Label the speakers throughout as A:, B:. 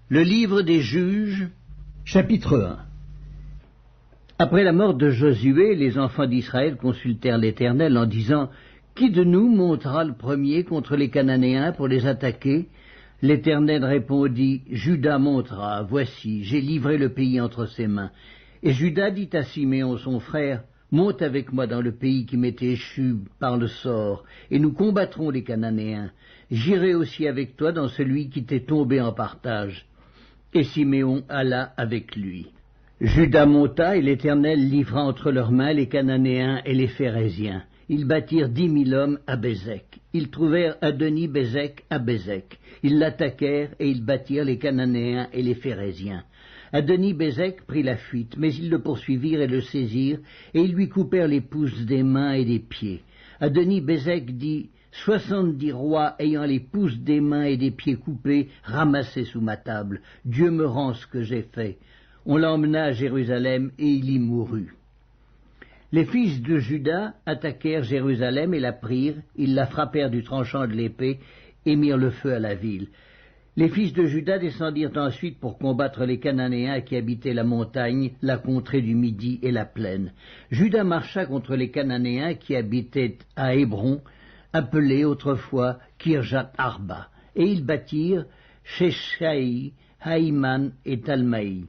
A: Le livre des Juges, chapitre 1. Après la mort de Josué, les enfants d'Israël consultèrent l'Éternel en disant « Qui de nous montera le premier contre les Cananéens pour les attaquer ?» L'Éternel répondit « Juda montera, voici, j'ai livré le pays entre ses mains. » Et Juda dit à Siméon son frère « Monte avec moi dans le pays qui m'est échu par le sort, et nous combattrons les Cananéens. J'irai aussi avec toi dans celui qui t'est tombé en partage. » Et Siméon alla avec lui. Juda monta, et l'Éternel livra entre leurs mains les Cananéens et les Phéréziens. Ils bâtirent 10 000 hommes à Bézek. Ils trouvèrent Adoni-Bézek à Bézek. Ils l'attaquèrent, et ils bâtirent les Cananéens et les Phéréziens. Adoni-Bézek prit la fuite, mais ils le poursuivirent et le saisirent, et ils lui coupèrent les pouces des mains et des pieds. Adoni-Bézek dit « 70 rois ayant les pouces des mains et des pieds coupés, ramassés sous ma table. Dieu me rend ce que j'ai fait. » On l'emmena à Jérusalem, et il y mourut. Les fils de Juda attaquèrent Jérusalem et la prirent, ils la frappèrent du tranchant de l'épée, et mirent le feu à la ville. Les fils de Juda descendirent ensuite pour combattre les Cananéens qui habitaient la montagne, la contrée du Midi et la plaine. Juda marcha contre les Cananéens qui habitaient à Hébron, appelé autrefois Kirjat Arba, et ils bâtirent Sheshaï, Haïman et Talmaï.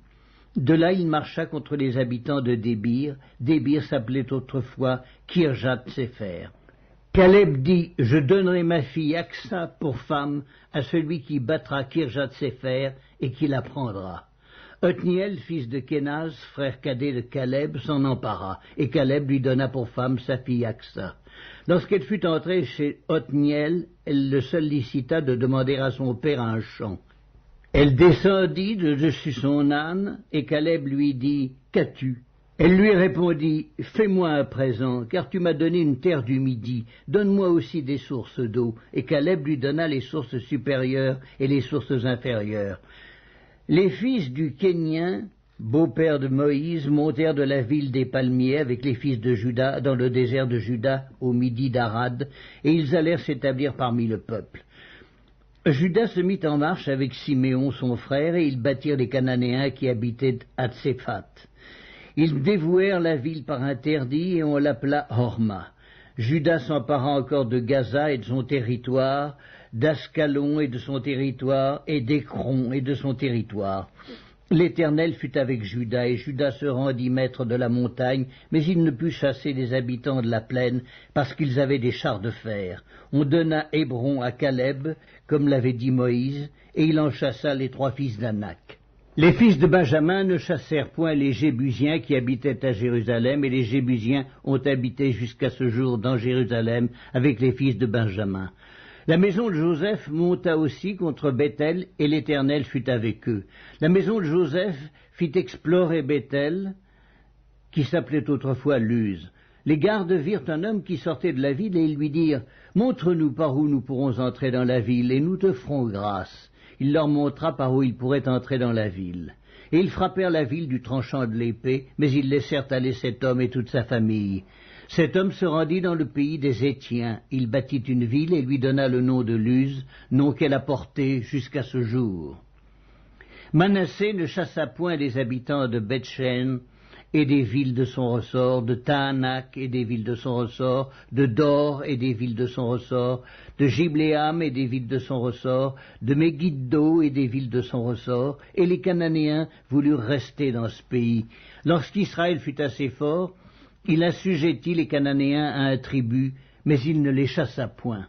A: De là il marcha contre les habitants de Débir. Débir s'appelait autrefois Kirjat Sefer. Caleb dit « Je donnerai ma fille Aksa pour femme à celui qui battra Kirjat Sefer et qui la prendra. » Othniel, fils de Kénaz, frère cadet de Caleb, s'en empara, et Caleb lui donna pour femme sa fille Aksa. Lorsqu'elle fut entrée chez Othniel, elle le sollicita de demander à son père un champ. Elle descendit de dessus son âne, et Caleb lui dit « Qu'as-tu » Elle lui répondit « Fais-moi un présent, car tu m'as donné une terre du Midi, donne-moi aussi des sources d'eau. » Et Caleb lui donna les sources supérieures et les sources inférieures. Les fils du Kénien, beau-père de Moïse, montèrent de la ville des palmiers avec les fils de Juda dans le désert de Juda, au Midi d'Arad, et ils allèrent s'établir parmi le peuple. Juda se mit en marche avec Siméon son frère, et ils bâtirent les Cananéens qui habitaient à Tséphat. Ils dévouèrent la ville par interdit, et on l'appela Horma. Juda s'empara encore de Gaza et de son territoire, d'Ascalon et de son territoire, et d'Écron et de son territoire. L'Éternel fut avec Juda, et Juda se rendit maître de la montagne, mais il ne put chasser les habitants de la plaine, parce qu'ils avaient des chars de fer. On donna Hébron à Caleb, comme l'avait dit Moïse, et il en chassa les 3 fils d'Anak. Les fils de Benjamin ne chassèrent point les Jébusiens qui habitaient à Jérusalem, et les Jébusiens ont habité jusqu'à ce jour dans Jérusalem avec les fils de Benjamin. La maison de Joseph monta aussi contre Béthel, et l'Éternel fut avec eux. La maison de Joseph fit explorer Béthel, qui s'appelait autrefois Luz. Les gardes virent un homme qui sortait de la ville, et ils lui dirent « Montre-nous par où nous pourrons entrer dans la ville, et nous te ferons grâce. » Il leur montra par où ils pourraient entrer dans la ville. Et ils frappèrent la ville du tranchant de l'épée, mais ils laissèrent aller cet homme et toute sa famille. Cet homme se rendit dans le pays des Étiens. Il bâtit une ville et lui donna le nom de Luz, nom qu'elle a porté jusqu'à ce jour. Manassé ne chassa point les habitants de Beth-Shean et des villes de son ressort, de Tahanak et des villes de son ressort, de Dor et des villes de son ressort, de Gibléam et des villes de son ressort, de Megiddo et des villes de son ressort, et les Cananéens voulurent rester dans ce pays. Lorsqu'Israël fut assez fort, il assujettit les Cananéens à un tribut, mais il ne les chassa point.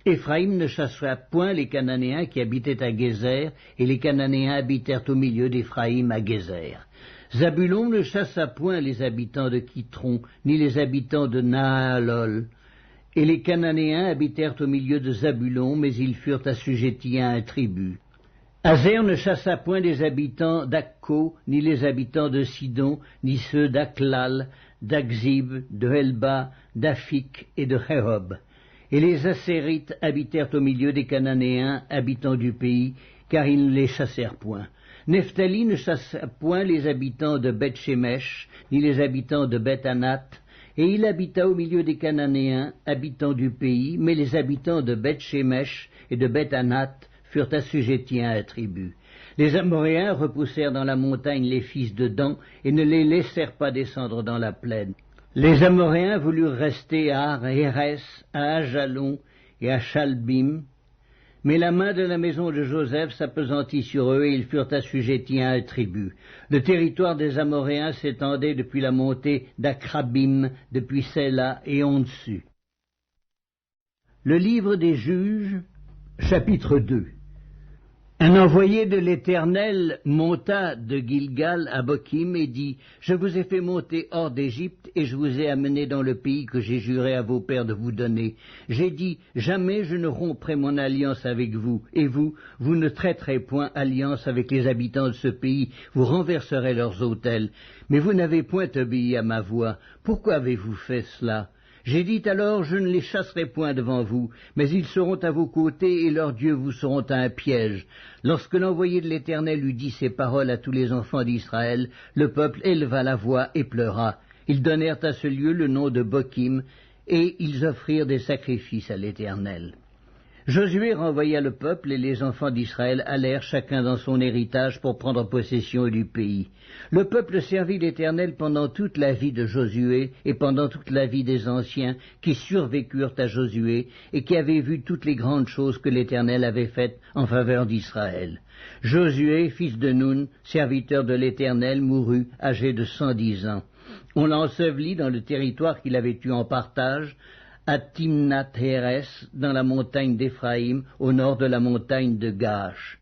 A: Éphraïm ne chassa point les Cananéens qui habitaient à Gézer, et les Cananéens habitèrent au milieu d'Éphraïm à Gézer. Zabulon ne chassa point les habitants de Kitron, ni les habitants de Nahalol. Et les Cananéens habitèrent au milieu de Zabulon, mais ils furent assujettis à un tribut. Azer ne chassa point les habitants d'Akko, ni les habitants de Sidon, ni ceux d'Aklal, d'Akzib, de Helba, d'Afik et de Rehob. Et les Assérites habitèrent au milieu des Cananéens, habitants du pays, car ils ne les chassèrent point. Nephtali ne chassa point les habitants de Beth-Shemesh, ni les habitants de Beth-Anath, et il habita au milieu des Cananéens, habitants du pays, mais les habitants de Beth-Shemesh et de Beth-Anath furent assujettis à un tribut. Les Amoréens repoussèrent dans la montagne les fils de Dan et ne les laissèrent pas descendre dans la plaine. Les Amoréens voulurent rester à Ar-Hérès, à Ajalon et à Chalbim, mais la main de la maison de Joseph s'appesantit sur eux et ils furent assujettis à un tribut. Le territoire des Amoréens s'étendait depuis la montée d'Akrabim, depuis Séla et en dessus. Le livre des Juges, chapitre 2. Un envoyé de l'Éternel monta de Gilgal à Bokim et dit, « Je vous ai fait monter hors d'Égypte et je vous ai amené dans le pays que j'ai juré à vos pères de vous donner. J'ai dit, jamais je ne romprai mon alliance avec vous, et vous ne traiterez point alliance avec les habitants de ce pays, vous renverserez leurs autels. Mais vous n'avez point obéi à ma voix. Pourquoi avez-vous fait cela ? J'ai dit alors, je ne les chasserai point devant vous, mais ils seront à vos côtés et leurs dieux vous seront un piège. Lorsque l'envoyé de l'Éternel eut dit ces paroles à tous les enfants d'Israël, le peuple éleva la voix et pleura. Ils donnèrent à ce lieu le nom de Bokim, et ils offrirent des sacrifices à l'Éternel. Josué renvoya le peuple et les enfants d'Israël allèrent chacun dans son héritage pour prendre possession du pays. Le peuple servit l'Éternel pendant toute la vie de Josué et pendant toute la vie des anciens qui survécurent à Josué et qui avaient vu toutes les grandes choses que l'Éternel avait faites en faveur d'Israël. Josué, fils de Nun, serviteur de l'Éternel, mourut âgé de 110 ans. On l'ensevelit dans le territoire qu'il avait eu en partage, à Timnath-Hérès, dans la montagne d'Éphraïm, au nord de la montagne de Gaash.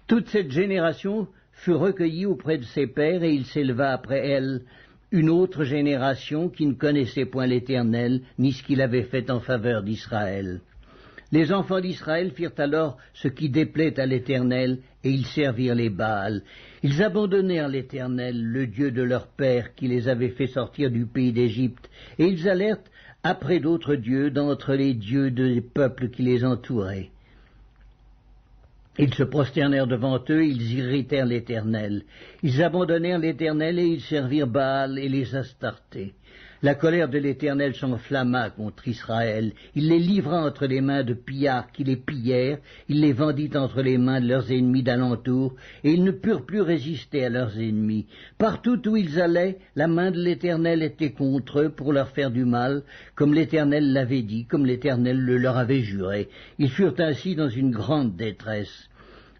A: Toute cette génération fut recueillie auprès de ses pères, et il s'éleva après elle une autre génération qui ne connaissait point l'Éternel, ni ce qu'il avait fait en faveur d'Israël. Les enfants d'Israël firent alors ce qui déplaît à l'Éternel, et ils servirent les Baals. Ils abandonnèrent l'Éternel, le Dieu de leur père, qui les avait fait sortir du pays d'Égypte, et ils allèrent après d'autres dieux d'entre les dieux des peuples qui les entouraient. Ils se prosternèrent devant eux, ils irritèrent l'Éternel. Ils abandonnèrent l'Éternel et ils servirent Baal et les Astartés. La colère de l'Éternel s'enflamma contre Israël. Il les livra entre les mains de pillards qui les pillèrent, il les vendit entre les mains de leurs ennemis d'alentour, et ils ne purent plus résister à leurs ennemis. Partout où ils allaient, la main de l'Éternel était contre eux pour leur faire du mal, comme l'Éternel l'avait dit, comme l'Éternel le leur avait juré. Ils furent ainsi dans une grande détresse.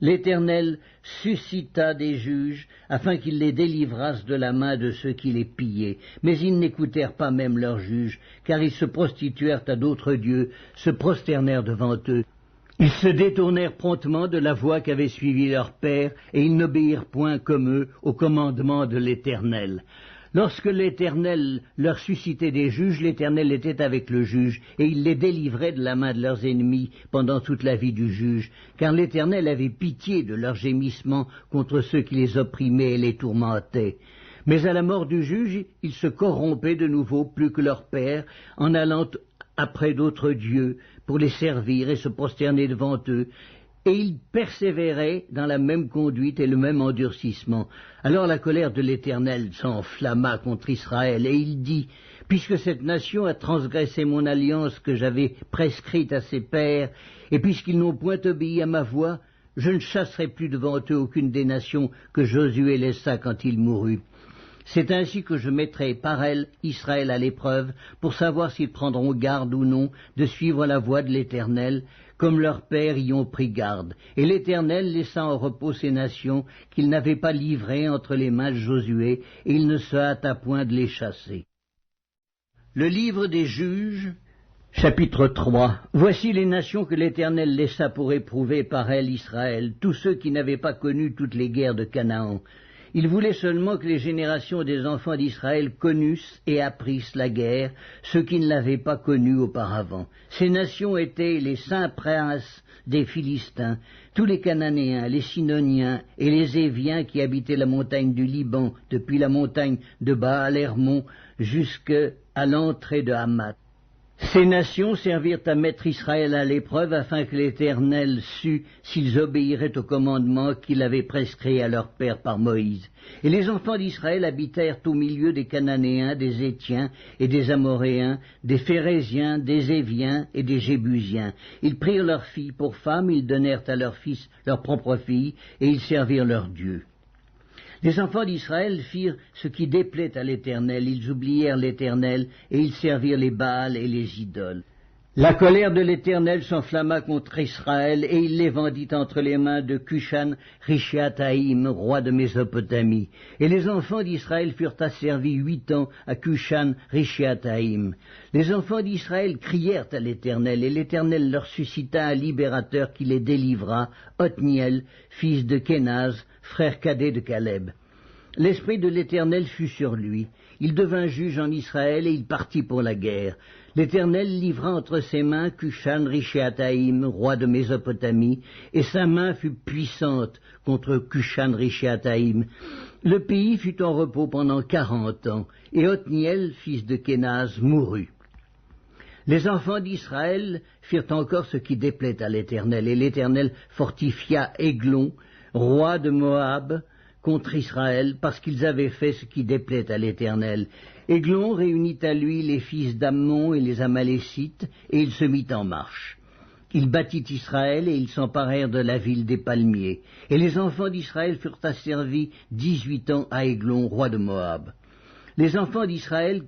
A: L'Éternel suscita des juges, afin qu'ils les délivrassent de la main de ceux qui les pillaient. Mais ils n'écoutèrent pas même leurs juges, car ils se prostituèrent à d'autres dieux, se prosternèrent devant eux. Ils se détournèrent promptement de la voie qu'avaient suivie leurs pères, et ils n'obéirent point comme eux au commandement de l'Éternel. Lorsque l'Éternel leur suscitait des juges, l'Éternel était avec le juge, et il les délivrait de la main de leurs ennemis pendant toute la vie du juge, car l'Éternel avait pitié de leurs gémissements contre ceux qui les opprimaient et les tourmentaient. Mais à la mort du juge, ils se corrompaient de nouveau plus que leur père, en allant après d'autres dieux pour les servir et se prosterner devant eux, et ils persévéraient dans la même conduite et le même endurcissement. Alors la colère de l'Éternel s'enflamma contre Israël, et il dit, « Puisque cette nation a transgressé mon alliance que j'avais prescrite à ses pères, et puisqu'ils n'ont point obéi à ma voix, je ne chasserai plus devant eux aucune des nations que Josué laissa quand il mourut. C'est ainsi que je mettrai par elle Israël à l'épreuve, pour savoir s'ils prendront garde ou non de suivre la voie de l'Éternel, comme leurs pères y ont pris garde. Et l'Éternel laissa en repos ces nations qu'il n'avait pas livrées entre les mains de Josué, et il ne se hâta point de les chasser. » Le livre des Juges, chapitre 3. Voici les nations que l'Éternel laissa pour éprouver par elles Israël, tous ceux qui n'avaient pas connu toutes les guerres de Canaan. Il voulait seulement que les générations des enfants d'Israël connussent et apprissent la guerre, ceux qui ne l'avaient pas connue auparavant. Ces nations étaient les saints princes des Philistins, tous les Cananéens, les Sidoniens et les Éviens qui habitaient la montagne du Liban, depuis la montagne de Baal-Hermon jusqu'à l'entrée de Hamath. Ces nations servirent à mettre Israël à l'épreuve afin que l'Éternel sût s'ils obéiraient au commandement qu'il avait prescrit à leur père par Moïse. Et les enfants d'Israël habitèrent au milieu des Cananéens, des Hétiens et des Amoréens, des Phéréziens, des Éviens et des Jébusiens. Ils prirent leurs filles pour femmes, ils donnèrent à leurs fils leurs propres filles, et ils servirent leurs dieux. Les enfants d'Israël firent ce qui déplaît à l'Éternel, ils oublièrent l'Éternel, et ils servirent les Baals et les idoles. La colère de l'Éternel s'enflamma contre Israël, et il les vendit entre les mains de Cushan-Rishathaïm, roi de Mésopotamie. Et les enfants d'Israël furent asservis 8 ans à Cushan-Rishathaïm. Les enfants d'Israël crièrent à l'Éternel, et l'Éternel leur suscita un libérateur qui les délivra, Othniel, fils de Kénaz, frère cadet de Caleb. L'esprit de l'Éternel fut sur lui. Il devint juge en Israël et il partit pour la guerre. L'Éternel livra entre ses mains Cushan-Rishathaïm, roi de Mésopotamie, et sa main fut puissante contre Cushan-Rishathaïm. Le pays fut en repos pendant 40 ans, et Othniel, fils de Kénaz, mourut. Les enfants d'Israël firent encore ce qui déplaît à l'Éternel, et l'Éternel fortifia Églon, roi de Moab, contre Israël, parce qu'ils avaient fait ce qui déplaît à l'Éternel. Églon réunit à lui les fils d'Ammon et les Amalécites, et il se mit en marche. Il battit Israël, et ils s'emparèrent de la ville des palmiers. Et les enfants d'Israël furent asservis 18 ans à Églon, roi de Moab. Les enfants d'Israël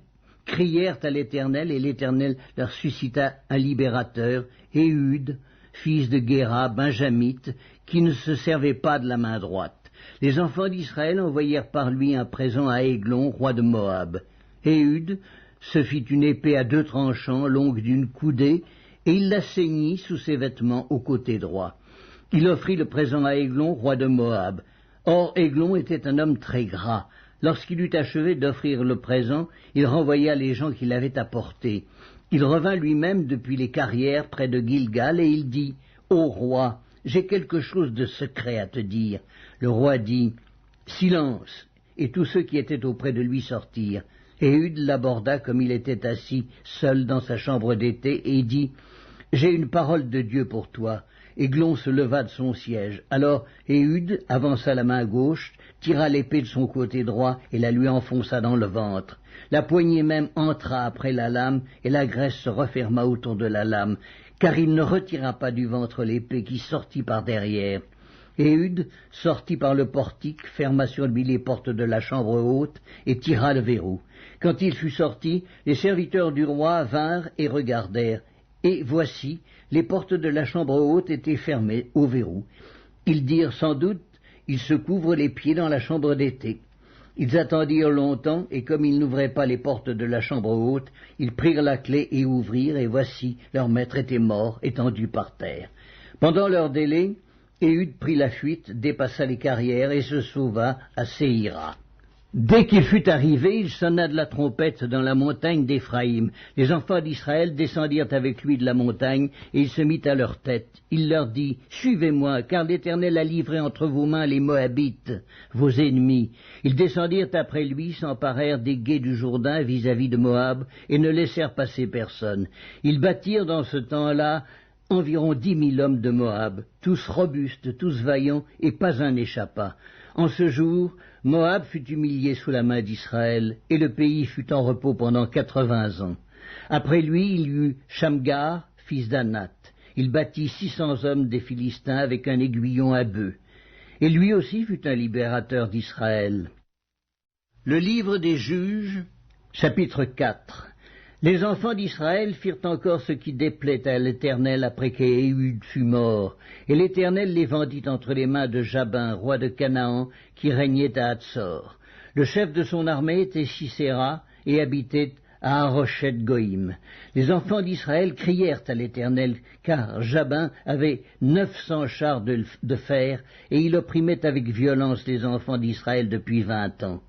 A: crièrent à l'Éternel, et l'Éternel leur suscita un libérateur, Éhud, fils de Guéra, benjamite, qui ne se servait pas de la main droite. Les enfants d'Israël envoyèrent par lui un présent à Églon, roi de Moab. Éhud se fit une épée à 2 tranchants, longue d'une coudée, et il la ceignit sous ses vêtements au côté droit. Il offrit le présent à Églon, roi de Moab. Or Églon était un homme très gras. Lorsqu'il eut achevé d'offrir le présent, il renvoya les gens qui l'avaient apporté. Il revint lui-même depuis les carrières près de Gilgal, et il dit « Ô roi, j'ai quelque chose de secret à te dire. » Le roi dit « Silence !» et tous ceux qui étaient auprès de lui sortirent. Éhud l'aborda comme il était assis seul dans sa chambre d'été et dit « J'ai une parole de Dieu pour toi. » Églon se leva de son siège. Alors Éhud avança la main gauche, tira l'épée de son côté droit et la lui enfonça dans le ventre. La poignée même entra après la lame, et la graisse se referma autour de la lame, car il ne retira pas du ventre l'épée qui sortit par derrière. Éhud sortit par le portique, ferma sur lui les portes de la chambre haute, et tira le verrou. Quand il fut sorti, les serviteurs du roi vinrent et regardèrent, et voici, les portes de la chambre haute étaient fermées au verrou. Ils dirent sans doute, il se couvre les pieds dans la chambre d'été. Ils attendirent longtemps, et comme ils n'ouvraient pas les portes de la chambre haute, ils prirent la clé et ouvrirent, et voici, leur maître était mort, étendu par terre. Pendant leur délai, Éhud prit la fuite, dépassa les carrières, et se sauva à Séhira. Dès qu'il fut arrivé, il sonna de la trompette dans la montagne d'Éphraïm. Les enfants d'Israël descendirent avec lui de la montagne, et il se mit à leur tête. Il leur dit, « Suivez-moi, car l'Éternel a livré entre vos mains les Moabites, vos ennemis. » Ils descendirent après lui, s'emparèrent des gués du Jourdain vis-à-vis de Moab, et ne laissèrent passer personne. Ils battirent dans ce temps-là environ 10 000 hommes de Moab, tous robustes, tous vaillants, et pas un n'échappa. En ce jour, Moab fut humilié sous la main d'Israël, et le pays fut en repos pendant 80 ans. Après lui, il y eut Shamgar, fils d'Anath. Il battit 600 hommes des Philistins avec un aiguillon à bœuf. Et lui aussi fut un libérateur d'Israël. Le livre des Juges, chapitre 4. Les enfants d'Israël firent encore ce qui déplaît à l'Éternel après qu'Éhud fut mort, et l'Éternel les vendit entre les mains de Jabin, roi de Canaan, qui régnait à Hatzor. Le chef de son armée était Sisera, et habitait à Haroshet Goïm. Les enfants d'Israël crièrent à l'Éternel, car Jabin avait 900 chars de fer, et il opprimait avec violence les enfants d'Israël depuis 20 ans.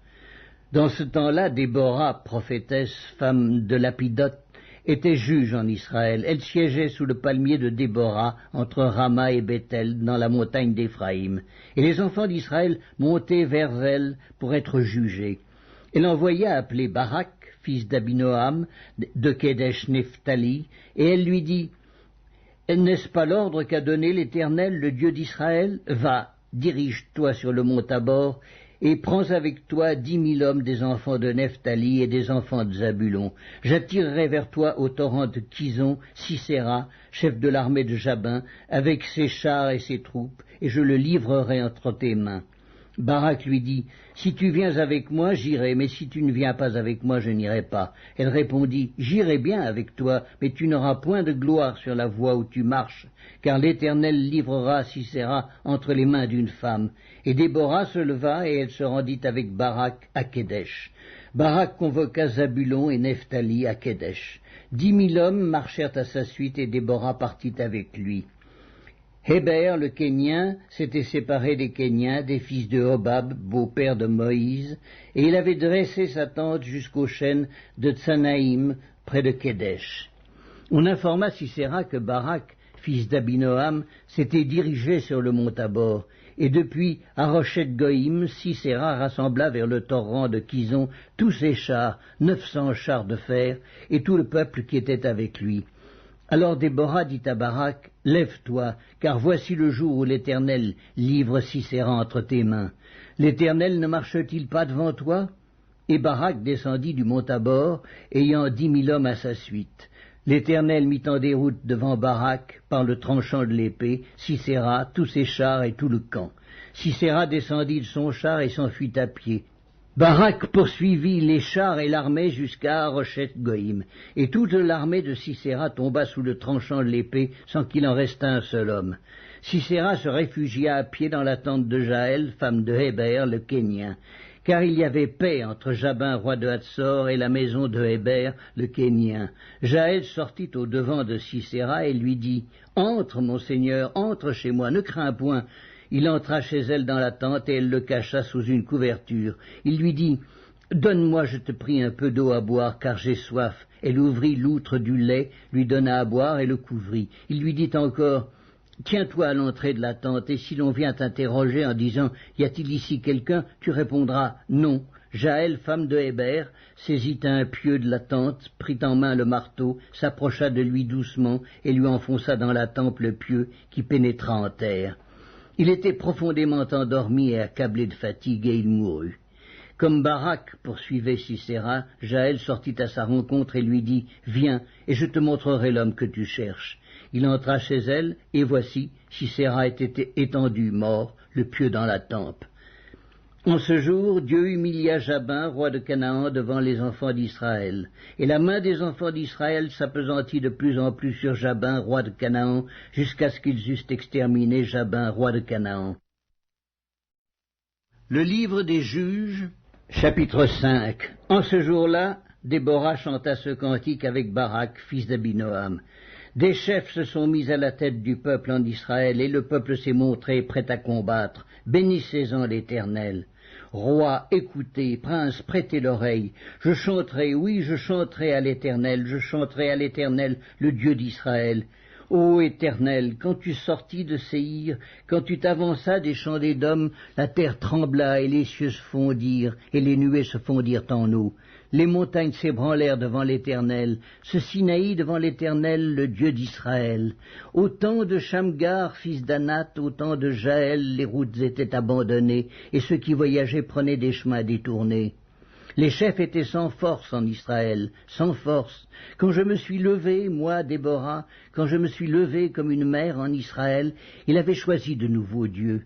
A: Dans ce temps-là, Déborah, prophétesse, femme de Lapidote, était juge en Israël. Elle siégeait sous le palmier de Déborah, entre Rama et Bethel, dans la montagne d'Éphraïm. Et les enfants d'Israël montaient vers elle pour être jugés. Elle envoya appeler Barak, fils d'Abinoam, de Kedesh Nephtali, et elle lui dit, « N'est-ce pas l'ordre qu'a donné l'Éternel, le Dieu d'Israël? Va, dirige-toi sur le mont Tabor, et prends avec toi 10 000 hommes des enfants de Nephtali et des enfants de Zabulon. J'attirerai vers toi au torrent de Kison Sisera, chef de l'armée de Jabin, avec ses chars et ses troupes, et je le livrerai entre tes mains. » Barak lui dit, « Si tu viens avec moi, j'irai, mais si tu ne viens pas avec moi, je n'irai pas. » Elle répondit, « J'irai bien avec toi, mais tu n'auras point de gloire sur la voie où tu marches, car l'Éternel livrera Sisera entre les mains d'une femme. » Et Déborah se leva, et elle se rendit avec Barak à Kedesh. Barak convoqua Zabulon et Nephtali à Kedesh. 10 000 hommes marchèrent à sa suite, et Déborah partit avec lui. Héber, le Kénien, s'était séparé des Kéniens, des fils de Hobab, beau-père de Moïse, et il avait dressé sa tente jusqu'aux chênes de Tsanaïm, près de Kedesh. On informa Sisera que Barak, fils d'Abinoam, s'était dirigé sur le mont Tabor, et depuis Haroshet Goïm, Sisera rassembla vers le torrent de Kison tous ses chars, 900 chars de fer, et tout le peuple qui était avec lui. Alors Déborah dit à Barak, « Lève-toi, car voici le jour où l'Éternel livre Sisera entre tes mains. L'Éternel ne marche-t-il pas devant toi ?» Et Barak descendit du mont Tabor, ayant 10 000 hommes à sa suite. L'Éternel mit en déroute devant Barak, par le tranchant de l'épée, Sisera, tous ses chars et tout le camp. Sisera descendit de son char et s'enfuit à pied. Barak poursuivit les chars et l'armée jusqu'à Haroshet Goïm, et toute l'armée de Sisera tomba sous le tranchant de l'épée, sans qu'il en restât un seul homme. Sisera se réfugia à pied dans la tente de Jaël, femme de Héber, le Kénien, car il y avait paix entre Jabin, roi de Hatsor, et la maison de Héber, le Kénien. Jaël sortit au devant de Sisera et lui dit, « Entre, mon seigneur, entre chez moi, ne crains point. » Il entra chez elle dans la tente et elle le cacha sous une couverture. Il lui dit, « Donne-moi, je te prie, un peu d'eau à boire, car j'ai soif. » Elle ouvrit l'outre du lait, lui donna à boire et le couvrit. Il lui dit encore, « Tiens-toi à l'entrée de la tente, et si l'on vient t'interroger en disant, « Y a-t-il ici quelqu'un ?» tu répondras, « Non. » Jaël, femme de Héber, saisit un pieu de la tente, prit en main le marteau, s'approcha de lui doucement et lui enfonça dans la tempe le pieu qui pénétra en terre. Il était profondément endormi et accablé de fatigue, et il mourut. Comme Barak poursuivait Sisera, Jaël sortit à sa rencontre et lui dit, « Viens, et je te montrerai l'homme que tu cherches. » Il entra chez elle, et voici, Sisera était étendu, mort, le pieu dans la tempe. En ce jour, Dieu humilia Jabin, roi de Canaan, devant les enfants d'Israël. Et la main des enfants d'Israël s'appesantit de plus en plus sur Jabin, roi de Canaan, jusqu'à ce qu'ils eussent exterminé Jabin, roi de Canaan. Le livre des Juges, chapitre 5. En ce jour-là, Déborah chanta ce cantique avec Barak, fils d'Abinoam. Des chefs se sont mis à la tête du peuple en Israël, et le peuple s'est montré prêt à combattre. Bénissez-en l'Éternel. Roi, écoutez, prince, prêtez l'oreille. Je chanterai, oui, je chanterai à l'Éternel, je chanterai à l'Éternel, le Dieu d'Israël. Ô Éternel, quand tu sortis de Séhir, quand tu t'avanças des champs d'Édom, la terre trembla et les cieux se fondirent, et les nuées se fondirent en eau. Les montagnes s'ébranlèrent devant l'Éternel, ce Sinaï devant l'Éternel, le Dieu d'Israël. Au temps de Shamgar, fils d'Anath, au temps de Jaël, les routes étaient abandonnées, et ceux qui voyageaient prenaient des chemins détournés. Les chefs étaient sans force en Israël, sans force. Quand je me suis levé, moi, Déborah, quand je me suis levé comme une mère en Israël, il avait choisi de nouveaux dieux.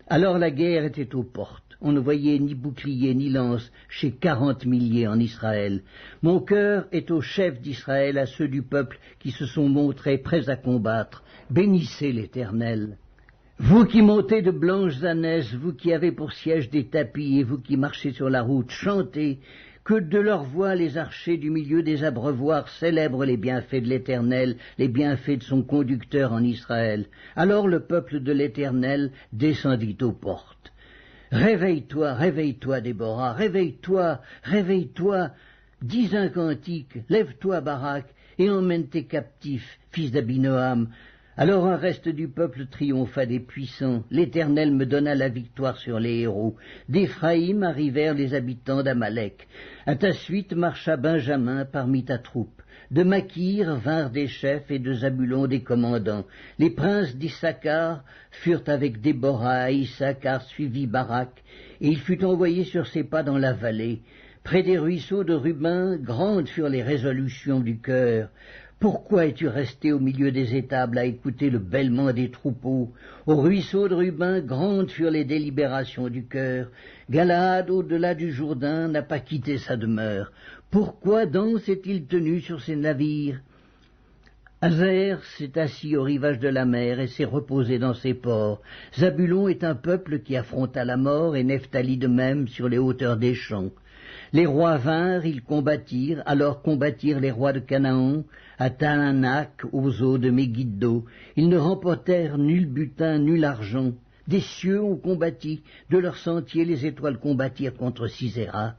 A: Alors la guerre était aux portes. On ne voyait ni bouclier ni lance chez 40 milliers en Israël. Mon cœur est aux chefs d'Israël, à ceux du peuple qui se sont montrés prêts à combattre. Bénissez l'Éternel. Vous qui montez de blanches ânesses, vous qui avez pour siège des tapis, et vous qui marchez sur la route, chantez, que de leur voix les archers du milieu des abreuvoirs célèbrent les bienfaits de l'Éternel, les bienfaits de son conducteur en Israël. Alors le peuple de l'Éternel descendit aux portes. Réveille-toi, réveille-toi, Déborah, réveille-toi, réveille-toi, dis un cantique, lève-toi, Barak, et emmène tes captifs, fils d'Abinoam, Alors un reste du peuple triompha des puissants. L'Éternel me donna la victoire sur les héros. D'Éphraïm arrivèrent les habitants d'Amalek. À ta suite marcha Benjamin parmi ta troupe. De Makir vinrent des chefs et de Zabulon des commandants. Les princes d'Issachar furent avec Déborah. Issachar suivit Barak, et il fut envoyé sur ses pas dans la vallée. Près des ruisseaux de Ruben, grandes furent les résolutions du cœur. Pourquoi es-tu resté au milieu des étables à écouter le bêlement des troupeaux? Au ruisseau de Ruben, grandes furent les délibérations du cœur. Galaad, au-delà du Jourdain, n'a pas quitté sa demeure. Pourquoi donc s'est-il tenu sur ses navires? Hazer s'est assis au rivage de la mer et s'est reposé dans ses ports. Zabulon est un peuple qui affronta la mort, et Nephtali de même sur les hauteurs des champs. Les rois vinrent, ils combattirent, alors combattirent les rois de Canaan, à Taanac, aux eaux de Megiddo. Ils ne remportèrent nul butin, nul argent. Des cieux ont combattu, de leurs sentiers les étoiles combattirent contre Sisera.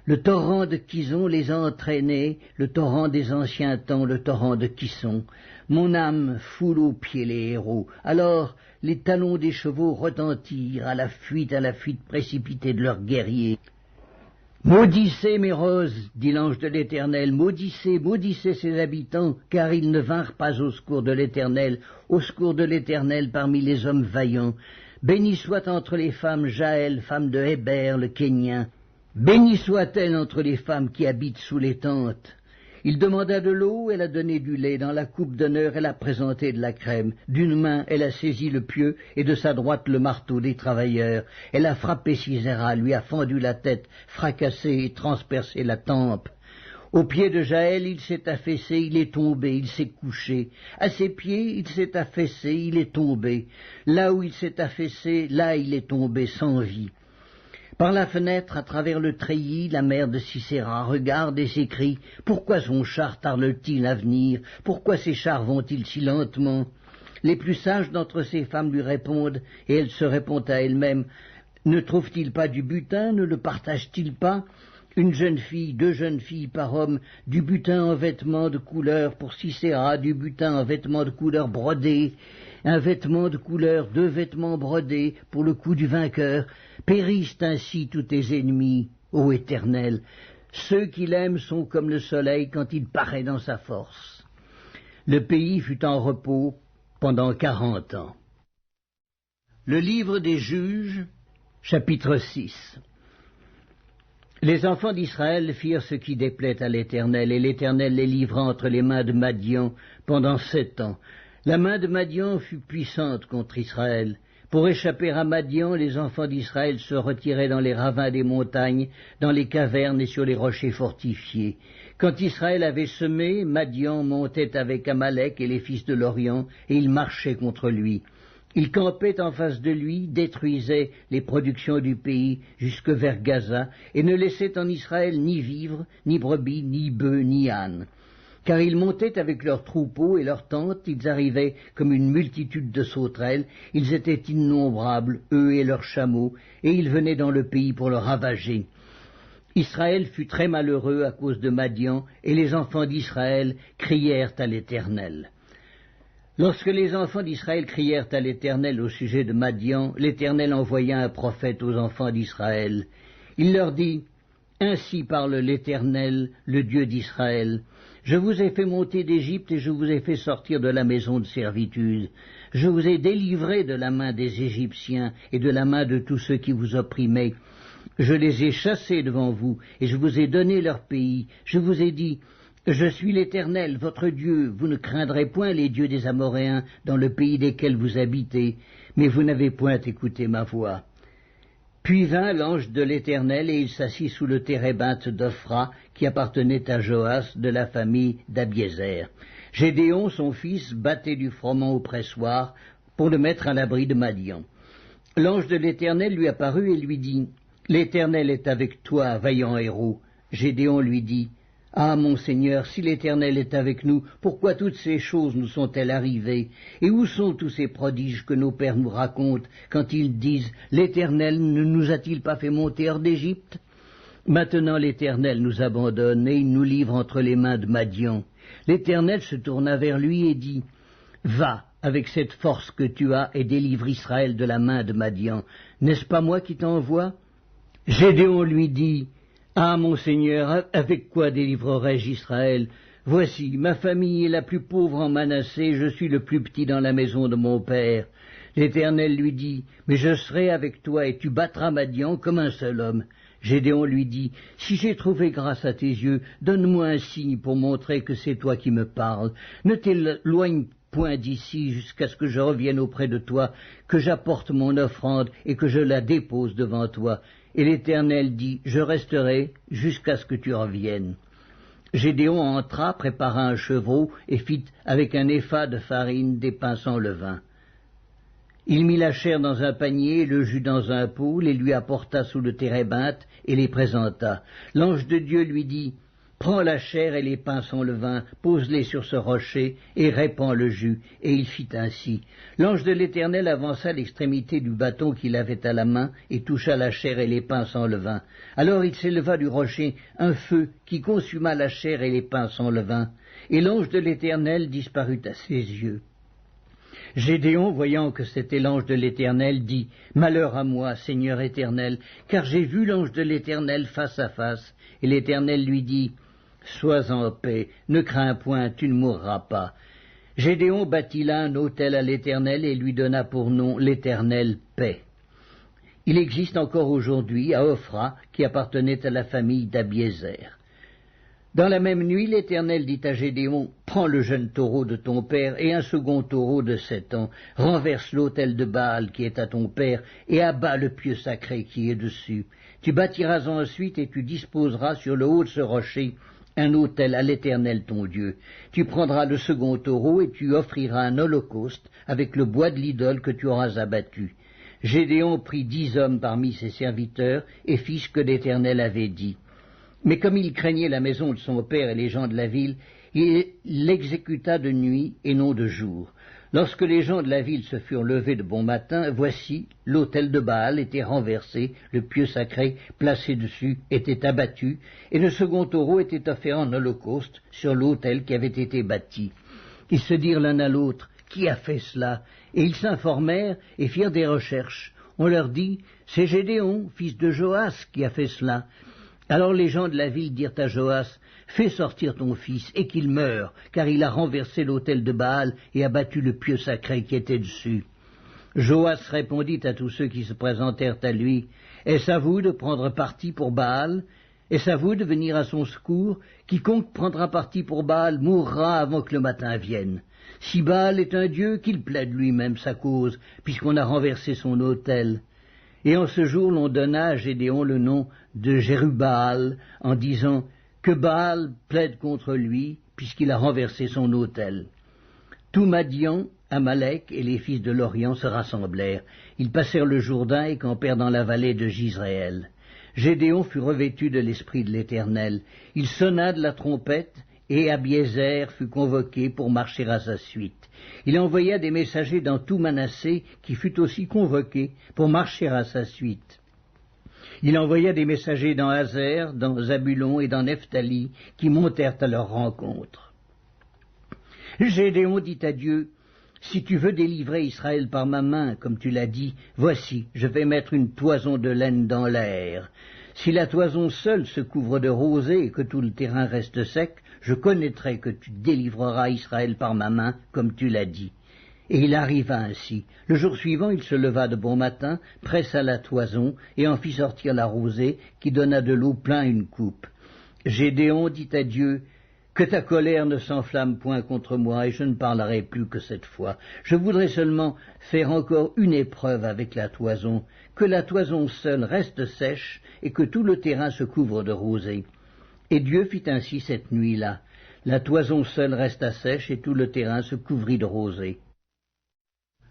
A: Le torrent de Kison les a entraînés, le torrent des anciens temps, le torrent de Kison. Mon âme foule aux pieds les héros. Alors les talons des chevaux retentirent à la fuite précipitée de leurs guerriers. Maudissez mes roses, dit l'ange de l'Éternel, maudissez, maudissez ses habitants, car ils ne vinrent pas au secours de l'Éternel parmi les hommes vaillants. Béni soit entre les femmes Jaël, femme de Héber, le Kénien. Béni soit-elle entre les femmes qui habitent sous les tentes. Il demanda de l'eau, elle a donné du lait, dans la coupe d'honneur elle a présenté de la crème. D'une main elle a saisi le pieu, et de sa droite le marteau des travailleurs. Elle a frappé Sisera, lui a fendu la tête, fracassé et transpercé la tempe. Au pied de Jaël il s'est affaissé, il est tombé, il s'est couché. À ses pieds il s'est affaissé, il est tombé. Là où il s'est affaissé, là il est tombé sans vie. Par la fenêtre, à travers le treillis, la mère de Sisera regarde et s'écrie « Pourquoi son char tarde-t-il à venir? Pourquoi ses chars vont-ils si lentement ?» Les plus sages d'entre ces femmes lui répondent, et elle se répond à elle-même « Ne trouve-t-il pas du butin? Ne le partage-t-il pas? Une jeune fille, 2 jeunes filles par homme, du butin en vêtements de couleur pour Sisera, du butin en vêtements de couleur brodés, un vêtement de couleur, 2 vêtements brodés pour le cou du vainqueur. Périssent ainsi tous tes ennemis, ô Éternel. Ceux qui l'aiment sont comme le soleil quand il paraît dans sa force. » Le pays fut en repos pendant 40 ans. Le livre des Juges, chapitre 6. Les enfants d'Israël firent ce qui déplaît à l'Éternel, et l'Éternel les livra entre les mains de Madian pendant 7 ans. La main de Madian fut puissante contre Israël. Pour échapper à Madian, les enfants d'Israël se retiraient dans les ravins des montagnes, dans les cavernes et sur les rochers fortifiés. Quand Israël avait semé, Madian montait avec Amalek et les fils de l'Orient, et ils marchaient contre lui. Ils campaient en face de lui, détruisaient les productions du pays jusque vers Gaza, et ne laissaient en Israël ni vivres, ni brebis, ni bœufs, ni ânes. Car ils montaient avec leurs troupeaux et leurs tentes, ils arrivaient comme une multitude de sauterelles, ils étaient innombrables, eux et leurs chameaux, et ils venaient dans le pays pour le ravager. Israël fut très malheureux à cause de Madian, et les enfants d'Israël crièrent à l'Éternel. Lorsque les enfants d'Israël crièrent à l'Éternel au sujet de Madian, l'Éternel envoya un prophète aux enfants d'Israël. Il leur dit, « Ainsi parle l'Éternel, le Dieu d'Israël. Je vous ai fait monter d'Égypte et je vous ai fait sortir de la maison de servitude. Je vous ai délivré de la main des Égyptiens et de la main de tous ceux qui vous opprimaient. Je les ai chassés devant vous et je vous ai donné leur pays. Je vous ai dit, je suis l'Éternel, votre Dieu. Vous ne craindrez point les dieux des Amoréens dans le pays desquels vous habitez, mais vous n'avez point écouté ma voix. » Puis vint l'ange de l'Éternel, et il s'assit sous le térébinthe d'Ophra, qui appartenait à Joas, de la famille d'Abiézer. Gédéon, son fils, battait du froment au pressoir, pour le mettre à l'abri de Madian. L'ange de l'Éternel lui apparut et lui dit, « L'Éternel est avec toi, vaillant héros. » Gédéon lui dit, « Ah, mon Seigneur, si l'Éternel est avec nous, pourquoi toutes ces choses nous sont-elles arrivées? Et où sont tous ces prodiges que nos pères nous racontent, quand ils disent, l'Éternel ne nous a-t-il pas fait monter hors d'Égypte? Maintenant l'Éternel nous abandonne, et il nous livre entre les mains de Madian. » L'Éternel se tourna vers lui et dit, « Va, avec cette force que tu as et délivre Israël de la main de Madian. N'est-ce pas moi qui t'envoie » Gédéon lui dit, « Ah, mon Seigneur, avec quoi délivrerai-je Israël ? Voici, ma famille est la plus pauvre en Manassé, je suis le plus petit dans la maison de mon père. » L'Éternel lui dit, « Mais je serai avec toi et tu battras Madian comme un seul homme. » Gédéon lui dit, « Si j'ai trouvé grâce à tes yeux, donne-moi un signe pour montrer que c'est toi qui me parles. Ne t'éloigne point d'ici jusqu'à ce que je revienne auprès de toi, que j'apporte mon offrande et que je la dépose devant toi. » Et l'Éternel dit, « Je resterai jusqu'à ce que tu reviennes. » Gédéon entra, prépara un chevreau et fit avec un épha de farine des pains sans levain. Il mit la chair dans un panier, le jus dans un pot, les lui apporta sous le térébinthe et les présenta. L'ange de Dieu lui dit, « Prends la chair et les pains sans levain, pose-les sur ce rocher et répands le jus. » Et il fit ainsi. L'ange de l'Éternel avança l'extrémité du bâton qu'il avait à la main et toucha la chair et les pains sans levain. Alors il s'éleva du rocher un feu qui consuma la chair et les pains sans levain. Et l'ange de l'Éternel disparut à ses yeux. Gédéon, voyant que c'était l'ange de l'Éternel, dit, « Malheur à moi, Seigneur éternel, car j'ai vu l'ange de l'Éternel face à face. » Et l'Éternel lui dit, « Sois en paix, ne crains point, tu ne mourras pas. » Gédéon bâtit là un autel à l'Éternel et lui donna pour nom l'Éternel paix. Il existe encore aujourd'hui à Ophra, qui appartenait à la famille d'Abiézer. Dans la même nuit, l'Éternel dit à Gédéon, « Prends le jeune taureau de ton père et un second taureau de 7 ans, renverse l'autel de Baal qui est à ton père et abats le pieu sacré qui est dessus. Tu bâtiras ensuite et tu disposeras sur le haut de ce rocher un autel à l'Éternel ton Dieu. Tu prendras le second taureau et tu offriras un holocauste avec le bois de l'idole que tu auras abattu. » Gédéon prit 10 hommes parmi ses serviteurs et fit ce que l'Éternel avait dit. Mais comme il craignait la maison de son père et les gens de la ville, il l'exécuta de nuit et non de jour. Lorsque les gens de la ville se furent levés de bon matin, voici, l'autel de Baal était renversé, le pieu sacré placé dessus était abattu, et le second taureau était offert en holocauste sur l'autel qui avait été bâti. Ils se dirent l'un à l'autre, « Qui a fait cela ?» Et ils s'informèrent et firent des recherches. On leur dit, « C'est Gédéon, fils de Joas, qui a fait cela. » Alors les gens de la ville dirent à Joas, « Fais sortir ton fils et qu'il meure, car il a renversé l'autel de Baal et abattu le pieu sacré qui était dessus. » Joas répondit à tous ceux qui se présentèrent à lui, « Est-ce à vous de prendre parti pour Baal? Est-ce à vous de venir à son secours? Quiconque prendra parti pour Baal mourra avant que le matin vienne. Si Baal est un dieu, qu'il plaide lui-même sa cause, puisqu'on a renversé son autel. » Et en ce jour, l'on donna à Gédéon le nom de Jérubbaal, en disant que Baal plaide contre lui, puisqu'il a renversé son autel. Tout Madian, Amalek et les fils de l'Orient se rassemblèrent. Ils passèrent le Jourdain et campèrent dans la vallée de Jizréel. Gédéon fut revêtu de l'Esprit de l'Éternel. Il sonna de la trompette, et Abiézer fut convoqué pour marcher à sa suite. Il envoya des messagers dans tout Manassé, qui fut aussi convoqué pour marcher à sa suite. Il envoya des messagers dans Hazer, dans Zabulon et dans Nephtali, qui montèrent à leur rencontre. Gédéon dit à Dieu, « Si tu veux délivrer Israël par ma main, comme tu l'as dit, voici, je vais mettre une toison de laine dans l'air. Si la toison seule se couvre de rosée et que tout le terrain reste sec, je connaîtrai que tu délivreras Israël par ma main, comme tu l'as dit. » Et il arriva ainsi. Le jour suivant, il se leva de bon matin, pressa la toison et en fit sortir la rosée, qui donna de l'eau plein une coupe. Gédéon dit à Dieu, « Que ta colère ne s'enflamme point contre moi, et je ne parlerai plus que cette fois. Je voudrais seulement faire encore une épreuve avec la toison, que la toison seule reste sèche, et que tout le terrain se couvre de rosée. » Et Dieu fit ainsi cette nuit-là. La toison seule resta sèche, et tout le terrain se couvrit de rosée.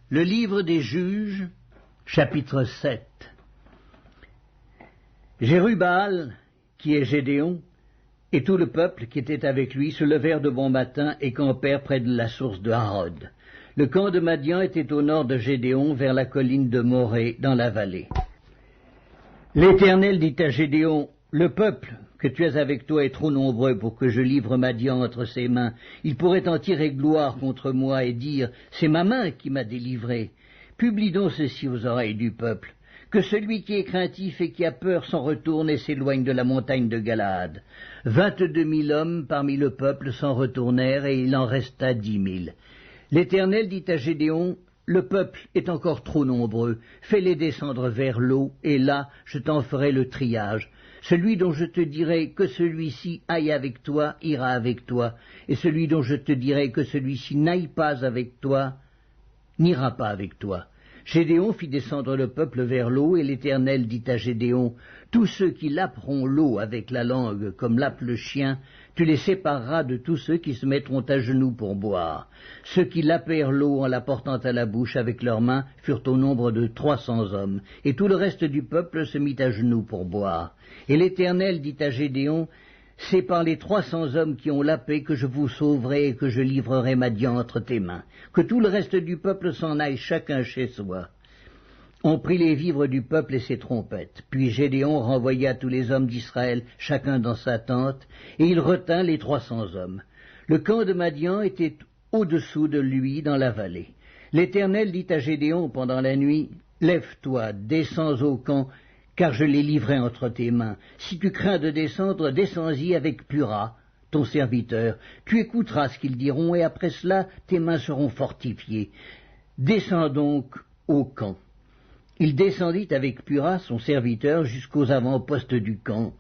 A: Le livre des Juges, chapitre 7. Jérubbaal, qui est Gédéon, et tout le peuple qui était avec lui se levèrent de bon matin et campèrent près de la source de Harod. Le camp de Madian était au nord de Gédéon, vers la colline de Morée, dans la vallée. L'Éternel dit à Gédéon, « Le peuple que tu as avec toi est trop nombreux pour que je livre Madian entre ses mains. Il pourrait en tirer gloire contre moi et dire « C'est ma main qui m'a délivré ». Publie donc ceci aux oreilles du peuple. Que celui qui est craintif et qui a peur s'en retourne et s'éloigne de la montagne de Galaad. 22 000 hommes parmi le peuple s'en retournèrent et il en resta 10 000. L'Éternel dit à Gédéon, le peuple est encore trop nombreux, fais-les descendre vers l'eau, et là je t'en ferai le triage. Celui dont je te dirai que celui-ci aille avec toi, ira avec toi, et celui dont je te dirai que celui-ci n'aille pas avec toi, n'ira pas avec toi. Gédéon fit descendre le peuple vers l'eau, et l'Éternel dit à Gédéon, tous ceux qui laperont l'eau avec la langue, comme lappe le chien, tu les sépareras de tous ceux qui se mettront à genoux pour boire. Ceux qui lapèrent l'eau en la portant à la bouche avec leurs mains furent au nombre de 300 hommes, et tout le reste du peuple se mit à genoux pour boire. Et l'Éternel dit à Gédéon, c'est par les 300 hommes qui ont lapé que je vous sauverai et que je livrerai Madian entre tes mains. Que tout le reste du peuple s'en aille chacun chez soi. On prit les vivres du peuple et ses trompettes. Puis Gédéon renvoya tous les hommes d'Israël, chacun dans sa tente, et il retint les 300 hommes. Le camp de Madian était au-dessous de lui dans la vallée. L'Éternel dit à Gédéon pendant la nuit, « Lève-toi, descends au camp, car je les livrerai entre tes mains. Si tu crains de descendre, descends-y avec Pura, ton serviteur. Tu écouteras ce qu'ils diront, et après cela, tes mains seront fortifiées. Descends donc au camp. » Il descendit avec Pura, son serviteur, jusqu'aux avant-postes du camp.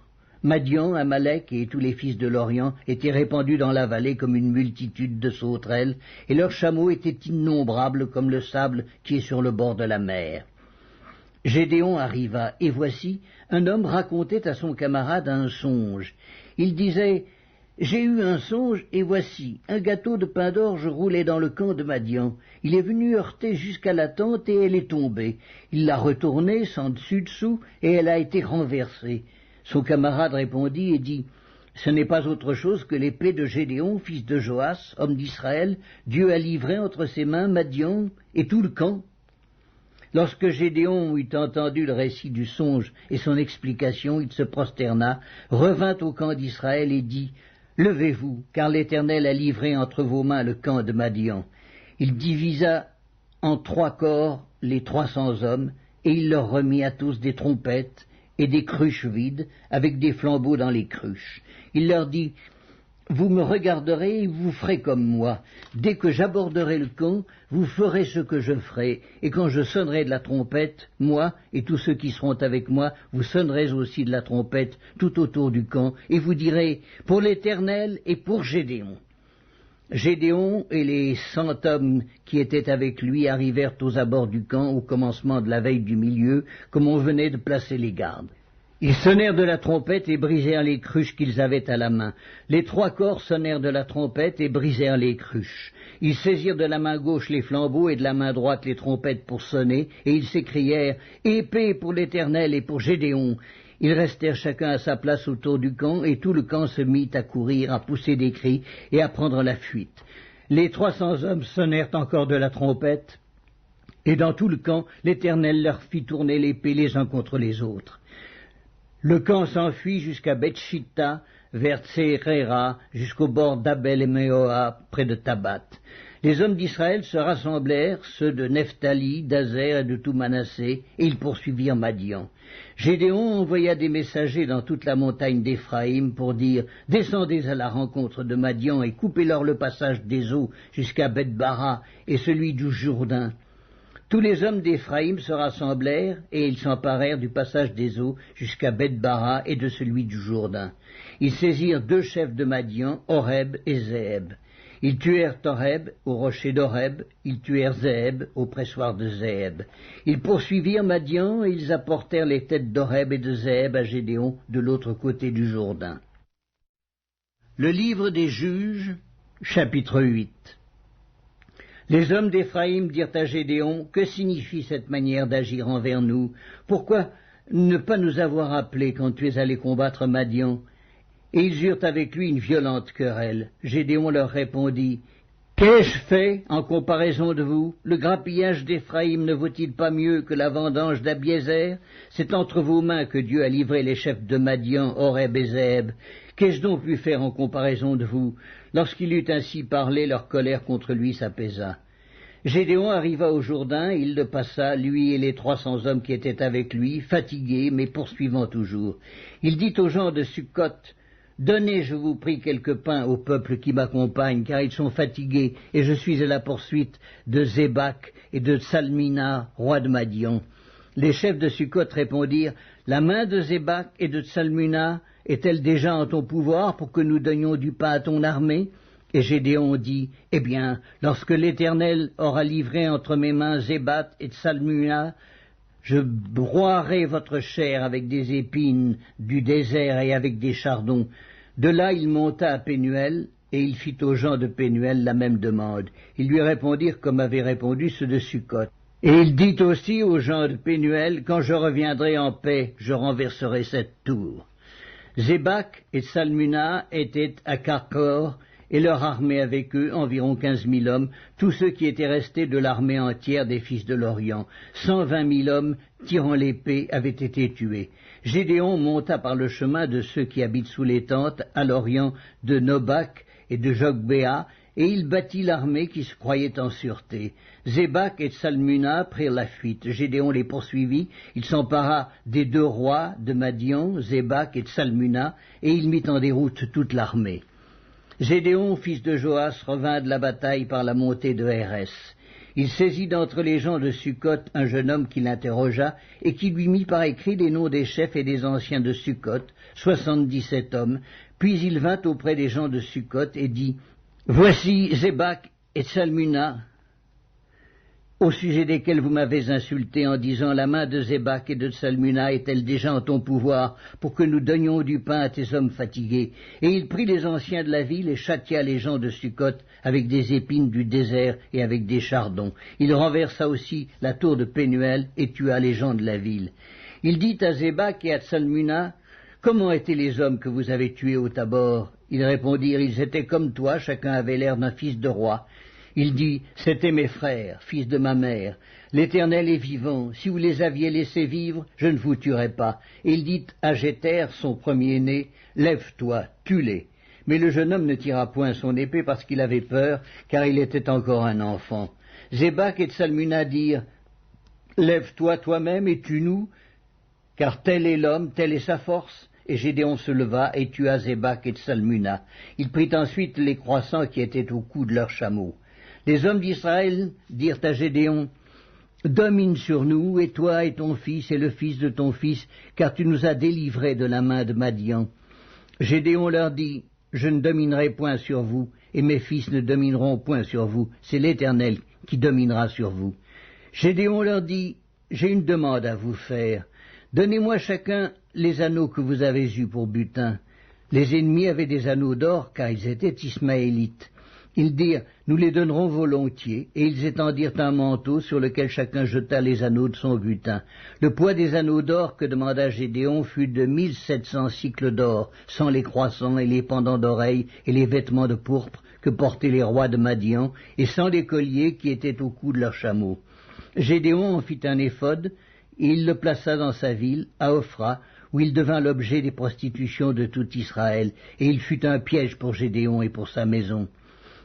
A: Madian, Amalek et tous les fils de l'Orient étaient répandus dans la vallée comme une multitude de sauterelles, et leurs chameaux étaient innombrables comme le sable qui est sur le bord de la mer. Gédéon arriva, et voici, un homme racontait à son camarade un songe. Il disait, « J'ai eu un songe, et voici, un gâteau de pain d'orge roulait dans le camp de Madian. Il est venu heurter jusqu'à la tente, et elle est tombée. Il l'a retournée sans dessus-dessous, et elle a été renversée. » Son camarade répondit et dit, « Ce n'est pas autre chose que l'épée de Gédéon, fils de Joas, homme d'Israël. Dieu a livré entre ses mains Madian et tout le camp. » Lorsque Gédéon eut entendu le récit du songe et son explication, il se prosterna, revint au camp d'Israël et dit, « Levez-vous, car l'Éternel a livré entre vos mains le camp de Madian. » Il divisa en 3 corps les 300 hommes, et il leur remit à tous des trompettes et des cruches vides, avec des flambeaux dans les cruches. Il leur dit, « Vous me regarderez et vous ferez comme moi. Dès que j'aborderai le camp, vous ferez ce que je ferai, et quand je sonnerai de la trompette, moi et tous ceux qui seront avec moi, vous sonnerez aussi de la trompette tout autour du camp, et vous direz, pour l'Éternel et pour Gédéon. » Gédéon et les 100 hommes qui étaient avec lui arrivèrent aux abords du camp au commencement de la veille du milieu, comme on venait de placer les gardes. Ils sonnèrent de la trompette et brisèrent les cruches qu'ils avaient à la main. Les 3 corps sonnèrent de la trompette et brisèrent les cruches. Ils saisirent de la main gauche les flambeaux et de la main droite les trompettes pour sonner, et ils s'écrièrent « Épée pour l'Éternel et pour Gédéon !» Ils restèrent chacun à sa place autour du camp, et tout le camp se mit à courir, à pousser des cris et à prendre la fuite. Les 300 hommes sonnèrent encore de la trompette, et dans tout le camp, l'Éternel leur fit tourner l'épée les uns contre les autres. Le camp s'enfuit jusqu'à Beth-Shitta, vers Tserera, jusqu'au bord d'Abel-Méhoa, près de Tabat. Les hommes d'Israël se rassemblèrent, ceux de Nephtali, d'Azer et de tout Manassé, et ils poursuivirent Madian. Gédéon envoya des messagers dans toute la montagne d'Éphraïm pour dire « Descendez à la rencontre de Madian et coupez-leur le passage des eaux jusqu'à Beth-Bara et celui du Jourdain. » Tous les hommes d'Éphraïm se rassemblèrent, et ils s'emparèrent du passage des eaux jusqu'à Beth-Bara et de celui du Jourdain. Ils saisirent 2 chefs de Madian, Horeb et Zéeb. Ils tuèrent Horeb au rocher d'Horeb, ils tuèrent Zéeb au pressoir de Zéeb. Ils poursuivirent Madian, et ils apportèrent les têtes d'Horeb et de Zéeb à Gédéon de l'autre côté du Jourdain. Le livre des Juges, chapitre 8. Les hommes d'Éphraïm dirent à Gédéon, « Que signifie cette manière d'agir envers nous? Pourquoi ne pas nous avoir appelés quand tu es allé combattre Madian ?» Et ils eurent avec lui une violente querelle. Gédéon leur répondit, Qu'ai-je fait en comparaison de vous? Le grappillage d'Éphraïm ne vaut-il pas mieux que la vendange d'Abiézer? C'est entre vos mains que Dieu a livré les chefs de Madian, Oreb et Zéb. Qu'ai-je donc pu faire en comparaison de vous? Lorsqu'il eut ainsi parlé, leur colère contre lui s'apaisa. Gédéon arriva au Jourdain, il le passa, lui et les 300 hommes qui étaient avec lui, fatigués, mais poursuivant toujours. Il dit aux gens de Succoth, « Donnez, je vous prie, quelques pains au peuple qui m'accompagne, car ils sont fatigués, et je suis à la poursuite de Zébak et de Tsalmina, roi de Madian. » Les chefs de Succoth répondirent, « La main de Zébak et de Tsalmuna est-elle déjà en ton pouvoir pour que nous donnions du pain à ton armée ?» Et Gédéon dit, « Eh bien, lorsque l'Éternel aura livré entre mes mains Zébat et Tsalmuna, je broierai votre chair avec des épines du désert et avec des chardons. » De là il monta à Pénuel, et il fit aux gens de Pénuel la même demande. Ils lui répondirent comme avaient répondu ceux de Succoth. Et il dit aussi aux gens de Pénuel, « Quand je reviendrai en paix, je renverserai cette tour. » Zébak et Tsalmuna étaient à Karkor, et leur armée avec eux, environ 15 000 hommes, tous ceux qui étaient restés de l'armée entière des fils de l'Orient. 120 000 hommes, tirant l'épée, avaient été tués. Gédéon monta par le chemin de ceux qui habitent sous les tentes, à l'Orient, de Nobak et de Jogbéa, et il battit l'armée qui se croyait en sûreté. Zébak et Tsalmuna prirent la fuite. Gédéon les poursuivit, il s'empara des 2 rois de Madian, Zébak et Tsalmuna, et il mit en déroute toute l'armée. Gédéon, fils de Joas, revint de la bataille par la montée de Hérès. Il saisit d'entre les gens de Succoth un jeune homme qui l'interrogea et qui lui mit par écrit les noms des chefs et des anciens de Succoth, 77 hommes. Puis il vint auprès des gens de Succoth et dit, « Voici Zébak et Tsalmuna, au sujet desquels vous m'avez insulté en disant, la main de Zébak et de Tsalmuna est-elle déjà en ton pouvoir pour que nous donnions du pain à tes hommes fatigués? » Et il prit les anciens de la ville et châtia les gens de Succoth avec des épines du désert et avec des chardons. Il renversa aussi la tour de Pénuel et tua les gens de la ville. Il dit à Zébak et à Tsalmuna, « Comment étaient les hommes que vous avez tués au Tabor ?» Ils répondirent, « Ils étaient comme toi, chacun avait l'air d'un fils de roi. » Il dit, « C'étaient mes frères, fils de ma mère. L'Éternel est vivant. Si vous les aviez laissés vivre, je ne vous tuerais pas. » Et il dit à Jéter, son premier-né, « Lève-toi, tue-les. » Mais le jeune homme ne tira point son épée parce qu'il avait peur, car il était encore un enfant. Zébak et Tsalmuna dirent, « Lève-toi toi-même et tue-nous, car tel est l'homme, telle est sa force. » Et Gédéon se leva et tua Zébak et Tsalmuna. Il prit ensuite les croissants qui étaient au cou de leurs chameaux. Les hommes d'Israël dirent à Gédéon, « Domine sur nous, et toi et ton fils et le fils de ton fils, car tu nous as délivrés de la main de Madian. » Gédéon leur dit, « Je ne dominerai point sur vous, et mes fils ne domineront point sur vous, c'est l'Éternel qui dominera sur vous. » Gédéon leur dit, « J'ai une demande à vous faire. Donnez-moi chacun les anneaux que vous avez eus pour butin. » Les ennemis avaient des anneaux d'or, car ils étaient ismaélites. Ils dirent, « Nous les donnerons volontiers. » Et ils étendirent un manteau sur lequel chacun jeta les anneaux de son butin. Le poids des anneaux d'or que demanda Gédéon fut de 1700 cycles d'or, sans les croissants et les pendants d'oreilles et les vêtements de pourpre que portaient les rois de Madian, et sans les colliers qui étaient au cou de leurs chameaux. Gédéon en fit un éphod, et il le plaça dans sa ville, à Ophra, où il devint l'objet des prostitutions de tout Israël, et il fut un piège pour Gédéon et pour sa maison.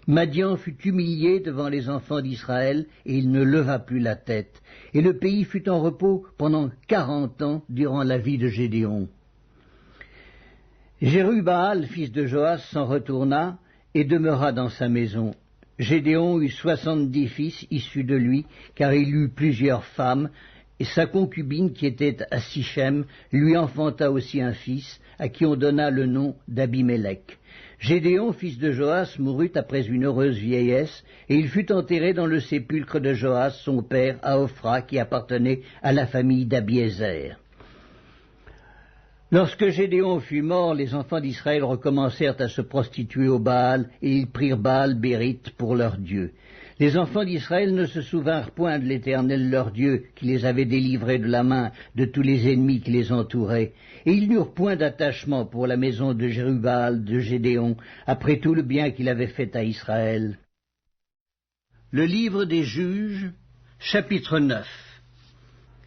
A: Madian fut humilié devant les enfants d'Israël, et il ne leva plus la tête. Et le pays fut en repos pendant 40 ans durant la vie de Gédéon. Jérubbaal, fils de Joas, s'en retourna et demeura dans sa maison. Gédéon eut 70 fils issus de lui, car il eut plusieurs femmes, et sa concubine, qui était à Sichem, lui enfanta aussi un fils, à qui on donna le nom d'Abimélec. Gédéon, fils de Joas, mourut après une heureuse vieillesse, et il fut enterré dans le sépulcre de Joas, son père, à Ophra, qui appartenait à la famille d'Abiézer. Lorsque Gédéon fut mort, les enfants d'Israël recommencèrent à se prostituer au Baal, et ils prirent Baal-Bérith pour leur Dieu. Les enfants d'Israël ne se souvinrent point de l'Éternel leur Dieu, qui les avait délivrés de la main de tous les ennemis qui les entouraient, et ils n'eurent point d'attachement pour la maison de Jérubbaal, de Gédéon, après tout le bien qu'il avait fait à Israël. Le livre des Juges, chapitre 9.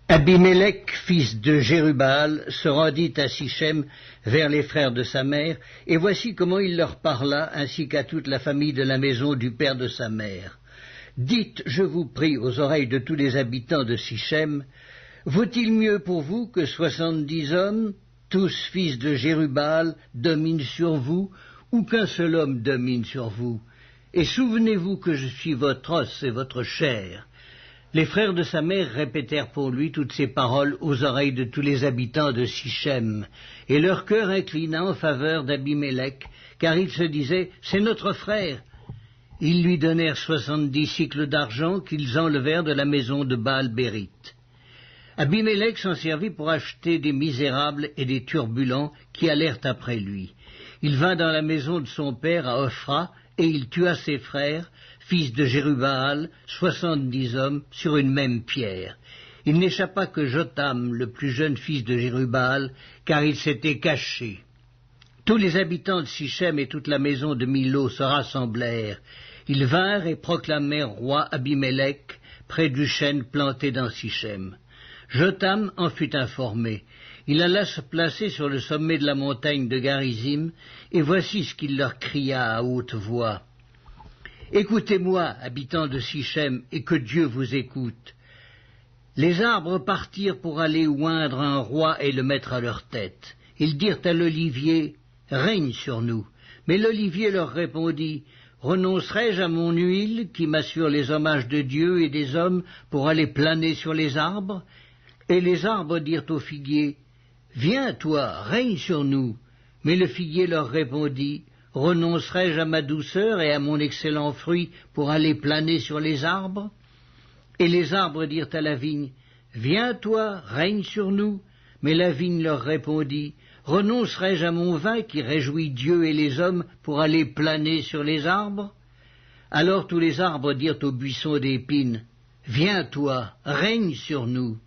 A: Abimélec, fils de Jérubbaal, se rendit à Sichem vers les frères de sa mère, et voici comment il leur parla, ainsi qu'à toute la famille de la maison du père de sa mère. Dites, je vous prie, aux oreilles de tous les habitants de Sichem, vaut-il mieux pour vous que 70 hommes, tous fils de Jérubbaal, dominent sur vous, ou qu'un seul homme domine sur vous? Et souvenez-vous que je suis votre os et votre chair. Les frères de sa mère répétèrent pour lui toutes ces paroles aux oreilles de tous les habitants de Sichem, et leur cœur inclina en faveur d'Abimélec, car ils se disaient, c'est notre frère. Ils lui donnèrent 70 cycles d'argent qu'ils enlevèrent de la maison de Baal-Bérith. Abimélec s'en servit pour acheter des misérables et des turbulents qui allèrent après lui. Il vint dans la maison de son père à Ophra, et il tua ses frères, fils de Jérubbaal, 70 hommes, sur une même pierre. Il n'échappa que Jotham, le plus jeune fils de Jérubbaal, car il s'était caché. Tous les habitants de Sichem et toute la maison de Milo se rassemblèrent. Ils vinrent et proclamèrent roi Abimélec, près du chêne planté dans Sichem. Jotham en fut informé. Il alla se placer sur le sommet de la montagne de Garizim, et voici ce qu'il leur cria à haute voix. « Écoutez-moi, habitants de Sichem, et que Dieu vous écoute. Les arbres partirent pour aller oindre un roi et le mettre à leur tête. Ils dirent à l'olivier, « Règne sur nous. » Mais l'olivier leur répondit, « Renoncerai-je à mon huile, qui m'assure les hommages de Dieu et des hommes, pour aller planer sur les arbres ?» Et les arbres dirent au figuier, « Viens, toi, règne sur nous. » Mais le figuier leur répondit, « Renoncerai-je à ma douceur et à mon excellent fruit pour aller planer sur les arbres ?» Et les arbres dirent à la vigne, « Viens, toi, règne sur nous. » Mais la vigne leur répondit, « Renoncerai-je à mon vin qui réjouit Dieu et les hommes pour aller planer sur les arbres ?» Alors tous les arbres dirent au buisson d'épines, « Viens, toi, règne sur nous. »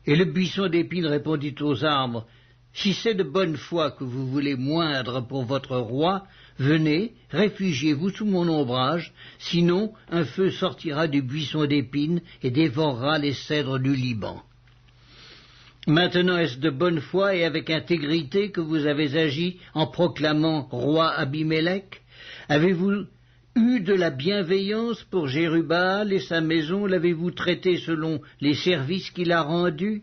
A: Et le buisson d'épines répondit aux arbres, « Si c'est de bonne foi que vous voulez moindre pour votre roi, venez, réfugiez-vous sous mon ombrage, sinon un feu sortira du buisson d'épines et dévorera les cèdres du Liban. » Maintenant est-ce de bonne foi et avec intégrité que vous avez agi en proclamant roi Abimélec? Avez-vous eu de la bienveillance pour Jérubbaal et sa maison? L'avez-vous traité selon les services qu'il a rendus?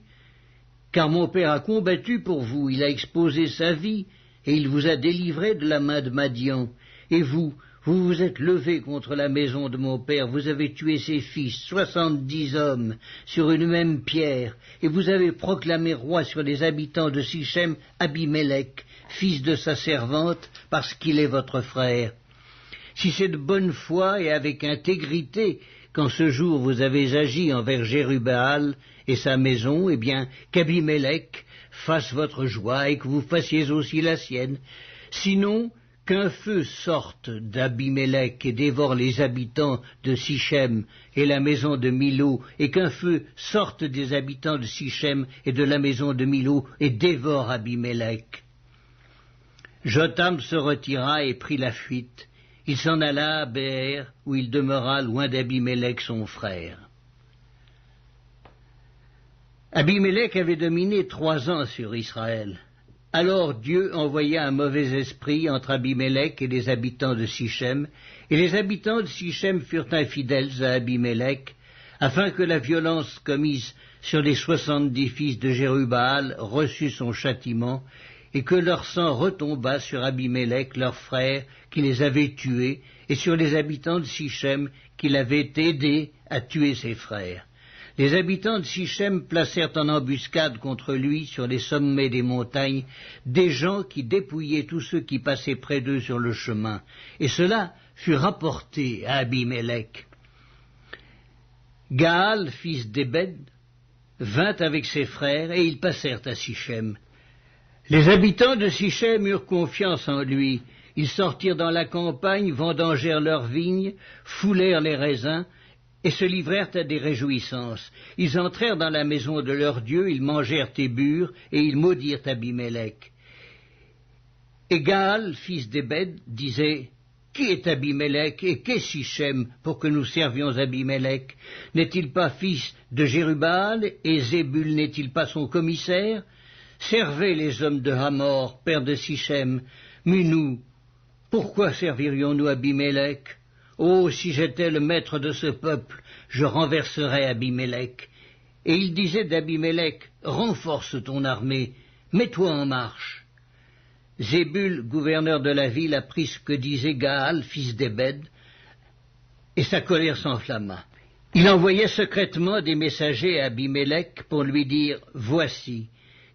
A: Car mon père a combattu pour vous, il a exposé sa vie, et il vous a délivré de la main de Madian. Et vous vous êtes levé contre la maison de mon père, vous avez tué ses fils, 70 hommes, sur une même pierre, et vous avez proclamé roi sur les habitants de Sichem Abimélec, fils de sa servante, parce qu'il est votre frère. Si c'est de bonne foi et avec intégrité qu'en ce jour vous avez agi envers Jérubbaal et sa maison, eh bien qu'Abimélec fasse votre joie et que vous fassiez aussi la sienne. Sinon, qu'un feu sorte d'Abimélec et dévore les habitants de Sichem et la maison de Milo, et qu'un feu sorte des habitants de Sichem et de la maison de Milo et dévore Abimélec. » Jotham se retira et prit la fuite. Il s'en alla à Béer, où il demeura loin d'Abimélec son frère. Abimélec avait dominé 3 ans sur Israël. Alors Dieu envoya un mauvais esprit entre Abimélec et les habitants de Sichem, et les habitants de Sichem furent infidèles à Abimélec, afin que la violence commise sur les 70 fils de Jérubbaal reçût son châtiment, et que leur sang retombât sur Abimélec, leur frère, qui les avait tués, et sur les habitants de Sichem, qui l'avaient aidé à tuer ses frères. Les habitants de Sichem placèrent en embuscade contre lui, sur les sommets des montagnes, des gens qui dépouillaient tous ceux qui passaient près d'eux sur le chemin, et cela fut rapporté à Abimélec. Gaal, fils d'Ébed, vint avec ses frères, et ils passèrent à Sichem. Les habitants de Sichem eurent confiance en lui. Ils sortirent dans la campagne, vendangèrent leurs vignes, foulèrent les raisins, et se livrèrent à des réjouissances. Ils entrèrent dans la maison de leur Dieu, ils mangèrent et burent, et ils maudirent Abimélec. Et Gaal, fils d'Ébed, disait, Qui est Abimélec et qu'est Sichem pour que nous servions Abimélec? N'est-il pas fils de Jérubbaal et Zébul n'est-il pas son commissaire? Servez les hommes de Hamor, père de Sichem, mais nous, pourquoi servirions-nous Abimélec? Oh, si j'étais le maître de ce peuple, je renverserais Abimélec. Et il disait d'Abimélec, renforce ton armée, mets-toi en marche. Zébul, gouverneur de la ville, apprit ce que disait Gaal, fils d'Ébed, et sa colère s'enflamma. Il envoyait secrètement des messagers à Abimélec pour lui dire, voici,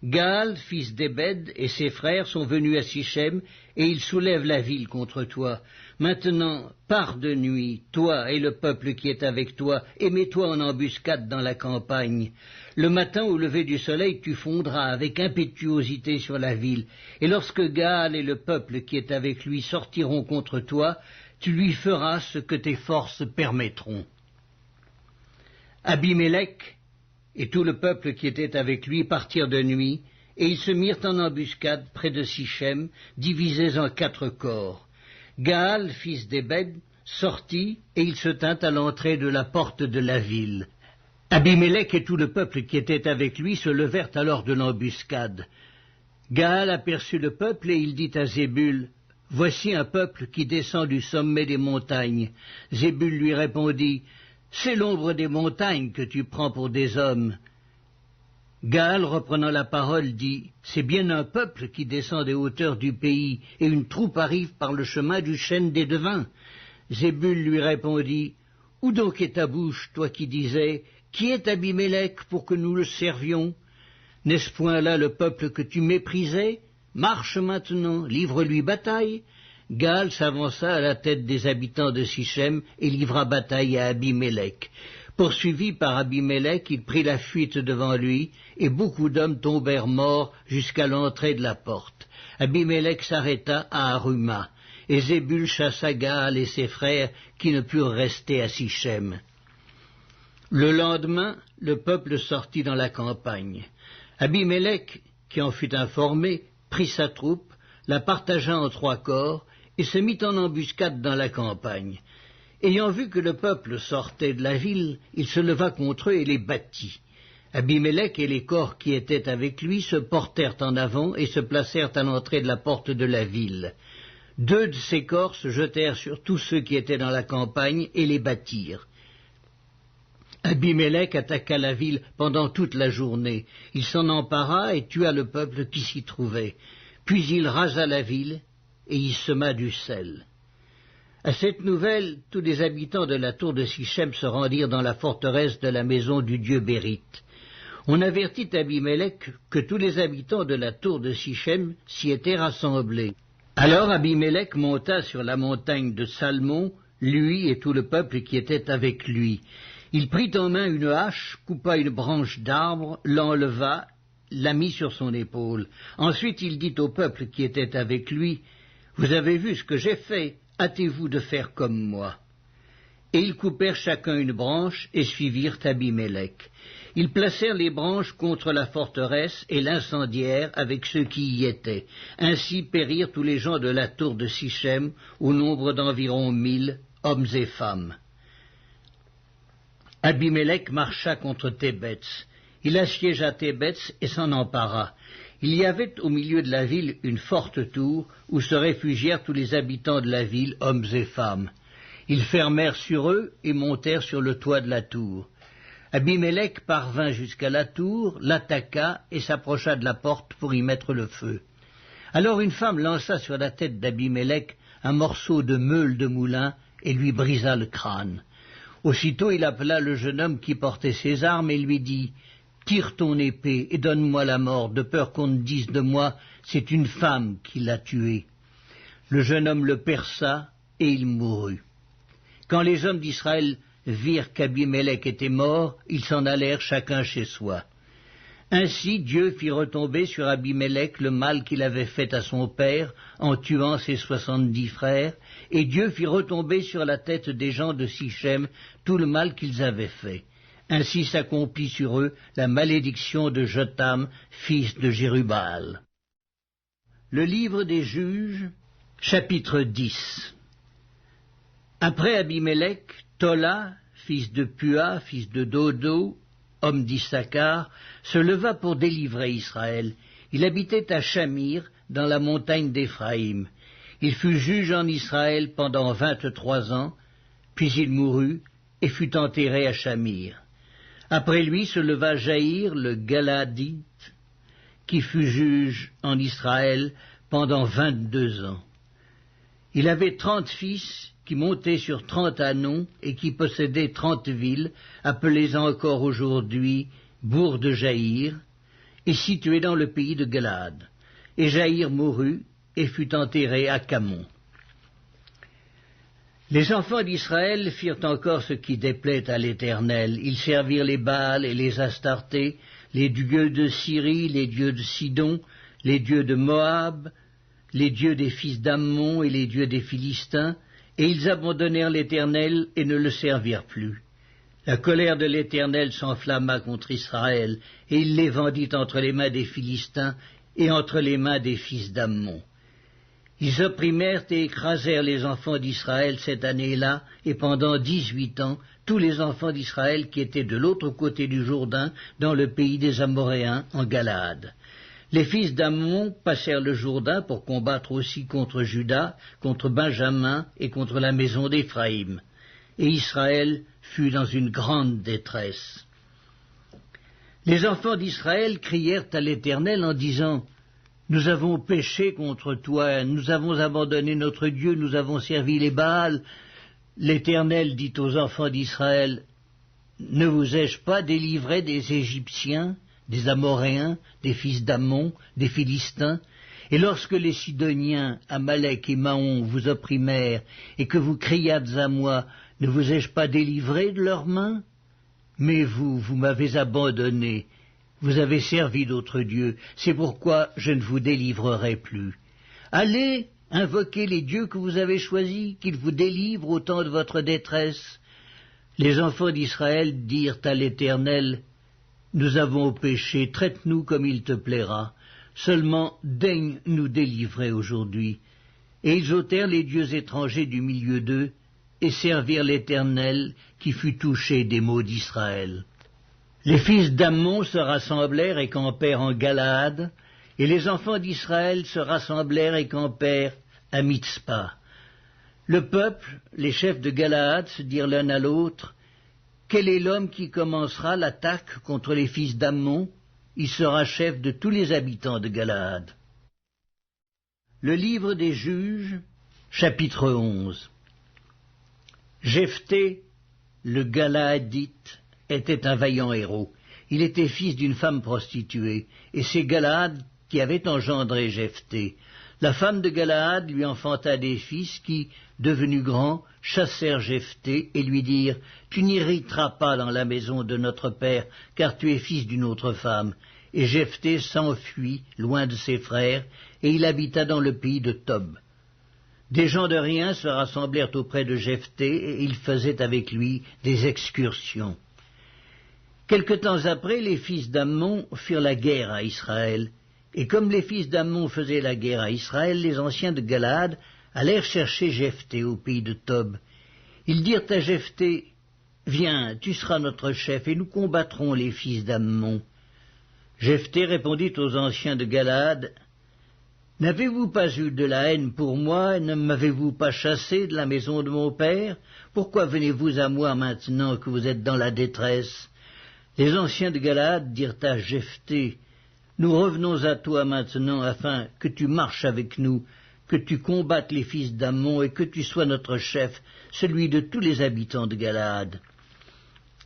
A: Gaal, fils d'Ébed, et ses frères sont venus à Sichem, et ils soulèvent la ville contre toi. Maintenant, pars de nuit, toi et le peuple qui est avec toi, et mets-toi en embuscade dans la campagne. Le matin, au lever du soleil, tu fondras avec impétuosité sur la ville, et lorsque Gaal et le peuple qui est avec lui sortiront contre toi, tu lui feras ce que tes forces permettront. Abimélec et tout le peuple qui était avec lui partirent de nuit, et ils se mirent en embuscade près de Sichem, divisés en 4 corps. Gaal, fils d'Ébed, sortit, et il se tint à l'entrée de la porte de la ville. Abimélec et tout le peuple qui était avec lui se levèrent alors de l'embuscade. Gaal aperçut le peuple, et il dit à Zébul, « Voici un peuple qui descend du sommet des montagnes. » Zébul lui répondit, « C'est l'ombre des montagnes que tu prends pour des hommes. » Gaal, reprenant la parole, dit, « C'est bien un peuple qui descend des hauteurs du pays, et une troupe arrive par le chemin du chêne des devins. » Zébul lui répondit, « Où donc est ta bouche, toi qui disais, « Qui est Abimélec pour que nous le servions » N'est-ce point là le peuple que tu méprisais? Marche maintenant, livre-lui bataille. » Gaal s'avança à la tête des habitants de Sichem et livra bataille à Abimélec. Poursuivi par Abimélec, il prit la fuite devant lui, et beaucoup d'hommes tombèrent morts jusqu'à l'entrée de la porte. Abimélec s'arrêta à Aruma, et Zébul chassa Gaal et ses frères qui ne purent rester à Sichem. Le lendemain, le peuple sortit dans la campagne. Abimélec, qui en fut informé, prit sa troupe, la partagea en 3 corps, et se mit en embuscade dans la campagne. Ayant vu que le peuple sortait de la ville, il se leva contre eux et les battit. Abimélec et les corps qui étaient avec lui se portèrent en avant et se placèrent à l'entrée de la porte de la ville. 2 de ces corps se jetèrent sur tous ceux qui étaient dans la campagne et les battirent. Abimélec attaqua la ville pendant toute la journée. Il s'en empara et tua le peuple qui s'y trouvait. Puis il rasa la ville et y sema du sel. À cette nouvelle, tous les habitants de la tour de Sichem se rendirent dans la forteresse de la maison du dieu Bérite. On avertit Abimélec que tous les habitants de la tour de Sichem s'y étaient rassemblés. Alors Abimélec monta sur la montagne de Salmon, lui et tout le peuple qui était avec lui. Il prit en main une hache, coupa une branche d'arbre, l'enleva, la mit sur son épaule. Ensuite il dit au peuple qui était avec lui, « Vous avez vu ce que j'ai fait, hâtez-vous de faire comme moi. » Et ils coupèrent chacun une branche et suivirent Abimélec. Ils placèrent les branches contre la forteresse et l'incendièrent avec ceux qui y étaient. Ainsi périrent tous les gens de la tour de Sichem, au nombre d'environ 1000, hommes et femmes. Abimélec marcha contre Thébets. Il assiégea Thébets et s'en empara. Il y avait au milieu de la ville une forte tour où se réfugièrent tous les habitants de la ville, hommes et femmes. Ils fermèrent sur eux et montèrent sur le toit de la tour. Abimélec parvint jusqu'à la tour, l'attaqua et s'approcha de la porte pour y mettre le feu. Alors une femme lança sur la tête d'Abimélec un morceau de meule de moulin et lui brisa le crâne. Aussitôt il appela le jeune homme qui portait ses armes et lui dit « Tire ton épée et donne-moi la mort, de peur qu'on ne dise de moi, c'est une femme qui l'a tué. » Le jeune homme le perça et il mourut. Quand les hommes d'Israël virent qu'Abimélec était mort, ils s'en allèrent chacun chez soi. Ainsi Dieu fit retomber sur Abimélec le mal qu'il avait fait à son père en tuant ses 70 frères, et Dieu fit retomber sur la tête des gens de Sichem tout le mal qu'ils avaient fait. Ainsi s'accomplit sur eux la malédiction de Jotham, fils de Jérubbaal. Le livre des Juges, chapitre 10. Après Abimélec, Tola, fils de Pua, fils de Dodo, homme d'Issachar, se leva pour délivrer Israël. Il habitait à Shamir, dans la montagne d'Éphraïm. Il fut juge en Israël pendant 23 ans, puis il mourut et fut enterré à Shamir. Après lui se leva Jaïr le Galaadite, qui fut juge en Israël pendant 22 ans. Il avait 30 fils qui montaient sur 30 ânons et qui possédaient 30 villes, appelées encore aujourd'hui bourgs de Jaïr, et situées dans le pays de Galaad. Et Jaïr mourut et fut enterré à Camon. Les enfants d'Israël firent encore ce qui déplaît à l'Éternel. Ils servirent les Baals et les Astartés, les dieux de Syrie, les dieux de Sidon, les dieux de Moab, les dieux des fils d'Ammon et les dieux des Philistins, et ils abandonnèrent l'Éternel et ne le servirent plus. La colère de l'Éternel s'enflamma contre Israël, et il les vendit entre les mains des Philistins et entre les mains des fils d'Ammon. Ils opprimèrent et écrasèrent les enfants d'Israël cette année-là, et pendant 18 ans, tous les enfants d'Israël qui étaient de l'autre côté du Jourdain, dans le pays des Amoréens, en Galaad. Les fils d'Ammon passèrent le Jourdain pour combattre aussi contre Juda, contre Benjamin et contre la maison d'Éphraïm. Et Israël fut dans une grande détresse. Les enfants d'Israël crièrent à l'Éternel en disant « Nous avons péché contre toi, nous avons abandonné notre Dieu, nous avons servi les Baals. » L'Éternel dit aux enfants d'Israël « Ne vous ai-je pas délivré des Égyptiens, des Amoréens, des fils d'Ammon, des Philistins? Et lorsque les Sidoniens, Amalek et Maon vous opprimèrent, et que vous criâtes à moi, ne vous ai-je pas délivré de leurs mains? Mais vous m'avez abandonné, vous avez servi d'autres dieux, c'est pourquoi je ne vous délivrerai plus. Allez, invoquez les dieux que vous avez choisis, qu'ils vous délivrent au temps de votre détresse. » Les enfants d'Israël dirent à l'Éternel, « Nous avons péché, traite-nous comme il te plaira. Seulement daigne nous délivrer aujourd'hui. » Et ils ôtèrent les dieux étrangers du milieu d'eux, et servirent l'Éternel, qui fut touché des maux d'Israël. Les fils d'Ammon se rassemblèrent et campèrent en Galaad, et les enfants d'Israël se rassemblèrent et campèrent à Mitzpa. Le peuple, les chefs de Galaad, se dirent l'un à l'autre, « Quel est l'homme qui commencera l'attaque contre les fils d'Ammon? Il sera chef de tous les habitants de Galaad. » Le livre des Juges, chapitre 11. Jephthé, le Galaadite, était un vaillant héros. Il était fils d'une femme prostituée, et c'est Galaad qui avait engendré Jephthé. La femme de Galaad lui enfanta des fils qui, devenus grands, chassèrent Jephthé et lui dirent « Tu n'hériteras pas dans la maison de notre père, car tu es fils d'une autre femme. » Et Jephthé s'enfuit loin de ses frères, et il habita dans le pays de Tob. Des gens de rien se rassemblèrent auprès de Jephthé, et ils faisaient avec lui des excursions. Quelque temps après, les fils d'Ammon firent la guerre à Israël, et comme les fils d'Ammon faisaient la guerre à Israël, les anciens de Galaad allèrent chercher Jephthé au pays de Tob. Ils dirent à Jephthé, « Viens, tu seras notre chef, et nous combattrons les fils d'Ammon. » Jephthé répondit aux anciens de Galaad, « N'avez-vous pas eu de la haine pour moi, et ne m'avez-vous pas chassé de la maison de mon père? Pourquoi venez-vous à moi maintenant que vous êtes dans la détresse ?» Les anciens de Galaad dirent à Jephthé, « Nous revenons à toi maintenant afin que tu marches avec nous, que tu combattes les fils d'Ammon et que tu sois notre chef, celui de tous les habitants de Galaad. »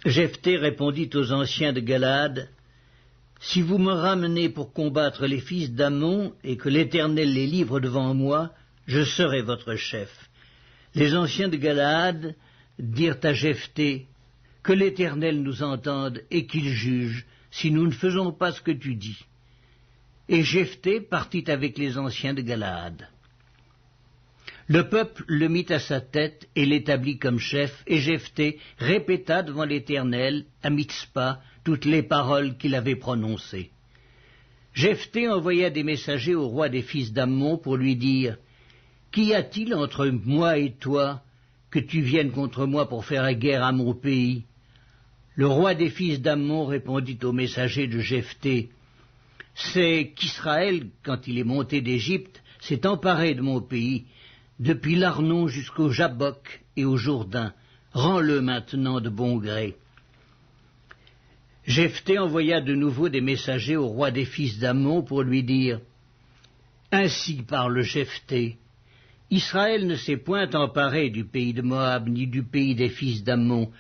A: Jephthé répondit aux anciens de Galaad, « Si vous me ramenez pour combattre les fils d'Ammon et que l'Éternel les livre devant moi, je serai votre chef. » Les anciens de Galaad dirent à Jephthé, « Que l'Éternel nous entende et qu'il juge, si nous ne faisons pas ce que tu dis. » Et Jephthé partit avec les anciens de Galaad. Le peuple le mit à sa tête et l'établit comme chef, et Jephthé répéta devant l'Éternel, à Mitzpa, toutes les paroles qu'il avait prononcées. Jephthé envoya des messagers au roi des fils d'Ammon pour lui dire « Qu'y a-t-il entre moi et toi, que tu viennes contre moi pour faire la guerre à mon pays? » Le roi des fils d'Ammon répondit au messager de Jephthé: « C'est qu'Israël, quand il est monté d'Égypte, s'est emparé de mon pays, depuis l'Arnon jusqu'au Jabbok et au Jourdain. Rends-le maintenant de bon gré. » Jephthé envoya de nouveau des messagers au roi des fils d'Ammon pour lui dire: « Ainsi parle Jephthé. Israël ne s'est point emparé du pays de Moab ni du pays des fils d'Ammon,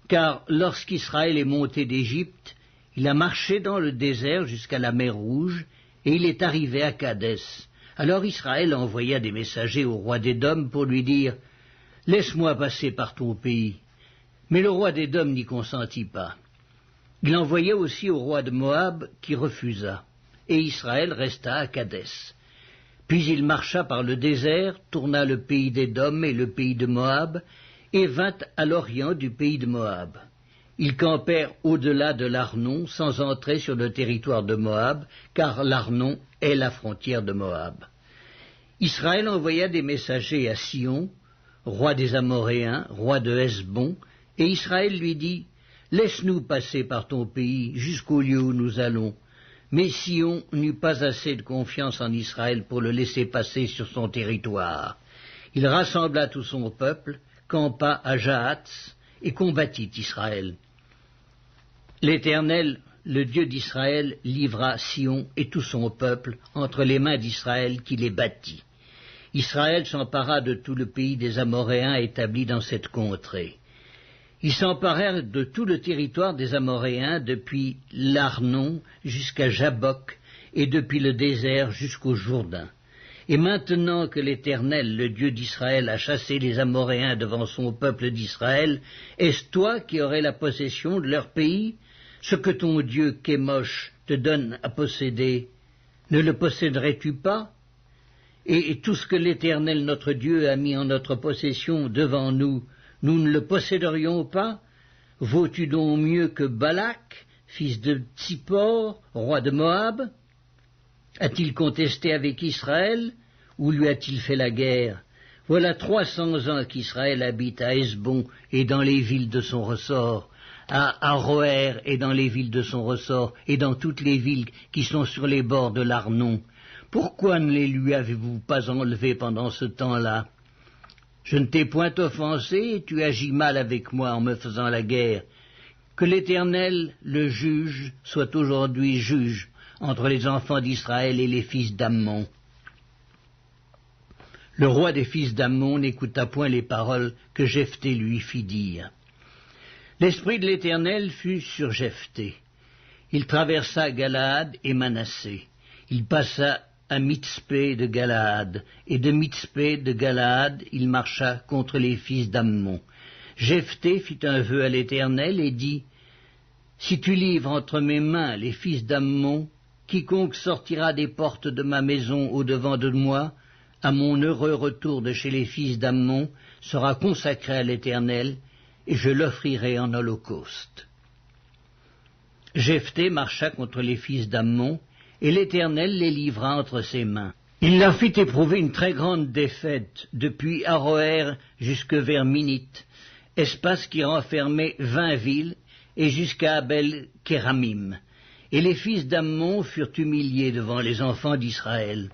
A: car lorsqu'Israël est monté d'Égypte, il a marché dans le désert jusqu'à la mer Rouge, et il est arrivé à Kadès. Alors Israël envoya des messagers au roi d'Édom pour lui dire: « Laisse-moi passer par ton pays. » Mais le roi d'Édom n'y consentit pas. Il envoya aussi au roi de Moab, qui refusa, et Israël resta à Kadès. Puis il marcha par le désert, tourna le pays d'Édom et le pays de Moab, et vint à l'orient du pays de Moab. Ils campèrent au-delà de l'Arnon, sans entrer sur le territoire de Moab, car l'Arnon est la frontière de Moab. Israël envoya des messagers à Sion, roi des Amoréens, roi de Hesbon, et Israël lui dit: « Laisse-nous passer par ton pays jusqu'au lieu où nous allons. » Mais Sion n'eut pas assez de confiance en Israël pour le laisser passer sur son territoire. Il rassembla tout son peuple, campa à Jahatz et combattit Israël. L'Éternel, le Dieu d'Israël, livra Sion et tout son peuple entre les mains d'Israël qui les battit. Israël s'empara de tout le pays des Amoréens établis dans cette contrée. Ils s'emparèrent de tout le territoire des Amoréens depuis l'Arnon jusqu'à Jabbok et depuis le désert jusqu'au Jourdain. Et maintenant que l'Éternel, le Dieu d'Israël, a chassé les Amoréens devant son peuple d'Israël, est-ce toi qui aurais la possession de leur pays? Ce que ton Dieu Kémosh te donne à posséder, ne le posséderais-tu pas? Et tout ce que l'Éternel notre Dieu a mis en notre possession devant nous, nous ne le posséderions pas? Vaux-tu donc mieux que Balak, fils de Tsippor, roi de Moab? A-t-il contesté avec Israël, ou lui a-t-il fait la guerre? Voilà 300 ans qu'Israël habite à Hesbon et dans les villes de son ressort, à Aroër et dans les villes de son ressort, et dans toutes les villes qui sont sur les bords de l'Arnon. Pourquoi ne les lui avez-vous pas enlevés pendant ce temps-là? Je ne t'ai point offensé, et tu agis mal avec moi en me faisant la guerre. Que l'Éternel, le juge, soit aujourd'hui juge entre les enfants d'Israël et les fils d'Ammon. » Le roi des fils d'Ammon n'écouta point les paroles que Jephthé lui fit dire. L'esprit de l'Éternel fut sur Jephthé. Il traversa Galaad et Manassé. Il passa à Mitzpé de Galaad, et de Mitzpé de Galaad il marcha contre les fils d'Ammon. Jephthé fit un vœu à l'Éternel et dit: « Si tu livres entre mes mains les fils d'Ammon, quiconque sortira des portes de ma maison au-devant de moi, à mon heureux retour de chez les fils d'Ammon, sera consacré à l'Éternel, et je l'offrirai en holocauste. » Jephthé marcha contre les fils d'Ammon, et l'Éternel les livra entre ses mains. Il leur fit éprouver une très grande défaite, depuis Aroër jusque vers Minite, espace qui renfermait 20 villes, et jusqu'à Abel-Kéramim. Et les fils d'Ammon furent humiliés devant les enfants d'Israël.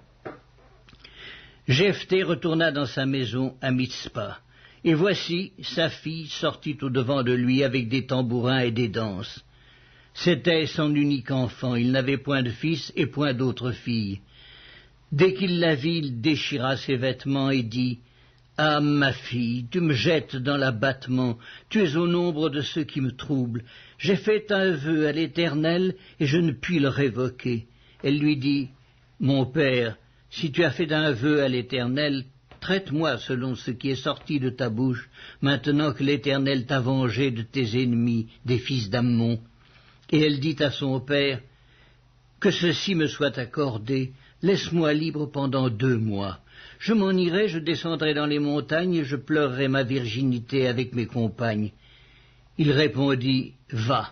A: Jephthé retourna dans sa maison à Mitzpa, et voici sa fille sortit au-devant de lui avec des tambourins et des danses. C'était son unique enfant, il n'avait point de fils et point d'autre fille. Dès qu'il la vit, il déchira ses vêtements et dit: « Ah, ma fille, tu me jettes dans l'abattement, tu es au nombre de ceux qui me troublent. J'ai fait un vœu à l'Éternel, et je ne puis le révoquer. » Elle lui dit: « Mon père, si tu as fait un vœu à l'Éternel, traite-moi selon ce qui est sorti de ta bouche, maintenant que l'Éternel t'a vengé de tes ennemis, des fils d'Ammon. » Et elle dit à son père: « Que ceci me soit accordé, laisse-moi libre pendant 2 mois. Je m'en irai, je descendrai dans les montagnes, et je pleurerai ma virginité avec mes compagnes. » Il répondit: « Va. »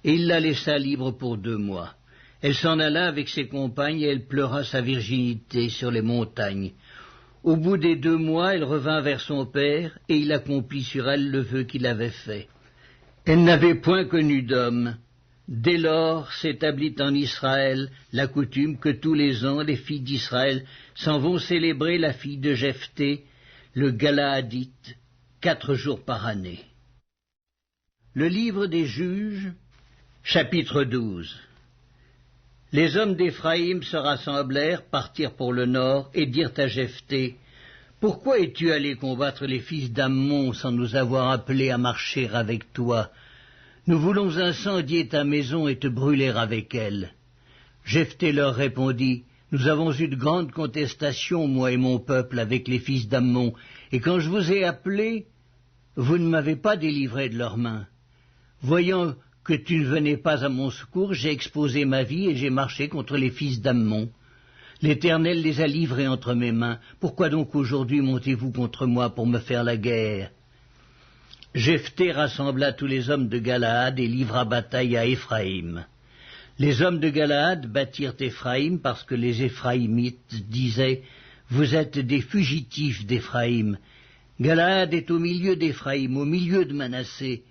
A: Et il la laissa libre pour 2 mois. Elle s'en alla avec ses compagnes, et elle pleura sa virginité sur les montagnes. Au bout des 2 mois, elle revint vers son père, et il accomplit sur elle le vœu qu'il avait fait. Elle n'avait point connu d'homme. Dès lors s'établit en Israël la coutume que tous les ans les filles d'Israël s'en vont célébrer la fille de Jephthé, le Galaadite, 4 jours par année. Le livre des Juges, chapitre 12. Les hommes d'Éphraïm se rassemblèrent, partirent pour le nord, et dirent à Jephthé, « Pourquoi es-tu allé combattre les fils d'Ammon sans nous avoir appelés à marcher avec toi? Nous voulons incendier ta maison et te brûler avec elle. » Jephthé leur répondit, « Nous avons eu de grandes contestations, moi et mon peuple, avec les fils d'Ammon, et quand je vous ai appelés, vous ne m'avez pas délivré de leurs mains. Voyant que tu ne venais pas à mon secours, j'ai exposé ma vie et j'ai marché contre les fils d'Ammon. L'Éternel les a livrés entre mes mains. Pourquoi donc aujourd'hui montez-vous contre moi pour me faire la guerre? » Jephthé rassembla tous les hommes de Galaad et livra bataille à Éphraïm. Les hommes de Galaad battirent Éphraïm parce que les Éphraïmites disaient « Vous êtes des fugitifs d'Éphraïm. Galaad est au milieu d'Éphraïm, au milieu de Manassé. »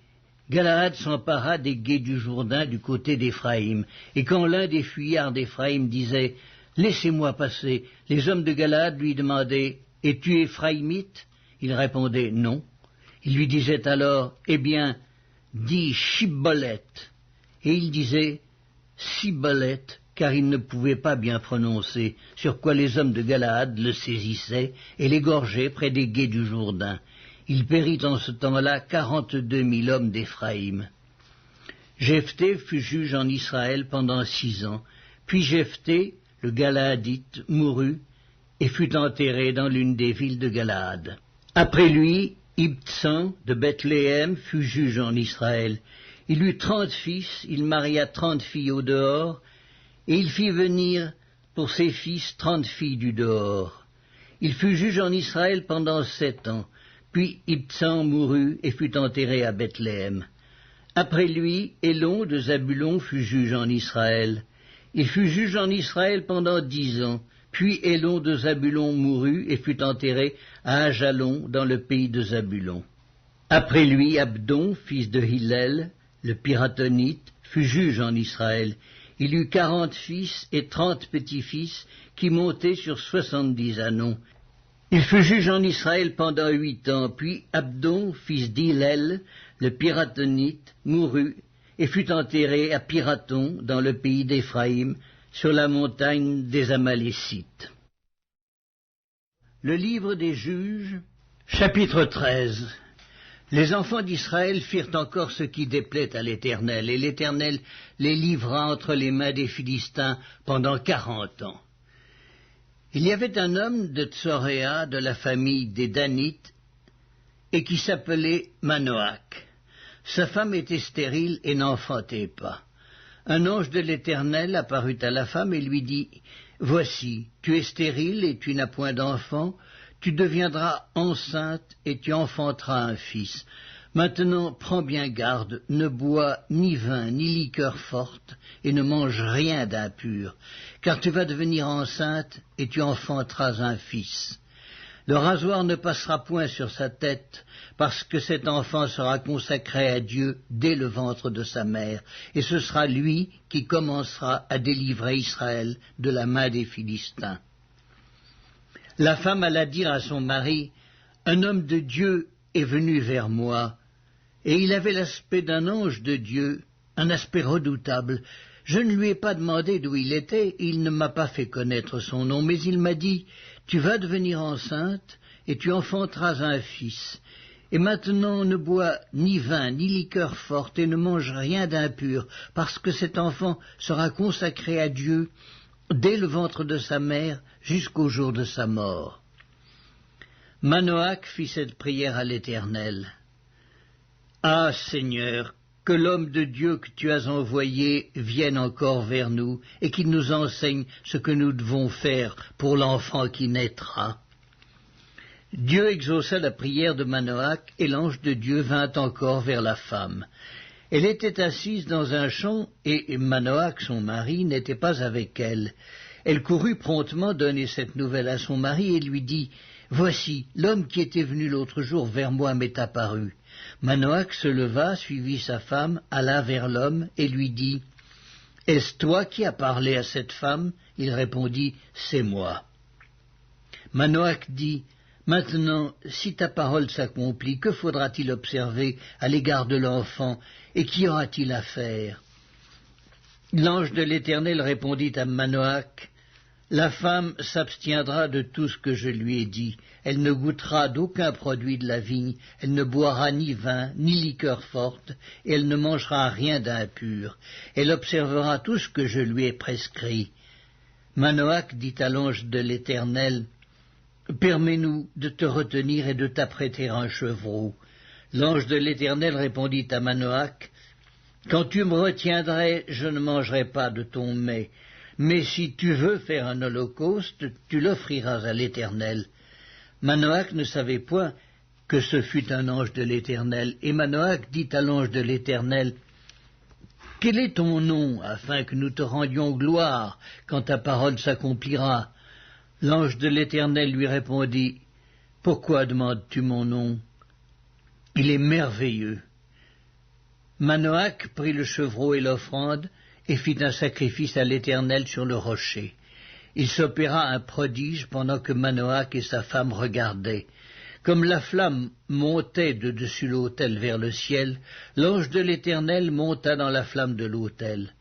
A: Galaad s'empara des gués du Jourdain du côté d'Éphraïm, et quand l'un des fuyards d'Éphraïm disait « Laissez-moi passer », les hommes de Galaad lui demandaient « Es-tu Éphraïmite » Il répondait « Non ». Il lui disait alors « Eh bien, dis Shibboleth ». Et il disait « Sibboleth », car il ne pouvait pas bien prononcer, sur quoi les hommes de Galaad le saisissaient et l'égorgeaient près des gués du Jourdain. Il périt en ce temps-là 42 000 hommes d'Éphraïm. Jephthé fut juge en Israël pendant 6 ans. Puis Jephthé, le Galaadite, mourut et fut enterré dans l'une des villes de Galaad. Après lui, Ibtsan de Bethléem fut juge en Israël. Il eut 30 fils, il maria 30 filles au dehors, et il fit venir pour ses fils 30 filles du dehors. Il fut juge en Israël pendant 7 ans. Puis Ibtsan mourut et fut enterré à Bethléem. Après lui, Élon de Zabulon fut juge en Israël. Il fut juge en Israël pendant 10 ans. Puis Élon de Zabulon mourut et fut enterré à Ajalon, dans le pays de Zabulon. Après lui, Abdon, fils de Hillel, le Piratonite, fut juge en Israël. Il eut 40 fils et 30 petits-fils qui montaient sur 70 ânons. Il fut juge en Israël pendant 8 ans, puis Abdon, fils d'Hillel, le Piratonite, mourut et fut enterré à Piraton, dans le pays d'Éphraïm, sur la montagne des Amalécites. Le livre des Juges, chapitre 13. Les enfants d'Israël firent encore ce qui déplaît à l'Éternel, et l'Éternel les livra entre les mains des Philistins pendant 40 ans. Il y avait un homme de Tsoréa, de la famille des Danites, et qui s'appelait Manoach. Sa femme était stérile et n'enfantait pas. Un ange de l'Éternel apparut à la femme et lui dit « Voici, tu es stérile et tu n'as point d'enfant, tu deviendras enceinte et tu enfanteras un fils. Maintenant, prends bien garde, ne bois ni vin ni liqueur forte, et ne mange rien d'impur, car tu vas devenir enceinte, et tu enfanteras un fils. Le rasoir ne passera point sur sa tête, parce que cet enfant sera consacré à Dieu dès le ventre de sa mère, et ce sera lui qui commencera à délivrer Israël de la main des Philistins. » La femme alla dire à son mari, « Un homme de Dieu est venu vers moi, et il avait l'aspect d'un ange de Dieu, un aspect redoutable. Je ne lui ai pas demandé d'où il était, et il ne m'a pas fait connaître son nom, mais il m'a dit, « Tu vas devenir enceinte, et tu enfanteras un fils. Et maintenant ne bois ni vin, ni liqueur forte, et ne mange rien d'impur, parce que cet enfant sera consacré à Dieu dès le ventre de sa mère jusqu'au jour de sa mort. » Manoach fit cette prière à l'Éternel. « Ah, Seigneur, que l'homme de Dieu que tu as envoyé vienne encore vers nous et qu'il nous enseigne ce que nous devons faire pour l'enfant qui naîtra. » Dieu exauça la prière de Manoach et l'ange de Dieu vint encore vers la femme. Elle était assise dans un champ et Manoach, son mari, n'était pas avec elle. Elle courut promptement donner cette nouvelle à son mari et lui dit « Voici, l'homme qui était venu l'autre jour vers moi m'est apparu. Manoach se leva, suivit sa femme, alla vers l'homme et lui dit, « Est-ce toi qui as parlé à cette femme ?» Il répondit, « C'est moi. » Manoach dit, « Maintenant, si ta parole s'accomplit, que faudra-t-il observer à l'égard de l'enfant, et qu'y aura-t-il à faire ?» L'ange de l'Éternel répondit à Manoach, « La femme s'abstiendra de tout ce que je lui ai dit. Elle ne goûtera d'aucun produit de la vigne, elle ne boira ni vin, ni liqueur forte, et elle ne mangera rien d'impur. Elle observera tout ce que je lui ai prescrit. » Manoach dit à l'ange de l'Éternel, « Permets-nous de te retenir et de t'apprêter un chevreau. » L'ange de l'Éternel répondit à Manoach, « Quand tu me retiendrais, je ne mangerai pas de ton mets. Mais si tu veux faire un holocauste, tu l'offriras à l'Éternel. » Manoach ne savait point que ce fût un ange de l'Éternel, et Manoach dit à l'ange de l'Éternel, « Quel est ton nom, afin que nous te rendions gloire quand ta parole s'accomplira ?» L'ange de l'Éternel lui répondit, « Pourquoi demandes-tu mon nom? Il est merveilleux. » Manoach prit le chevreau et l'offrande, et fit un sacrifice à l'Éternel sur le rocher. Il s'opéra un prodige pendant que Manoach et sa femme regardaient. Comme la flamme montait de dessus l'autel vers le ciel, l'ange de l'Éternel monta dans la flamme de l'autel.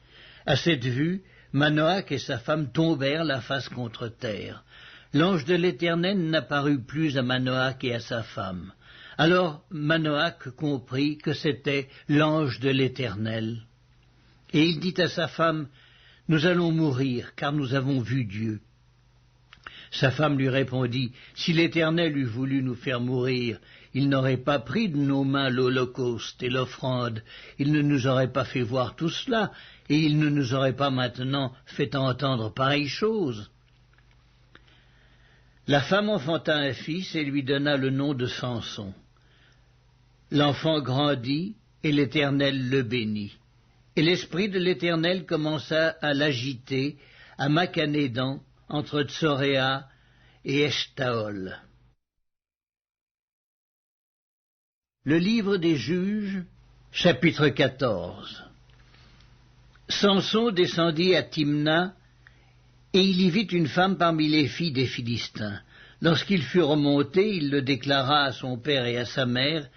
A: À cette vue, Manoach et sa femme tombèrent la face contre terre. L'ange de l'Éternel n'apparut plus à Manoach et à sa femme. Alors Manoach comprit que c'était l'ange de l'Éternel. Et il dit à sa femme, « Nous allons mourir, car nous avons vu Dieu. » Sa femme lui répondit, « Si l'Éternel eût voulu nous faire mourir, il n'aurait pas pris de nos mains l'holocauste et l'offrande, il ne nous aurait pas fait voir tout cela, et il ne nous aurait pas maintenant fait entendre pareille chose. » La femme enfanta un fils et lui donna le nom de Samson. L'enfant grandit, et l'Éternel le bénit. Et l'esprit de l'Éternel commença à l'agiter à Machanédan, entre Tsoréa et Eshtaol. Le livre des Juges, chapitre 14. Samson descendit à Timna, et il y vit une femme parmi les filles des Philistins. Lorsqu'il fut remonté, il le déclara à son père et à sa mère,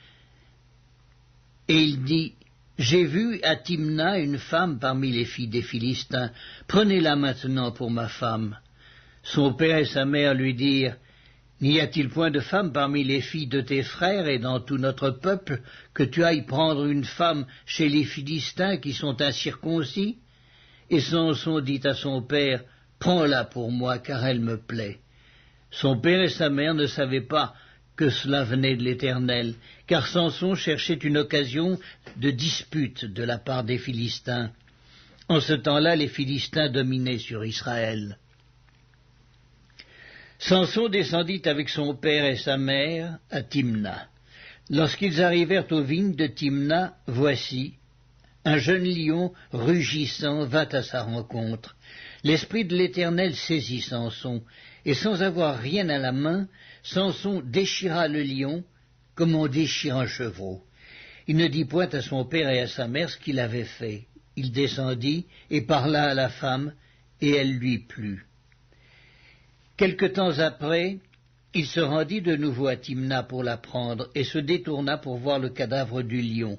A: et il dit, « J'ai vu à Timna une femme parmi les filles des Philistins, prenez-la maintenant pour ma femme. » Son père et sa mère lui dirent, « N'y a-t-il point de femme parmi les filles de tes frères et dans tout notre peuple, que tu ailles prendre une femme chez les Philistins qui sont incirconcis ?» Et Samson dit à son père, « Prends-la pour moi, car elle me plaît. » Son père et sa mère ne savaient pas que cela venait de l'Éternel, car Samson cherchait une occasion de dispute de la part des Philistins. En ce temps-là, les Philistins dominaient sur Israël. Samson descendit avec son père et sa mère à Timna. Lorsqu'ils arrivèrent aux vignes de Timna, voici, un jeune lion rugissant vint à sa rencontre. L'esprit de l'Éternel saisit Samson, et sans avoir rien à la main, Samson déchira le lion comme on déchire un chevreau. Il ne dit point à son père et à sa mère ce qu'il avait fait. Il descendit et parla à la femme, et elle lui plut. Quelque temps après, il se rendit de nouveau à Timna pour la prendre, et se détourna pour voir le cadavre du lion.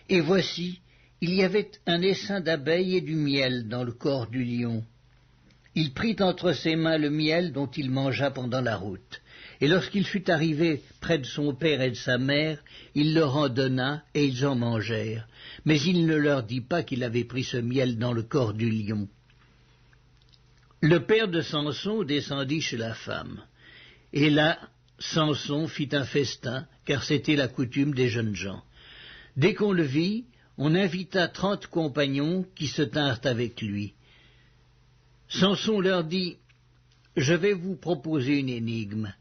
A: Et voici, il y avait un essaim d'abeilles et du miel dans le corps du lion. Il prit entre ses mains le miel dont il mangea pendant la route. Et lorsqu'il fut arrivé près de son père et de sa mère, il leur en donna, et ils en mangèrent. Mais il ne leur dit pas qu'il avait pris ce miel dans le corps du lion. Le père de Samson descendit chez la femme. Et là, Samson fit un festin, car c'était la coutume des jeunes gens. Dès qu'on le vit, on invita 30 compagnons qui se tinrent avec lui. Samson leur dit, « Je vais vous proposer une énigme.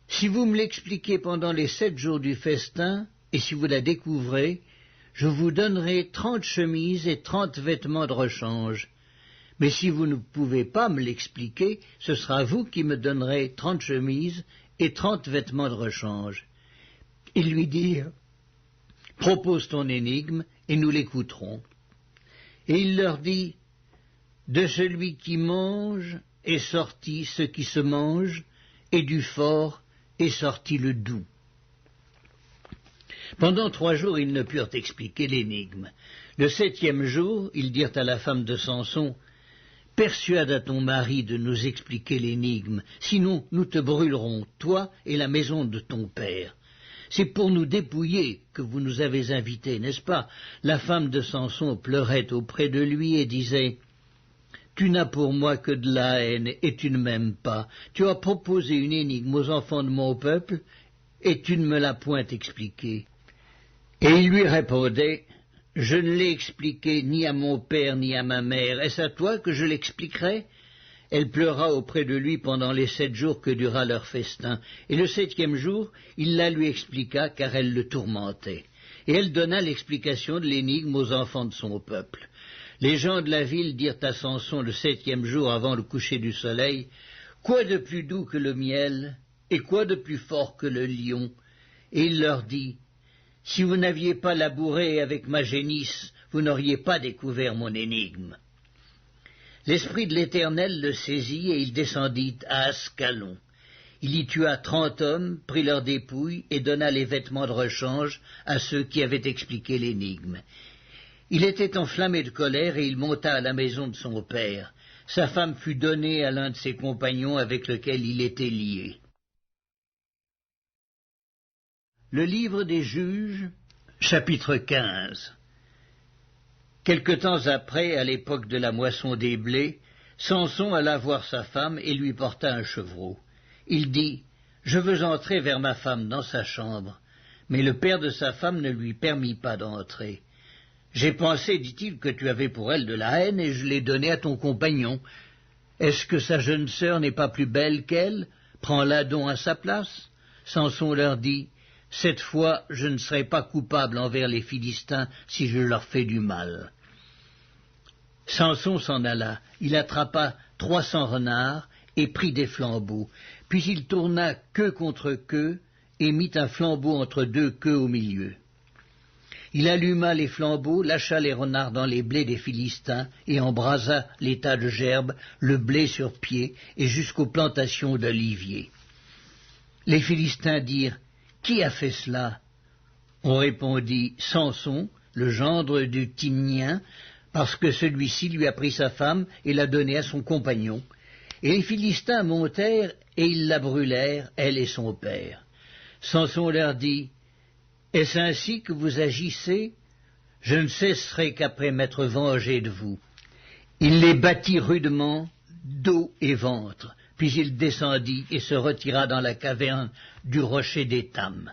A: Si vous me l'expliquez pendant les 7 jours du festin, et si vous la découvrez, je vous donnerai 30 chemises et 30 vêtements de rechange. Mais si vous ne pouvez pas me l'expliquer, ce sera vous qui me donnerez 30 chemises et 30 vêtements de rechange. » Ils lui dirent, « Propose ton énigme et nous l'écouterons. » Et il leur dit, « De celui qui mange est sorti ce qui se mange, et du fort est sorti le doux. » Pendant 3 jours, ils ne purent expliquer l'énigme. Le 7e jour, ils dirent à la femme de Samson, « Persuade à ton mari de nous expliquer l'énigme, sinon nous te brûlerons, toi et la maison de ton père. C'est pour nous dépouiller que vous nous avez invités, n'est-ce pas ?» La femme de Samson pleurait auprès de lui et disait, « Tu n'as pour moi que de la haine et tu ne m'aimes pas. Tu as proposé une énigme aux enfants de mon peuple et tu ne me l'as point expliquée. » Et il lui répondait, « Je ne l'ai expliqué ni à mon père ni à ma mère. Est-ce à toi que je l'expliquerai ?» Elle pleura auprès de lui pendant les 7 jours que dura leur festin. Et le 7e jour, il la lui expliqua, car elle le tourmentait. Et elle donna l'explication de l'énigme aux enfants de son peuple. Les gens de la ville dirent à Samson le 7e jour avant le coucher du soleil, « Quoi de plus doux que le miel, et quoi de plus fort que le lion ?» Et il leur dit, « Si vous n'aviez pas labouré avec ma génisse, vous n'auriez pas découvert mon énigme. » L'Esprit de l'Éternel le saisit et il descendit à Ascalon. Il y tua 30 hommes, prit leurs dépouilles et donna les vêtements de rechange à ceux qui avaient expliqué l'énigme. Il était enflammé de colère et il monta à la maison de son père. Sa femme fut donnée à l'un de ses compagnons avec lequel il était lié. Le livre des Juges, chapitre 15. Quelque temps après, à l'époque de la moisson des blés, Samson alla voir sa femme et lui porta un chevreau. Il dit, « Je veux entrer vers ma femme dans sa chambre. » Mais le père de sa femme ne lui permit pas d'entrer. « J'ai pensé, dit-il, que tu avais pour elle de la haine et je l'ai donnée à ton compagnon. Est-ce que sa jeune sœur n'est pas plus belle qu'elle? Prends-la donc à sa place. » Samson leur dit, « Cette fois, je ne serai pas coupable envers les Philistins si je leur fais du mal. » Samson s'en alla, il attrapa 300 renards et prit des flambeaux, puis il tourna queue contre queue et mit un flambeau entre 2 queues au milieu. Il alluma les flambeaux, lâcha les renards dans les blés des Philistins et embrasa les tas de gerbes, le blé sur pied et jusqu'aux plantations d'oliviers. Les Philistins dirent, « Qui a fait cela ?» On répondit, « Samson, le gendre du Timnien, parce que celui-ci lui a pris sa femme et l'a donnée à son compagnon. » Et les Philistins montèrent et ils la brûlèrent, elle et son père. Samson leur dit, « Est-ce ainsi que vous agissez? Je ne cesserai qu'après m'être vengé de vous. » Il les battit rudement, dos et ventre, puis il descendit et se retira dans la caverne du rocher d'Étam.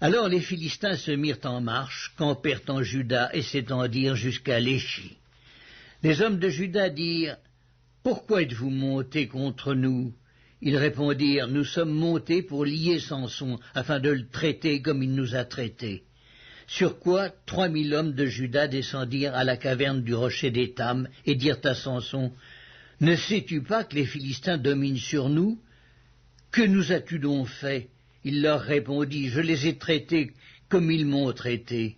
A: Alors les Philistins se mirent en marche, campèrent en Juda et s'étendirent jusqu'à Léchi. Les hommes de Juda dirent, « Pourquoi êtes-vous montés contre nous ?» Ils répondirent, « Nous sommes montés pour lier Samson, afin de le traiter comme il nous a traités. » Sur quoi 3000 hommes de Juda descendirent à la caverne du rocher d'Étam et dirent à Samson, « Ne sais-tu pas que les Philistins dominent sur nous? Que nous as-tu donc fait ?» Il leur répondit, « Je les ai traités comme ils m'ont traité. »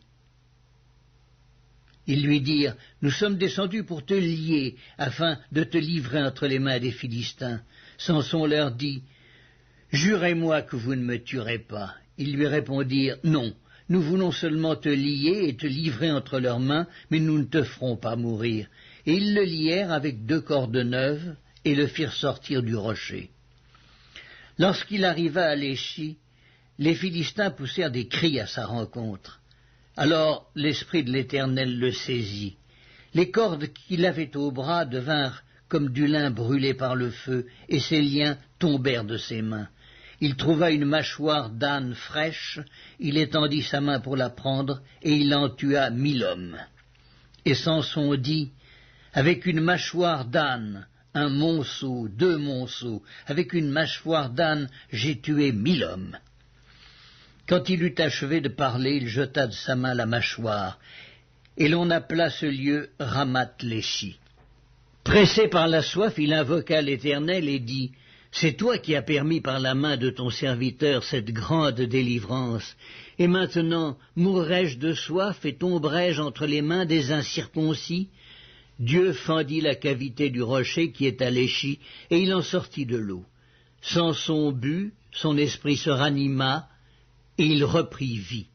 A: Ils lui dirent, « Nous sommes descendus pour te lier, afin de te livrer entre les mains des Philistins. » Samson leur dit, « Jurez-moi que vous ne me tuerez pas. » Ils lui répondirent, « Non, nous voulons seulement te lier et te livrer entre leurs mains, mais nous ne te ferons pas mourir. » Et ils le lièrent avec 2 cordes neuves et le firent sortir du rocher. Lorsqu'il arriva à Léchi, les Philistins poussèrent des cris à sa rencontre. Alors l'Esprit de l'Éternel le saisit. Les cordes qu'il avait au bras devinrent comme du lin brûlé par le feu, et ses liens tombèrent de ses mains. Il trouva une mâchoire d'âne fraîche, il étendit sa main pour la prendre, et il en tua 1000 hommes. Et Samson dit, « Avec une mâchoire d'âne, un monceau, 2 monceaux, avec une mâchoire d'âne, j'ai tué 1000 hommes. » Quand il eut achevé de parler, il jeta de sa main la mâchoire, et l'on appela ce lieu Ramath-Léchi. Pressé par la soif, il invoqua l'Éternel et dit, « C'est toi qui as permis par la main de ton serviteur cette grande délivrance. Et maintenant, mourrai-je de soif et tomberai-je entre les mains des incirconcis ?» Dieu fendit la cavité du rocher qui est à l'échis, et il en sortit de l'eau. Samson but, son esprit se ranima, et il reprit vie.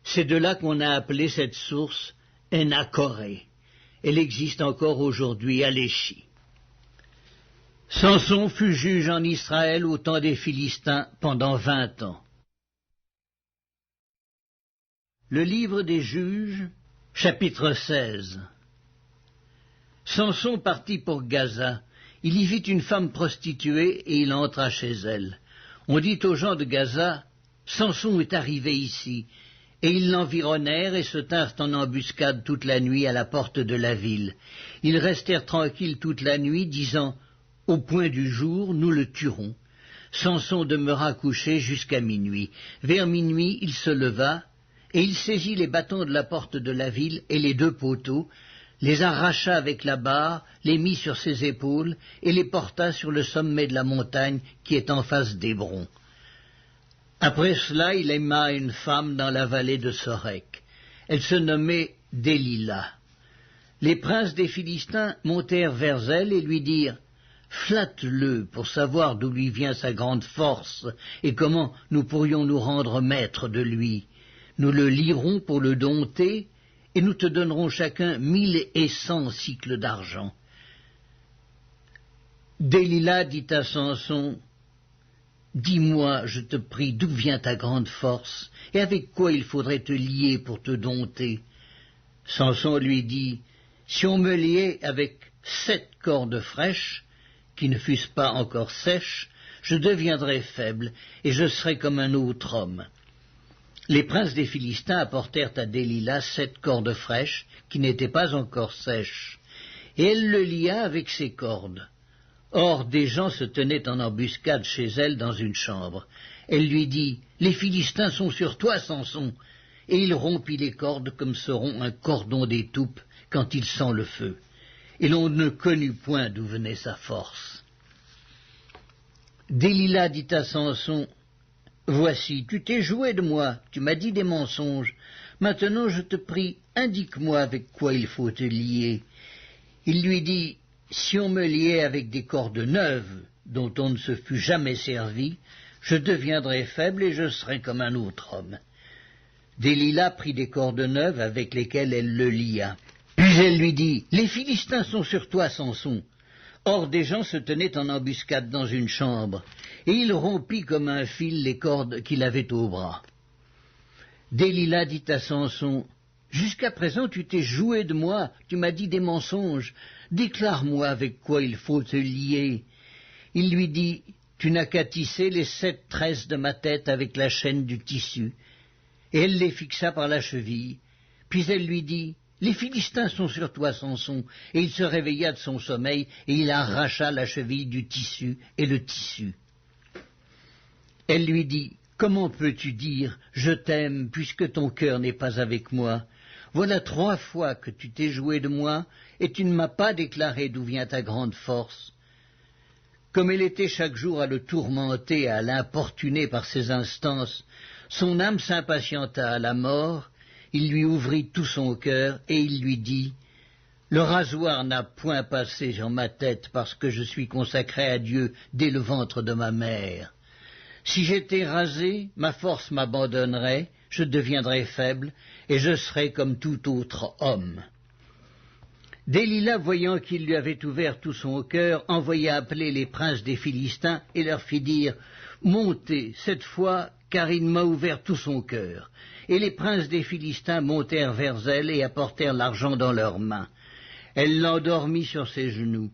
A: C'est de là qu'on a appelé cette source Enakoré. Elle existe encore aujourd'hui à l'échis. Samson fut juge en Israël au temps des Philistins pendant 20 ans. Le livre des Juges, chapitre 16. Samson partit pour Gaza. Il y vit une femme prostituée et il entra chez elle. On dit aux gens de Gaza, « Samson est arrivé ici. » Et ils l'environnèrent et se tinrent en embuscade toute la nuit à la porte de la ville. Ils restèrent tranquilles toute la nuit, disant, « Au point du jour, nous le tuerons. » Samson demeura couché jusqu'à minuit. Vers minuit, il se leva, et il saisit les bâtons de la porte de la ville et les 2 poteaux, les arracha avec la barre, les mit sur ses épaules, et les porta sur le sommet de la montagne qui est en face d'Hébron. Après cela, il aima une femme dans la vallée de Sorek. Elle se nommait Délila. Les princes des Philistins montèrent vers elle et lui dirent, « Flatte-le pour savoir d'où lui vient sa grande force et comment nous pourrions nous rendre maîtres de lui. Nous le lierons pour le dompter et nous te donnerons chacun 1100 cycles d'argent. » Délila dit à Samson, « Dis-moi, je te prie, d'où vient ta grande force, et avec quoi il faudrait te lier pour te dompter ?» Samson lui dit, « Si on me liait avec 7 cordes fraîches, qui ne fussent pas encore sèches, je deviendrais faible, et je serais comme un autre homme. » Les princes des Philistins apportèrent à Délila 7 cordes fraîches, qui n'étaient pas encore sèches, et elle le lia avec ses cordes. Or, des gens se tenaient en embuscade chez elle dans une chambre. Elle lui dit, « Les Philistins sont sur toi, Samson !» Et il rompit les cordes comme se rompt un cordon d'étoupe quand il sent le feu. Et l'on ne connut point d'où venait sa force. Délila dit à Samson, « Voici, tu t'es joué de moi, tu m'as dit des mensonges. Maintenant, je te prie, indique-moi avec quoi il faut te lier. » Il lui dit, « Si on me liait avec des cordes neuves, dont on ne se fût jamais servi, je deviendrais faible et je serais comme un autre homme. » Délila prit des cordes neuves avec lesquelles elle le lia. Puis elle lui dit, « Les Philistins sont sur toi, Samson. » Or des gens se tenaient en embuscade dans une chambre, et il rompit comme un fil les cordes qu'il avait au bras. Délila dit à Samson, « Jusqu'à présent tu t'es joué de moi, tu m'as dit des mensonges. Déclare-moi avec quoi il faut te lier. » Il lui dit, « Tu n'as qu'à tisser les 7 tresses de ma tête avec la chaîne du tissu. » Et elle les fixa par la cheville. Puis elle lui dit, « Les Philistins sont sur toi, Samson. » Et il se réveilla de son sommeil, et il arracha la cheville du tissu et le tissu. Elle lui dit, « Comment peux-tu dire « Je t'aime » puisque ton cœur n'est pas avec moi? Voilà 3 fois que tu t'es joué de moi, et tu ne m'as pas déclaré d'où vient ta grande force. » Comme elle était chaque jour à le tourmenter et à l'importuner par ses instances, son âme s'impatienta à la mort. Il lui ouvrit tout son cœur, et il lui dit, « Le rasoir n'a point passé sur ma tête, parce que je suis consacré à Dieu dès le ventre de ma mère. Si j'étais rasé, ma force m'abandonnerait, je deviendrais faible, et je serais comme tout autre homme. » Délila, voyant qu'il lui avait ouvert tout son cœur, envoya appeler les princes des Philistins et leur fit dire, « Montez, cette fois, car il m'a ouvert tout son cœur. » Et les princes des Philistins montèrent vers elle et apportèrent l'argent dans leurs mains. Elle l'endormit sur ses genoux.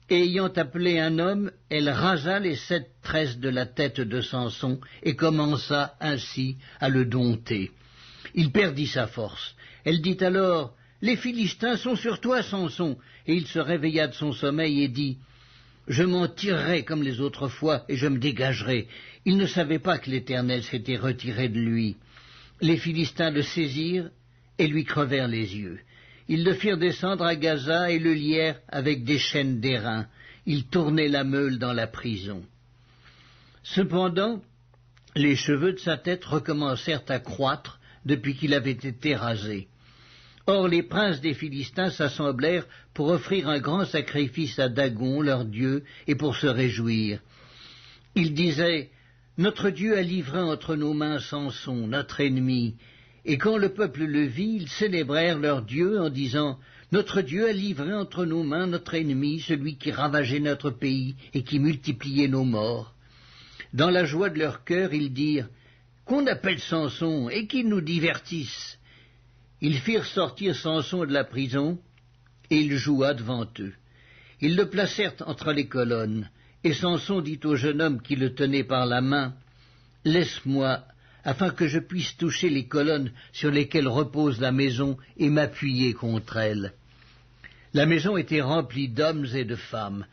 A: Et ayant appelé un homme, elle rasa les 7 tresses de la tête de Samson et commença ainsi à le dompter. Il perdit sa force. Elle dit alors, « Les Philistins sont sur toi, Samson. » Et il se réveilla de son sommeil et dit, « Je m'en tirerai comme les autres fois et je me dégagerai. » Il ne savait pas que l'Éternel s'était retiré de lui. Les Philistins le saisirent et lui crevèrent les yeux. Ils le firent descendre à Gaza et le lièrent avec des chaînes d'airain. Ils tournaient la meule dans la prison. Cependant, les cheveux de sa tête recommencèrent à croître depuis qu'il avait été rasé. Or les princes des Philistins s'assemblèrent pour offrir un grand sacrifice à Dagon, leur dieu, et pour se réjouir. Ils disaient, « Notre Dieu a livré entre nos mains Samson, notre ennemi. » Et quand le peuple le vit, ils célébrèrent leur Dieu en disant, « Notre Dieu a livré entre nos mains notre ennemi, celui qui ravageait notre pays et qui multipliait nos morts. » Dans la joie de leur cœur, ils dirent, « Qu'on appelle Samson et qu'il nous divertisse. » Ils firent sortir Samson de la prison, et il joua devant eux. Ils le placèrent entre les colonnes, et Samson dit au jeune homme qui le tenait par la main, « Laisse-moi, afin que je puisse toucher les colonnes sur lesquelles repose la maison et m'appuyer contre elles. » La maison était remplie d'hommes et de femmes.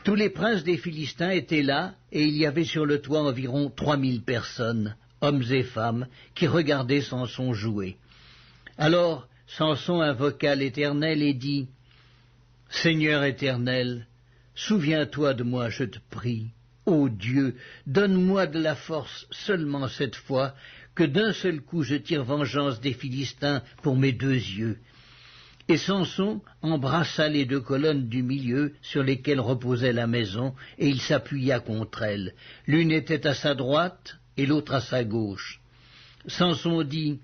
A: Tous les princes des Philistins étaient là, et il y avait sur le toit environ 3000 personnes, hommes et femmes, qui regardaient Samson jouer. Alors Samson invoqua l'Éternel et dit, « Seigneur éternel, souviens-toi de moi, je te prie. Ô Dieu, donne-moi de la force seulement cette fois, que d'un seul coup je tire vengeance des Philistins pour mes 2 yeux. » Et Samson embrassa les 2 colonnes du milieu sur lesquelles reposait la maison, et il s'appuya contre elles. L'une était à sa droite et l'autre à sa gauche. Samson dit,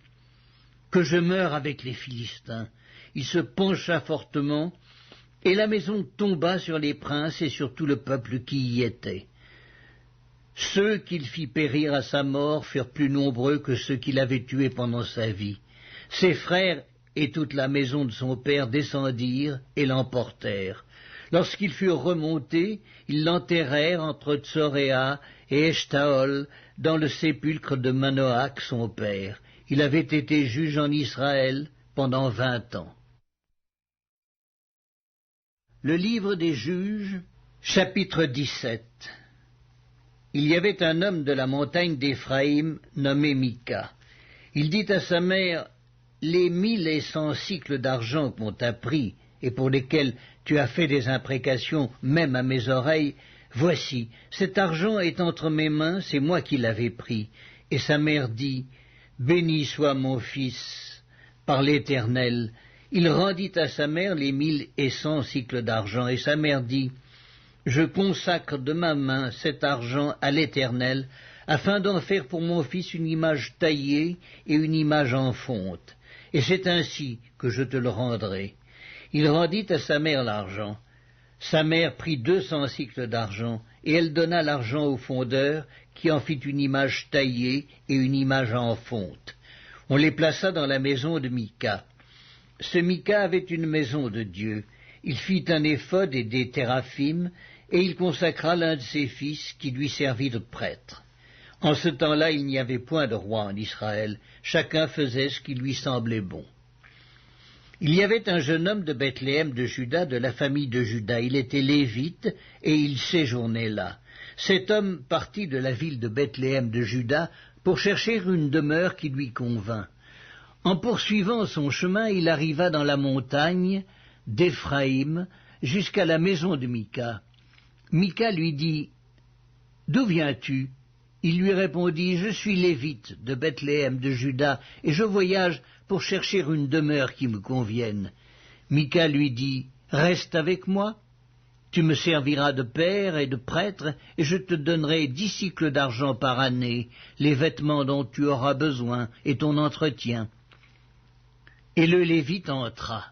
A: « Que je meure avec les Philistins. » Il se pencha fortement, et la maison tomba sur les princes et sur tout le peuple qui y était. Ceux qu'il fit périr à sa mort furent plus nombreux que ceux qu'il avait tués pendant sa vie. Ses frères et toute la maison de son père descendirent et l'emportèrent. Lorsqu'ils furent remontés, ils l'enterrèrent entre Tsoréa et Eshtaol dans le sépulcre de Manoach, son père. Il avait été juge en Israël pendant 20 ans. Le livre des Juges, chapitre 17. Il y avait un homme de la montagne d'Éphraïm nommé Mika. Il dit à sa mère, « Les 1100 cycles d'argent qu'on t'a pris et pour lesquels tu as fait des imprécations même à mes oreilles, voici, cet argent est entre mes mains, c'est moi qui l'avais pris. » Et sa mère dit, « Béni soit mon fils par l'Éternel. » Il rendit à sa mère les 1100 cycles d'argent, et sa mère dit, « Je consacre de ma main cet argent à l'Éternel, afin d'en faire pour mon fils une image taillée et une image en fonte, et c'est ainsi que je te le rendrai. » Il rendit à sa mère l'argent. Sa mère prit 200 cycles d'argent, et elle donna l'argent au fondeur, qui en fit une image taillée et une image en fonte. On les plaça dans la maison de Mika. Ce Mika avait une maison de Dieu. Il fit un éphod et des téraphim, et il consacra l'un de ses fils qui lui servit de prêtre. En ce temps-là, il n'y avait point de roi en Israël. Chacun faisait ce qui lui semblait bon. Il y avait un jeune homme de Bethléem de Juda, de la famille de Juda. Il était lévite, et il séjournait là. Cet homme partit de la ville de Bethléem de Juda pour chercher une demeure qui lui convint. En poursuivant son chemin, il arriva dans la montagne d'Éphraïm jusqu'à la maison de Mika. Mika lui dit, « D'où viens-tu » Il lui répondit, « Je suis lévite de Bethléem de Juda, et je voyage pour chercher une demeure qui me convienne. » Mika lui dit, « Reste avec moi, tu me serviras de père et de prêtre, et je te donnerai 10 cycles d'argent par année, les vêtements dont tu auras besoin, et ton entretien. » Et le Lévite entra.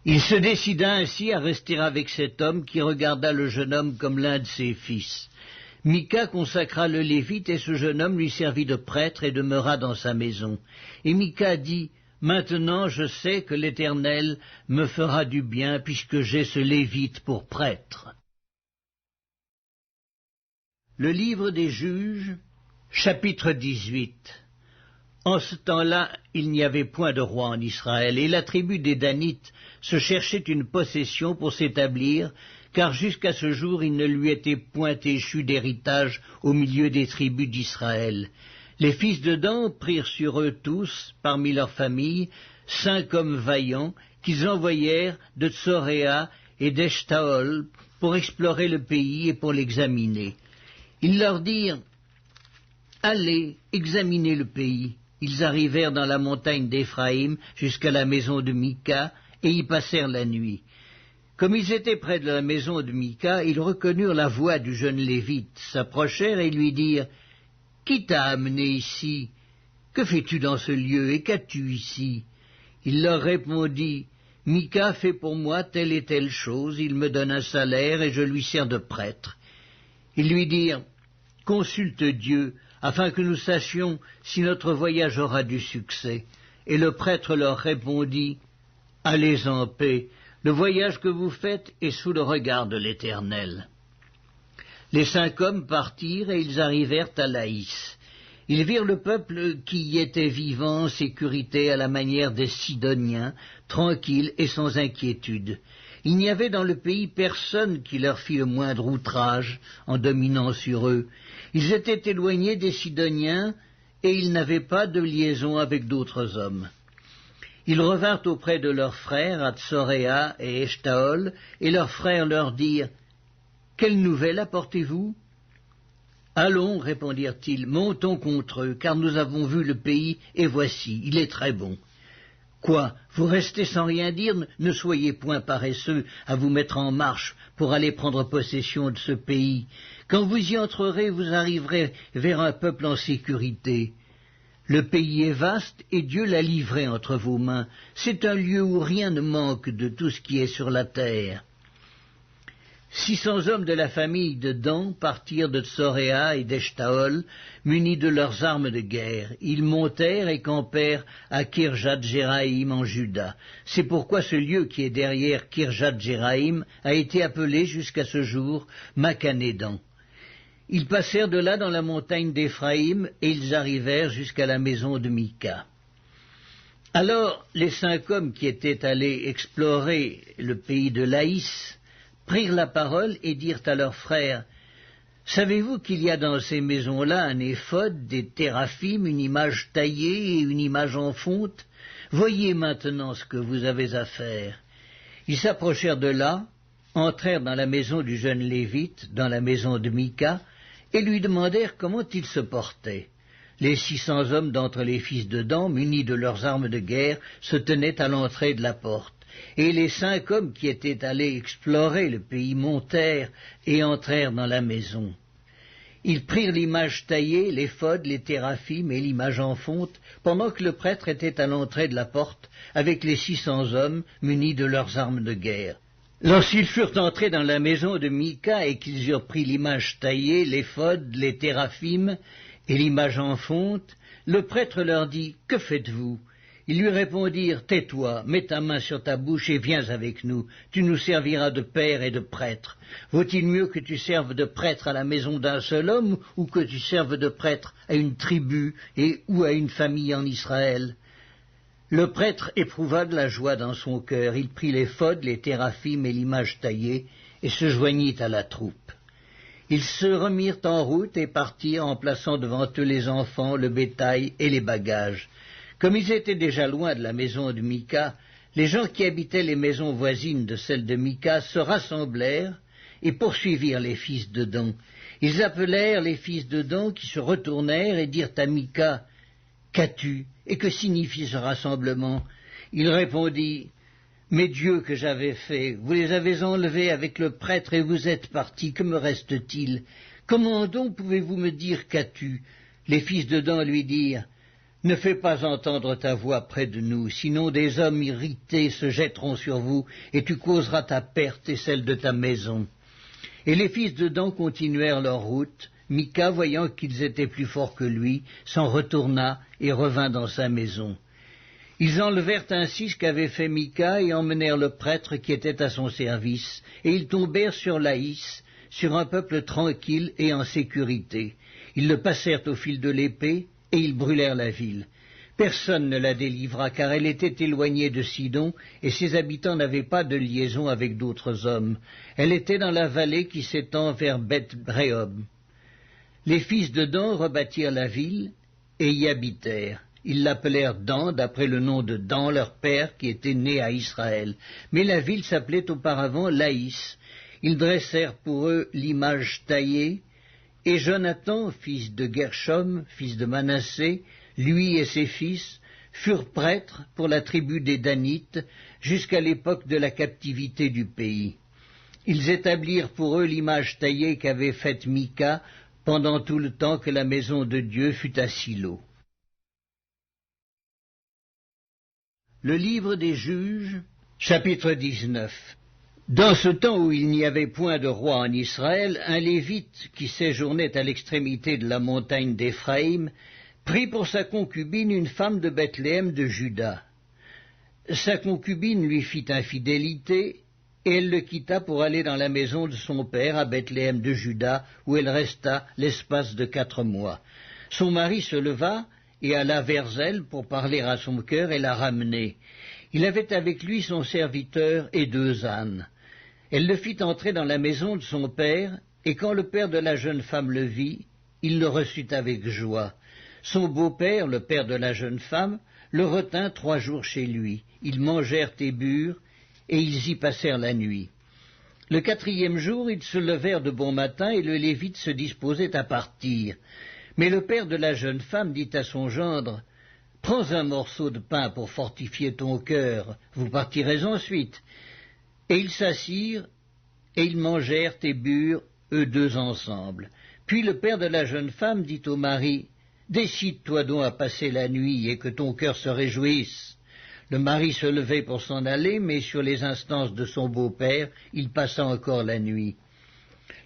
A: Il se décida ainsi à rester avec cet homme qui regarda le jeune homme comme l'un de ses fils. Mika consacra le Lévite, et ce jeune homme lui servit de prêtre et demeura dans sa maison. Et Mika dit, « Maintenant je sais que l'Éternel me fera du bien, puisque j'ai ce Lévite pour prêtre. » Le livre des Juges, chapitre 18. En ce temps-là, il n'y avait point de roi en Israël, et la tribu des Danites se cherchait une possession pour s'établir, car jusqu'à ce jour il ne lui était point échu d'héritage au milieu des tribus d'Israël. Les fils de Dan prirent sur eux tous, parmi leurs familles, 5 hommes vaillants, qu'ils envoyèrent de Tsoréa et d'Eshtaol pour explorer le pays et pour l'examiner. Ils leur dirent « Allez, examinez le pays ». Ils arrivèrent dans la montagne d'Éphraïm jusqu'à la maison de Mika et y passèrent la nuit. Comme ils étaient près de la maison de Mika, ils reconnurent la voix du jeune Lévite, s'approchèrent et lui dirent « Qui t'a amené ici? Que fais-tu dans ce lieu et qu'as-tu ici ?» Il leur répondit « Mika fait pour moi telle et telle chose, il me donne un salaire et je lui sers de prêtre. » Ils lui dirent « Consulte Dieu, afin que nous sachions si notre voyage aura du succès. » Et le prêtre leur répondit « Allez en paix, le voyage que vous faites est sous le regard de l'Éternel. » Les 5 hommes partirent et ils arrivèrent à Laïs. Ils virent le peuple qui y était vivant en sécurité à la manière des Sidoniens, tranquille et sans inquiétude. Il n'y avait dans le pays personne qui leur fît le moindre outrage en dominant sur eux. Ils étaient éloignés des Sidoniens et ils n'avaient pas de liaison avec d'autres hommes. Ils revinrent auprès de leurs frères à Tsoréa et Eshtaol, et leurs frères leur dirent « Quelle nouvelle apportez-vous » ? « Allons, répondirent-ils, montons contre eux, car nous avons vu le pays, et voici, il est très bon. » Quoi, vous restez sans rien dire? Ne soyez point paresseux à vous mettre en marche pour aller prendre possession de ce pays. Quand vous y entrerez, vous arriverez vers un peuple en sécurité. Le pays est vaste et Dieu l'a livré entre vos mains. C'est un lieu où rien ne manque de tout ce qui est sur la terre. 600 hommes de la famille de Dan partirent de Tsoréa et d'Eshtaol, munis de leurs armes de guerre. Ils montèrent et campèrent à Kirjath-Jéraïm en Juda. C'est pourquoi ce lieu qui est derrière Kirjath-Jéraïm a été appelé jusqu'à ce jour Machanédan. Ils passèrent de là dans la montagne d'Éphraïm et ils arrivèrent jusqu'à la maison de Mika. Alors les 5 hommes qui étaient allés explorer le pays de Laïs prirent la parole et dirent à leurs frères « Savez-vous qu'il y a dans ces maisons-là un éphod, des téraphim, une image taillée et une image en fonte? Voyez maintenant ce que vous avez à faire. » Ils s'approchèrent de là, entrèrent dans la maison du jeune Lévite, dans la maison de Mika, et lui demandèrent comment il se portait. Les 600 hommes d'entre les fils de Dan, munis de leurs armes de guerre, se tenaient à l'entrée de la porte. Et les 5 hommes qui étaient allés explorer le pays montèrent et entrèrent dans la maison. Ils prirent l'image taillée, l'éphod, les téraphim et l'image en fonte, pendant que le prêtre était à l'entrée de la porte, avec les 600 hommes munis de leurs armes de guerre. Lorsqu'ils furent entrés dans la maison de Mika et qu'ils eurent pris l'image taillée, l'éphod, les téraphim et l'image en fonte, le prêtre leur dit « Que faites-vous » Ils lui répondirent « Tais-toi, mets ta main sur ta bouche et viens avec nous, tu nous serviras de père et de prêtre. Vaut-il mieux que tu serves de prêtre à la maison d'un seul homme ou que tu serves de prêtre à une tribu ou à une famille en Israël ?» Le prêtre éprouva de la joie dans son cœur, il prit l'éphod, les téraphim et l'image taillée et se joignit à la troupe. Ils se remirent en route et partirent en plaçant devant eux les enfants, le bétail et les bagages. Comme ils étaient déjà loin de la maison de Mika, les gens qui habitaient les maisons voisines de celle de Mika se rassemblèrent et poursuivirent les fils de Dan. Ils appelèrent les fils de Dan qui se retournèrent et dirent à Mika « Qu'as-tu et que signifie ce rassemblement ?» Il répondit « Mes dieux que j'avais faits, vous les avez enlevés avec le prêtre et vous êtes partis, que me reste-t-il? Comment donc pouvez-vous me dire qu'as-tu » Les fils de Dan lui dirent « Ne fais pas entendre ta voix près de nous, sinon des hommes irrités se jetteront sur vous, et tu causeras ta perte et celle de ta maison. » Et les fils de Dan continuèrent leur route. Mika, voyant qu'ils étaient plus forts que lui, s'en retourna et revint dans sa maison. Ils enlevèrent ainsi ce qu'avait fait Mika et emmenèrent le prêtre qui était à son service, et ils tombèrent sur Laïs, sur un peuple tranquille et en sécurité. Ils le passèrent au fil de l'épée, et ils brûlèrent la ville. Personne ne la délivra, car elle était éloignée de Sidon, et ses habitants n'avaient pas de liaison avec d'autres hommes. Elle était dans la vallée qui s'étend vers Beth-Réhob. Les fils de Dan rebâtirent la ville, et y habitèrent. Ils l'appelèrent Dan, d'après le nom de Dan, leur père, qui était né à Israël. Mais la ville s'appelait auparavant Laïs. Ils dressèrent pour eux l'image taillée, et Jonathan, fils de Gershom, fils de Manassé, lui et ses fils, furent prêtres pour la tribu des Danites jusqu'à l'époque de la captivité du pays. Ils établirent pour eux l'image taillée qu'avait faite Mika pendant tout le temps que la maison de Dieu fut à Silo. Le livre des Juges, chapitre 19. Dans ce temps où il n'y avait point de roi en Israël, un Lévite qui séjournait à l'extrémité de la montagne d'Éphraïm prit pour sa concubine une femme de Bethléem de Juda. Sa concubine lui fit infidélité, et elle le quitta pour aller dans la maison de son père à Bethléem de Juda, où elle resta l'espace de 4 mois. Son mari se leva et alla vers elle pour parler à son cœur et la ramener. Il avait avec lui son serviteur et 2 ânes. Elle le fit entrer dans la maison de son père, et quand le père de la jeune femme le vit, il le reçut avec joie. Son beau-père, le père de la jeune femme, le retint 3 jours chez lui. Ils mangèrent et burent, et ils y passèrent la nuit. Le 4e jour, ils se levèrent de bon matin, et le Lévite se disposait à partir. Mais le père de la jeune femme dit à son gendre, « Prends un morceau de pain pour fortifier ton cœur, vous partirez ensuite. » Et ils s'assirent, et ils mangèrent et burent, eux 2 ensemble. Puis le père de la jeune femme dit au mari, « Décide-toi donc à passer la nuit, et que ton cœur se réjouisse. » Le mari se levait pour s'en aller, mais sur les instances de son beau-père, il passa encore la nuit.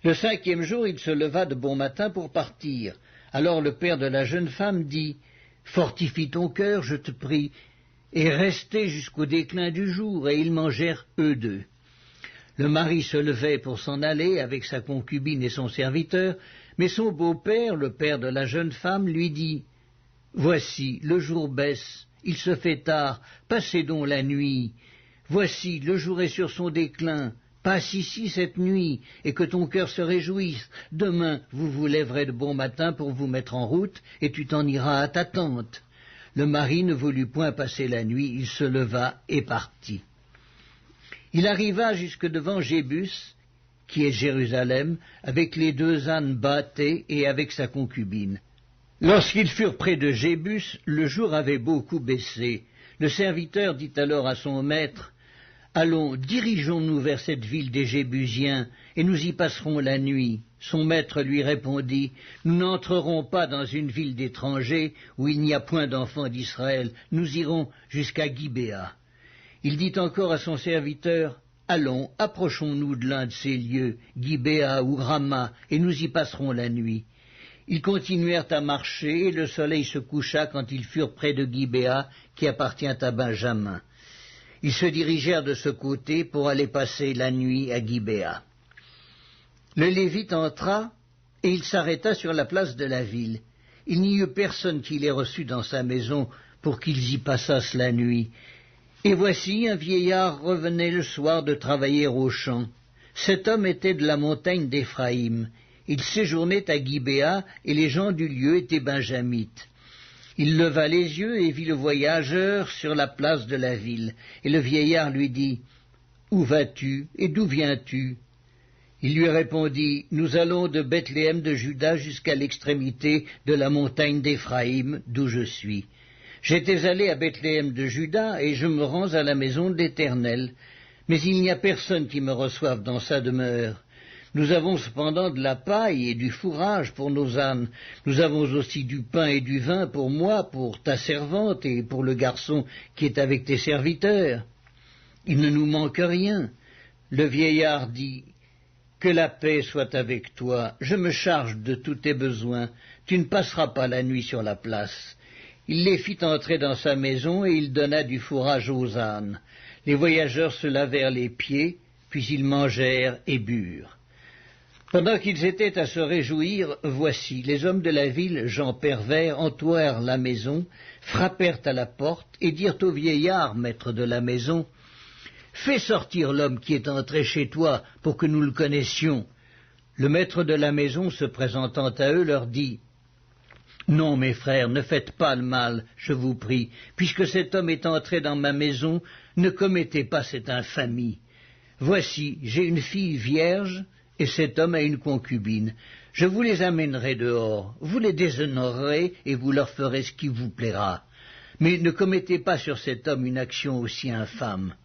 A: Le 5e jour, il se leva de bon matin pour partir. Alors le père de la jeune femme dit, « Fortifie ton cœur, je te prie, et restez jusqu'au déclin du jour. » Et ils mangèrent eux 2. Le mari se levait pour s'en aller avec sa concubine et son serviteur, mais son beau-père, le père de la jeune femme, lui dit, « Voici, le jour baisse, il se fait tard, passez donc la nuit. Voici, le jour est sur son déclin, passe ici cette nuit, et que ton cœur se réjouisse. Demain, vous vous lèverez de bon matin pour vous mettre en route, et tu t'en iras à ta tente. » Le mari ne voulut point passer la nuit, il se leva et partit. Il arriva jusque devant Jébus, qui est Jérusalem, avec les 2 ânes bâtés et avec sa concubine. Lorsqu'ils furent près de Jébus, le jour avait beaucoup baissé. Le serviteur dit alors à son maître, « Allons, dirigeons-nous vers cette ville des Jébusiens, et nous y passerons la nuit. » Son maître lui répondit, « Nous n'entrerons pas dans une ville d'étrangers où il n'y a point d'enfants d'Israël. Nous irons jusqu'à Gibéa. » Il dit encore à son serviteur, « Allons, approchons-nous de l'un de ces lieux, Gibéa ou Rama, et nous y passerons la nuit. » Ils continuèrent à marcher, et le soleil se coucha quand ils furent près de Gibéa, qui appartient à Benjamin. Ils se dirigèrent de ce côté pour aller passer la nuit à Gibéa. Le Lévite entra, et il s'arrêta sur la place de la ville. Il n'y eut personne qui les reçût dans sa maison pour qu'ils y passassent la nuit. Et voici un vieillard revenait le soir de travailler au champ. Cet homme était de la montagne d'Éphraïm. Il séjournait à Gibéa, et les gens du lieu étaient benjamites. Il leva les yeux et vit le voyageur sur la place de la ville. Et le vieillard lui dit, « Où vas-tu et d'où viens-tu » Il lui répondit, « Nous allons de Bethléem de Juda jusqu'à l'extrémité de la montagne d'Éphraïm, d'où je suis. J'étais allé à Bethléem de Juda, et je me rends à la maison de l'Éternel. Mais il n'y a personne qui me reçoive dans sa demeure. Nous avons cependant de la paille et du fourrage pour nos ânes. Nous avons aussi du pain et du vin pour moi, pour ta servante et pour le garçon qui est avec tes serviteurs. Il ne nous manque rien. » Le vieillard dit, « Que la paix soit avec toi. Je me charge de tous tes besoins. Tu ne passeras pas la nuit sur la place. » Il les fit entrer dans sa maison, et il donna du fourrage aux ânes. Les voyageurs se lavèrent les pieds, puis ils mangèrent et burent. Pendant qu'ils étaient à se réjouir, voici, les hommes de la ville, gens pervers, entourèrent la maison, frappèrent à la porte, et dirent au vieillard, maître de la maison, « Fais sortir l'homme qui est entré chez toi, pour que nous le connaissions. » Le maître de la maison, se présentant à eux, leur dit, Non, mes frères, ne faites pas le mal, je vous prie, puisque cet homme est entré dans ma maison, ne commettez pas cette infamie. Voici, j'ai une fille vierge, et cet homme a une concubine. Je vous les amènerai dehors, vous les déshonorerez, et vous leur ferez ce qui vous plaira. Mais ne commettez pas sur cet homme une action aussi infâme.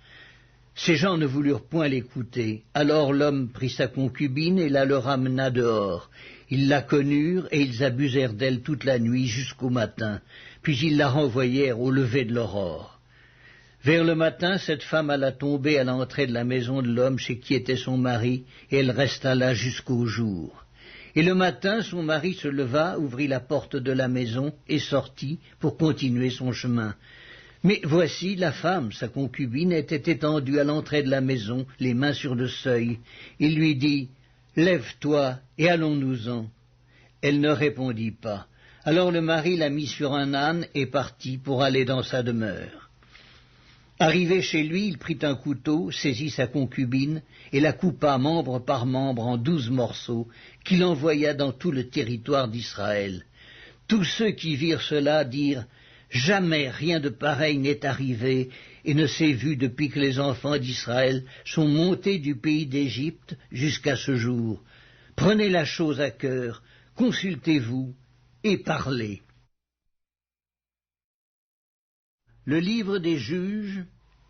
A: Ces gens ne voulurent point l'écouter. Alors l'homme prit sa concubine et la leur amena dehors. Ils la connurent et ils abusèrent d'elle toute la nuit jusqu'au matin, puis ils la renvoyèrent au lever de l'aurore. Vers le matin, cette femme alla tomber à l'entrée de la maison de l'homme chez qui était son mari, et elle resta là jusqu'au jour. Et le matin, son mari se leva, ouvrit la porte de la maison et sortit pour continuer son chemin. Mais voici, la femme, sa concubine, était étendue à l'entrée de la maison, les mains sur le seuil. Il lui dit « Lève-toi et allons-nous-en ». Elle ne répondit pas. Alors le mari la mit sur un âne et partit pour aller dans sa demeure. Arrivé chez lui, il prit un couteau, saisit sa concubine et la coupa membre par membre en 12 morceaux, qu'il envoya dans tout le territoire d'Israël. Tous ceux qui virent cela dirent « Jamais rien de pareil n'est arrivé et ne s'est vu depuis que les enfants d'Israël sont montés du pays d'Égypte jusqu'à ce jour. Prenez la chose à cœur, consultez-vous et parlez. » Le livre des Juges,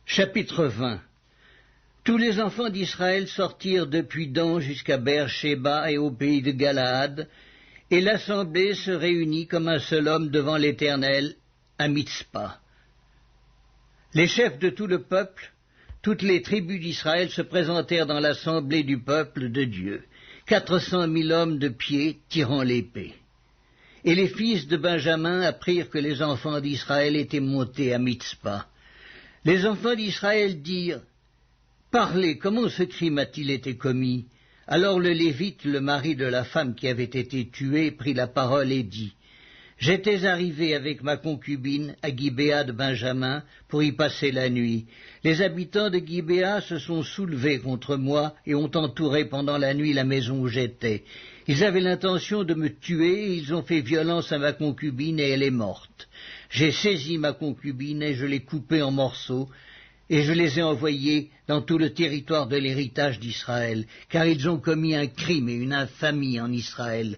A: chapitre 20. Tous les enfants d'Israël sortirent depuis Dan jusqu'à Beer-Shéba et au pays de Galaad, et l'assemblée se réunit comme un seul homme devant l'Éternel à Mitzpa. Les chefs de tout le peuple, toutes les tribus d'Israël se présentèrent dans l'assemblée du peuple de Dieu, 400 000 hommes de pied tirant l'épée. Et les fils de Benjamin apprirent que les enfants d'Israël étaient montés à Mitzpa. Les enfants d'Israël dirent « Parlez, comment ce crime a-t-il été commis ?» Alors le Lévite, le mari de la femme qui avait été tuée, prit la parole et dit « J'étais arrivé avec ma concubine à Gibéa de Benjamin pour y passer la nuit. Les habitants de Gibéa se sont soulevés contre moi et ont entouré pendant la nuit la maison où j'étais. Ils avaient l'intention de me tuer et ils ont fait violence à ma concubine et elle est morte. J'ai saisi ma concubine et je l'ai coupée en morceaux et je les ai envoyés dans tout le territoire de l'héritage d'Israël, car ils ont commis un crime et une infamie en Israël.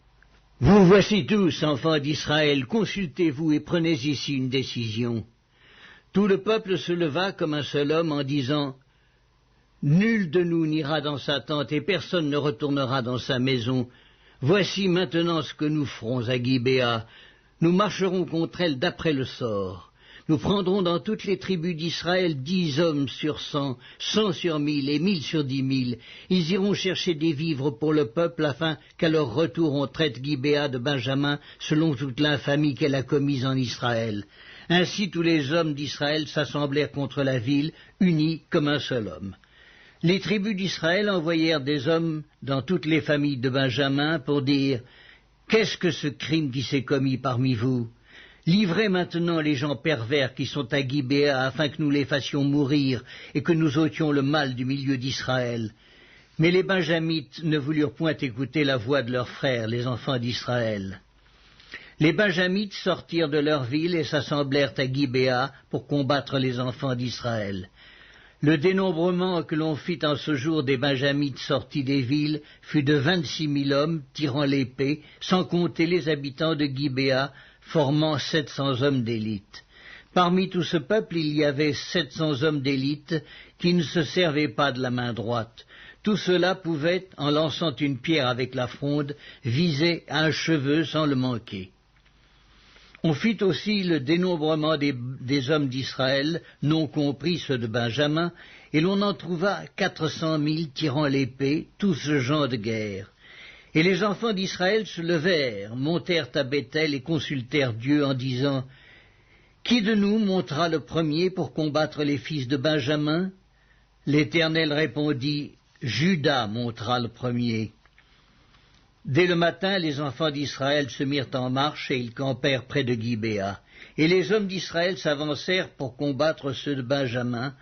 A: Vous voici tous, enfants d'Israël, consultez-vous et prenez ici une décision. » Tout le peuple se leva comme un seul homme en disant « Nul de nous n'ira dans sa tente et personne ne retournera dans sa maison. Voici maintenant ce que nous ferons à Gibéa. Nous marcherons contre elle d'après le sort. Nous prendrons dans toutes les tribus d'Israël 10 hommes sur 100, 100 sur 1000 et 1000 sur 10 000. Ils iront chercher des vivres pour le peuple afin qu'à leur retour on traite Gibéa de Benjamin selon toute l'infamie qu'elle a commise en Israël. » Ainsi tous les hommes d'Israël s'assemblèrent contre la ville, unis comme un seul homme. Les tribus d'Israël envoyèrent des hommes dans toutes les familles de Benjamin pour dire « Qu'est-ce que ce crime qui s'est commis parmi vous ? Livrez maintenant les gens pervers qui sont à Gibéa afin que nous les fassions mourir et que nous ôtions le mal du milieu d'Israël. » Mais les Benjamites ne voulurent point écouter la voix de leurs frères, les enfants d'Israël. Les Benjamites sortirent de leur ville et s'assemblèrent à Gibéa pour combattre les enfants d'Israël. Le dénombrement que l'on fit en ce jour des Benjamites sortis des villes fut de 26 000 hommes tirant l'épée, sans compter les habitants de Gibéa, formant 700 hommes d'élite. Parmi tout ce peuple, il y avait 700 hommes d'élite qui ne se servaient pas de la main droite. Tout cela pouvait, en lançant une pierre avec la fronde, viser un cheveu sans le manquer. On fit aussi le dénombrement des hommes d'Israël, non compris ceux de Benjamin, et l'on en trouva 400 000 tirant l'épée, tous gens de guerre. Et les enfants d'Israël se levèrent, montèrent à Béthel et consultèrent Dieu en disant « Qui de nous montera le premier pour combattre les fils de Benjamin ?» L'Éternel répondit « Juda montera le premier. » Dès le matin, les enfants d'Israël se mirent en marche et ils campèrent près de Gibéa. Et les hommes d'Israël s'avancèrent pour combattre ceux de Benjamin,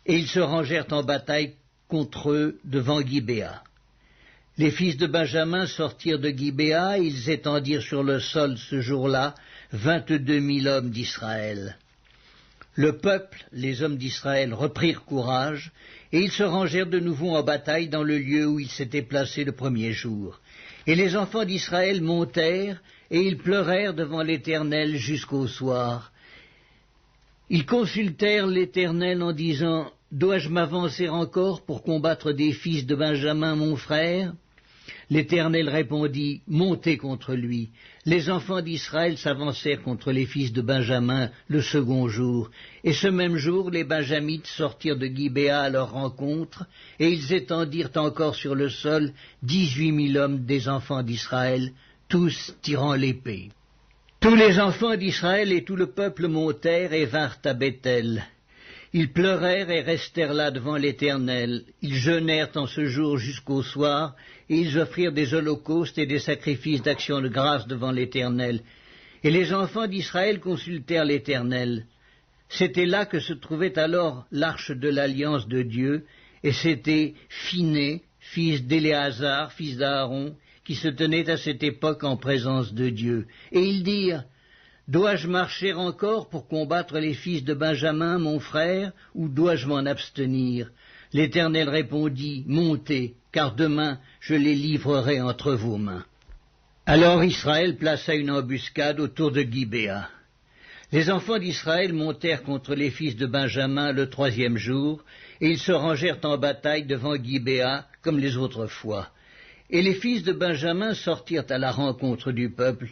A: et ils se rangèrent en bataille contre eux devant Gibéa. Les fils de Benjamin sortirent de Gibéa, et ils étendirent sur le sol ce jour-là 22 000 hommes d'Israël. Le peuple, les hommes d'Israël, reprirent courage, et ils se rangèrent de nouveau en bataille dans le lieu où ils s'étaient placés le premier jour. Et les enfants d'Israël montèrent, et ils pleurèrent devant l'Éternel jusqu'au soir. Ils consultèrent l'Éternel en disant, « Dois-je m'avancer encore pour combattre des fils de Benjamin, mon frère ?» L'Éternel répondit, « Montez contre lui. » Les enfants d'Israël s'avancèrent contre les fils de Benjamin le second jour. Et ce même jour, les Benjamites sortirent de Gibéa à leur rencontre, et ils étendirent encore sur le sol 18 000 hommes des enfants d'Israël, tous tirant l'épée. Tous les enfants d'Israël et tout le peuple montèrent et vinrent à Béthel. Ils pleurèrent et restèrent là devant l'Éternel. Ils jeûnèrent en ce jour jusqu'au soir, et ils offrirent des holocaustes et des sacrifices d'action de grâce devant l'Éternel. Et les enfants d'Israël consultèrent l'Éternel. C'était là que se trouvait alors l'arche de l'alliance de Dieu, et c'était Phiné, fils d'Éléazar, fils d'Aaron, qui se tenait à cette époque en présence de Dieu. Et ils dirent, « Dois-je marcher encore pour combattre les fils de Benjamin, mon frère, ou dois-je m'en abstenir ?» L'Éternel répondit, « Montez, car demain je les livrerai entre vos mains. » Alors Israël plaça une embuscade autour de Gibéa. Les enfants d'Israël montèrent contre les fils de Benjamin le troisième jour, et ils se rangèrent en bataille devant Gibéa, comme les autres fois. Et les fils de Benjamin sortirent à la rencontre du peuple,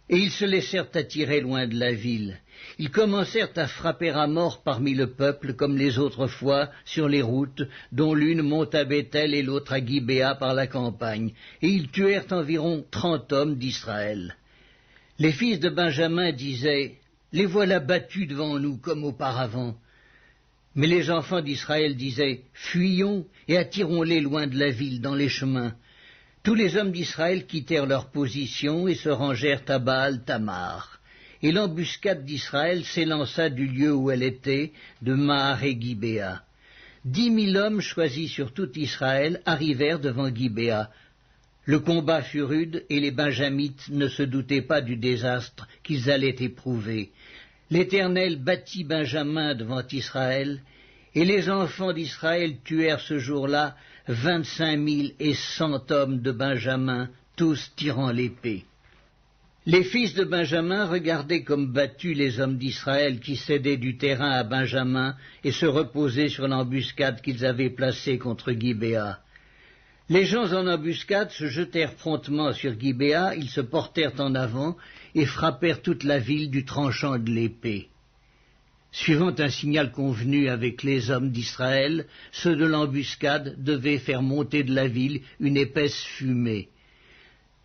A: et ils se laissèrent attirer loin de la ville. Ils commencèrent à frapper à mort parmi le peuple, comme les autres fois, sur les routes, dont l'une monte à Béthel et l'autre à Gibéa par la campagne, et ils tuèrent environ 30 hommes d'Israël. Les fils de Benjamin disaient, « Les voilà battus devant nous comme auparavant. » Mais les enfants d'Israël disaient, « Fuyons et attirons-les loin de la ville, dans les chemins. » Tous les hommes d'Israël quittèrent leur position et se rangèrent à Baal-Tamar. Et l'embuscade d'Israël s'élança du lieu où elle était, de Mahar et Gibéa. 10 000 hommes choisis sur tout Israël arrivèrent devant Gibéa. Le combat fut rude et les Benjamites ne se doutaient pas du désastre qu'ils allaient éprouver. L'Éternel battit Benjamin devant Israël, et les enfants d'Israël tuèrent ce jour-là 25 100 hommes de Benjamin, tous tirant l'épée. Les fils de Benjamin regardaient comme battus les hommes d'Israël qui cédaient du terrain à Benjamin et se reposaient sur l'embuscade qu'ils avaient placée contre Gibéa. Les gens en embuscade se jetèrent promptement sur Gibéa, ils se portèrent en avant et frappèrent toute la ville du tranchant de l'épée. Suivant un signal convenu avec les hommes d'Israël, ceux de l'embuscade devaient faire monter de la ville une épaisse fumée.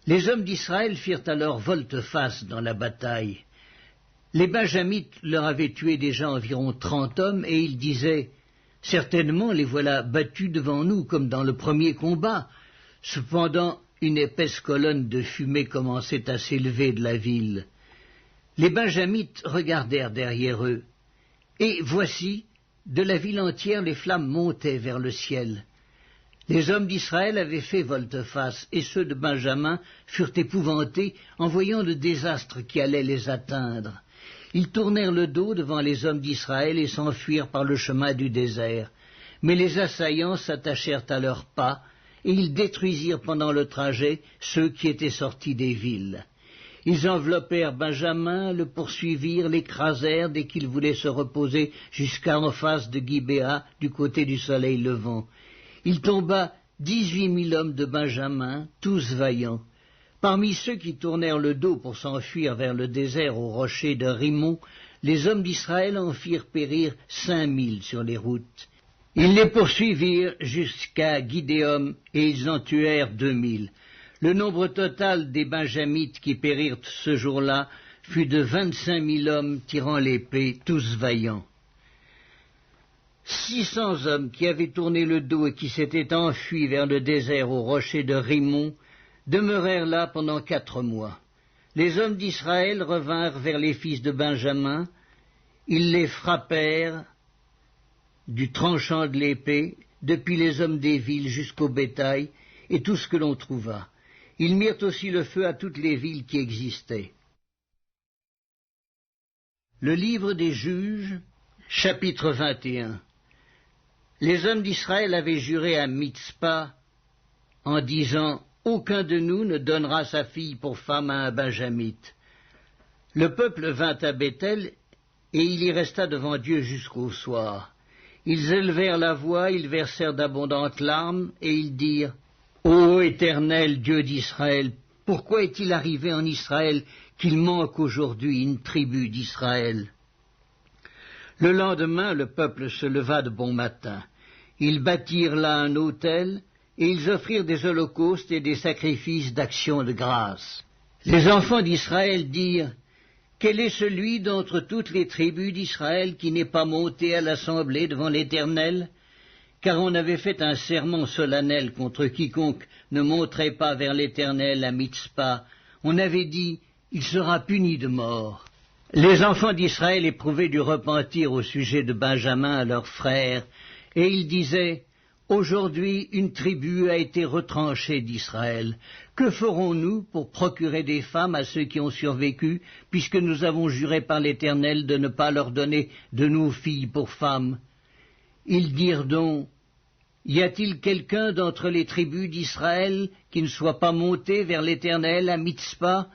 A: Les hommes d'Israël firent alors volte-face dans la bataille. Les Benjamites leur avaient tué déjà environ 30 hommes, et ils disaient « Certainement les voilà battus devant nous, comme dans le premier combat. » Cependant, une épaisse colonne de fumée commençait à s'élever de la ville. Les Benjamites regardèrent derrière eux. Et voici, de la ville entière, les flammes montaient vers le ciel. Les hommes d'Israël avaient fait volte-face, et ceux de Benjamin furent épouvantés en voyant le désastre qui allait les atteindre. Ils tournèrent le dos devant les hommes d'Israël et s'enfuirent par le chemin du désert. Mais les assaillants s'attachèrent à leurs pas, et ils détruisirent pendant le trajet ceux qui étaient sortis des villes. Ils enveloppèrent Benjamin, le poursuivirent, l'écrasèrent dès qu'il voulait se reposer jusqu'en face de Gibéa, du côté du soleil levant. Il tomba 18 000 hommes de Benjamin, tous vaillants. Parmi ceux qui tournèrent le dos pour s'enfuir vers le désert au rocher de Rimon, les hommes d'Israël en firent périr 5 000 sur les routes. Ils les poursuivirent jusqu'à Gidéom, et ils en tuèrent 2 000. Le nombre total des Benjamites qui périrent ce jour-là fut de 25 000 hommes tirant l'épée, tous vaillants. 600 hommes qui avaient tourné le dos et qui s'étaient enfuis vers le désert au rocher de Rimon demeurèrent là pendant 4 mois. Les hommes d'Israël revinrent vers les fils de Benjamin, ils les frappèrent du tranchant de l'épée, depuis les hommes des villes jusqu'au bétail, et tout ce que l'on trouva. Ils mirent aussi le feu à toutes les villes qui existaient. Le livre des Juges, chapitre 21. Les hommes d'Israël avaient juré à Mitzpa en disant « Aucun de nous ne donnera sa fille pour femme à un benjamite. » Le peuple vint à Béthel, et il y resta devant Dieu jusqu'au soir. Ils élevèrent la voix, ils versèrent d'abondantes larmes, et ils dirent « Ô Éternel, Dieu d'Israël, pourquoi est-il arrivé en Israël qu'il manque aujourd'hui une tribu d'Israël ?» Le lendemain, le peuple se leva de bon matin. Ils bâtirent là un autel, et ils offrirent des holocaustes et des sacrifices d'action de grâce. Les enfants d'Israël dirent « Quel est celui d'entre toutes les tribus d'Israël qui n'est pas monté à l'assemblée devant l'Éternel ?» Car on avait fait un serment solennel contre quiconque ne monterait pas vers l'Éternel à Mitzpa. On avait dit « Il sera puni de mort. » Les enfants d'Israël éprouvaient du repentir au sujet de Benjamin à leurs frères, et ils disaient « Aujourd'hui une tribu a été retranchée d'Israël. Que ferons-nous pour procurer des femmes à ceux qui ont survécu, puisque nous avons juré par l'Éternel de ne pas leur donner de nos filles pour femmes ?» Ils dirent donc, « Y a-t-il quelqu'un d'entre les tribus d'Israël qui ne soit pas monté vers l'Éternel à Mitzpa ?»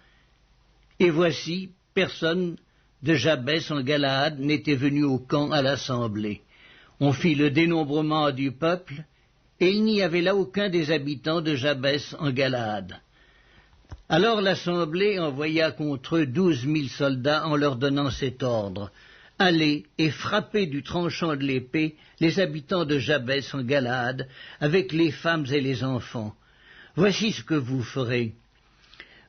A: Et voici, personne de Jabès en Galaad n'était venu au camp à l'assemblée. On fit le dénombrement du peuple, et il n'y avait là aucun des habitants de Jabès en Galaad. Alors l'assemblée envoya contre eux 12 000 soldats en leur donnant cet ordre. Allez et frappez du tranchant de l'épée les habitants de Jabès en Galaad, avec les femmes et les enfants. Voici ce que vous ferez.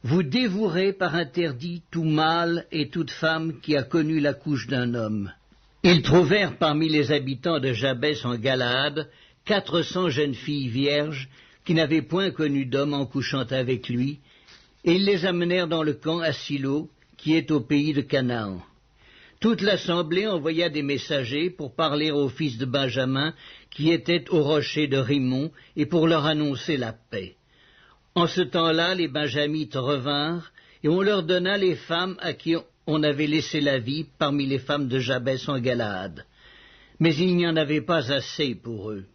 A: Vous dévouerez par interdit tout mâle et toute femme qui a connu la couche d'un homme. Ils trouvèrent parmi les habitants de Jabès en Galaad 400 jeunes filles vierges qui n'avaient point connu d'homme en couchant avec lui, et ils les amenèrent dans le camp à Silo, qui est au pays de Canaan. Toute l'assemblée envoya des messagers pour parler aux fils de Benjamin qui étaient au rocher de Rimon et pour leur annoncer la paix. En ce temps-là, les Benjamites revinrent et on leur donna les femmes à qui on avait laissé la vie parmi les femmes de Jabès en Galaad. Mais il n'y en avait pas assez pour eux.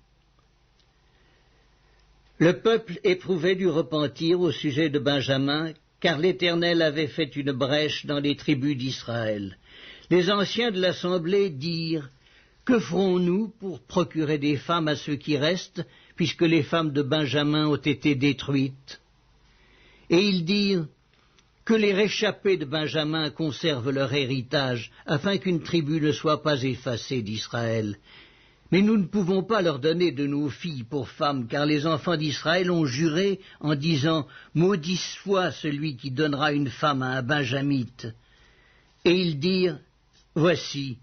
A: Le peuple éprouvait du repentir au sujet de Benjamin, car l'Éternel avait fait une brèche dans les tribus d'Israël. Les anciens de l'assemblée dirent « Que ferons-nous pour procurer des femmes à ceux qui restent, puisque les femmes de Benjamin ont été détruites ?» Et ils dirent « Que les réchappés de Benjamin conservent leur héritage, afin qu'une tribu ne soit pas effacée d'Israël. Mais nous ne pouvons pas leur donner de nos filles pour femmes, car les enfants d'Israël ont juré en disant « Maudit soit celui qui donnera une femme à un benjamite. » Et ils dirent « Voici,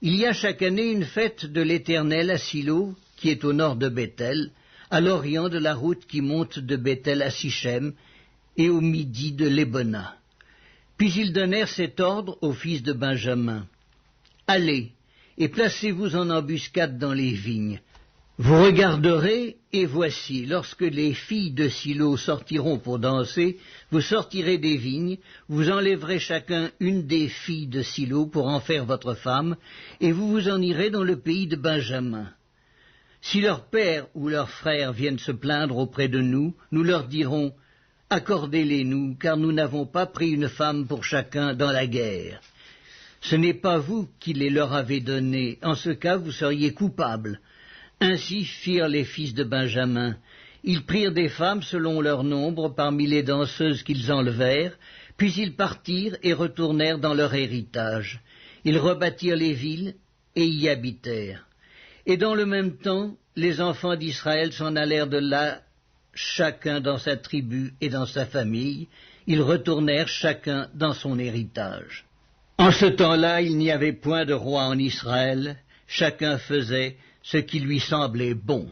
A: il y a chaque année une fête de l'Éternel à Silo, qui est au nord de Béthel, à l'orient de la route qui monte de Béthel à Sichem, et au midi de Lébona. » Puis ils donnèrent cet ordre aux fils de Benjamin. « Allez, et placez-vous en embuscade dans les vignes. Vous regarderez, et voici, lorsque les filles de Silo sortiront pour danser, vous sortirez des vignes, vous enlèverez chacun une des filles de Silo pour en faire votre femme, et vous vous en irez dans le pays de Benjamin. Si leur père ou leurs frères viennent se plaindre auprès de nous, nous leur dirons « Accordez-les-nous, car nous n'avons pas pris une femme pour chacun dans la guerre. » Ce n'est pas vous qui les leur avez donnés, en ce cas vous seriez coupables. Ainsi firent les fils de Benjamin. Ils prirent des femmes selon leur nombre parmi les danseuses qu'ils enlevèrent, puis ils partirent et retournèrent dans leur héritage. Ils rebâtirent les villes et y habitèrent. Et dans le même temps, les enfants d'Israël s'en allèrent de là, chacun dans sa tribu et dans sa famille. Ils retournèrent chacun dans son héritage. En ce temps-là, il n'y avait point de roi en Israël, chacun faisait ce qui lui semblait bon.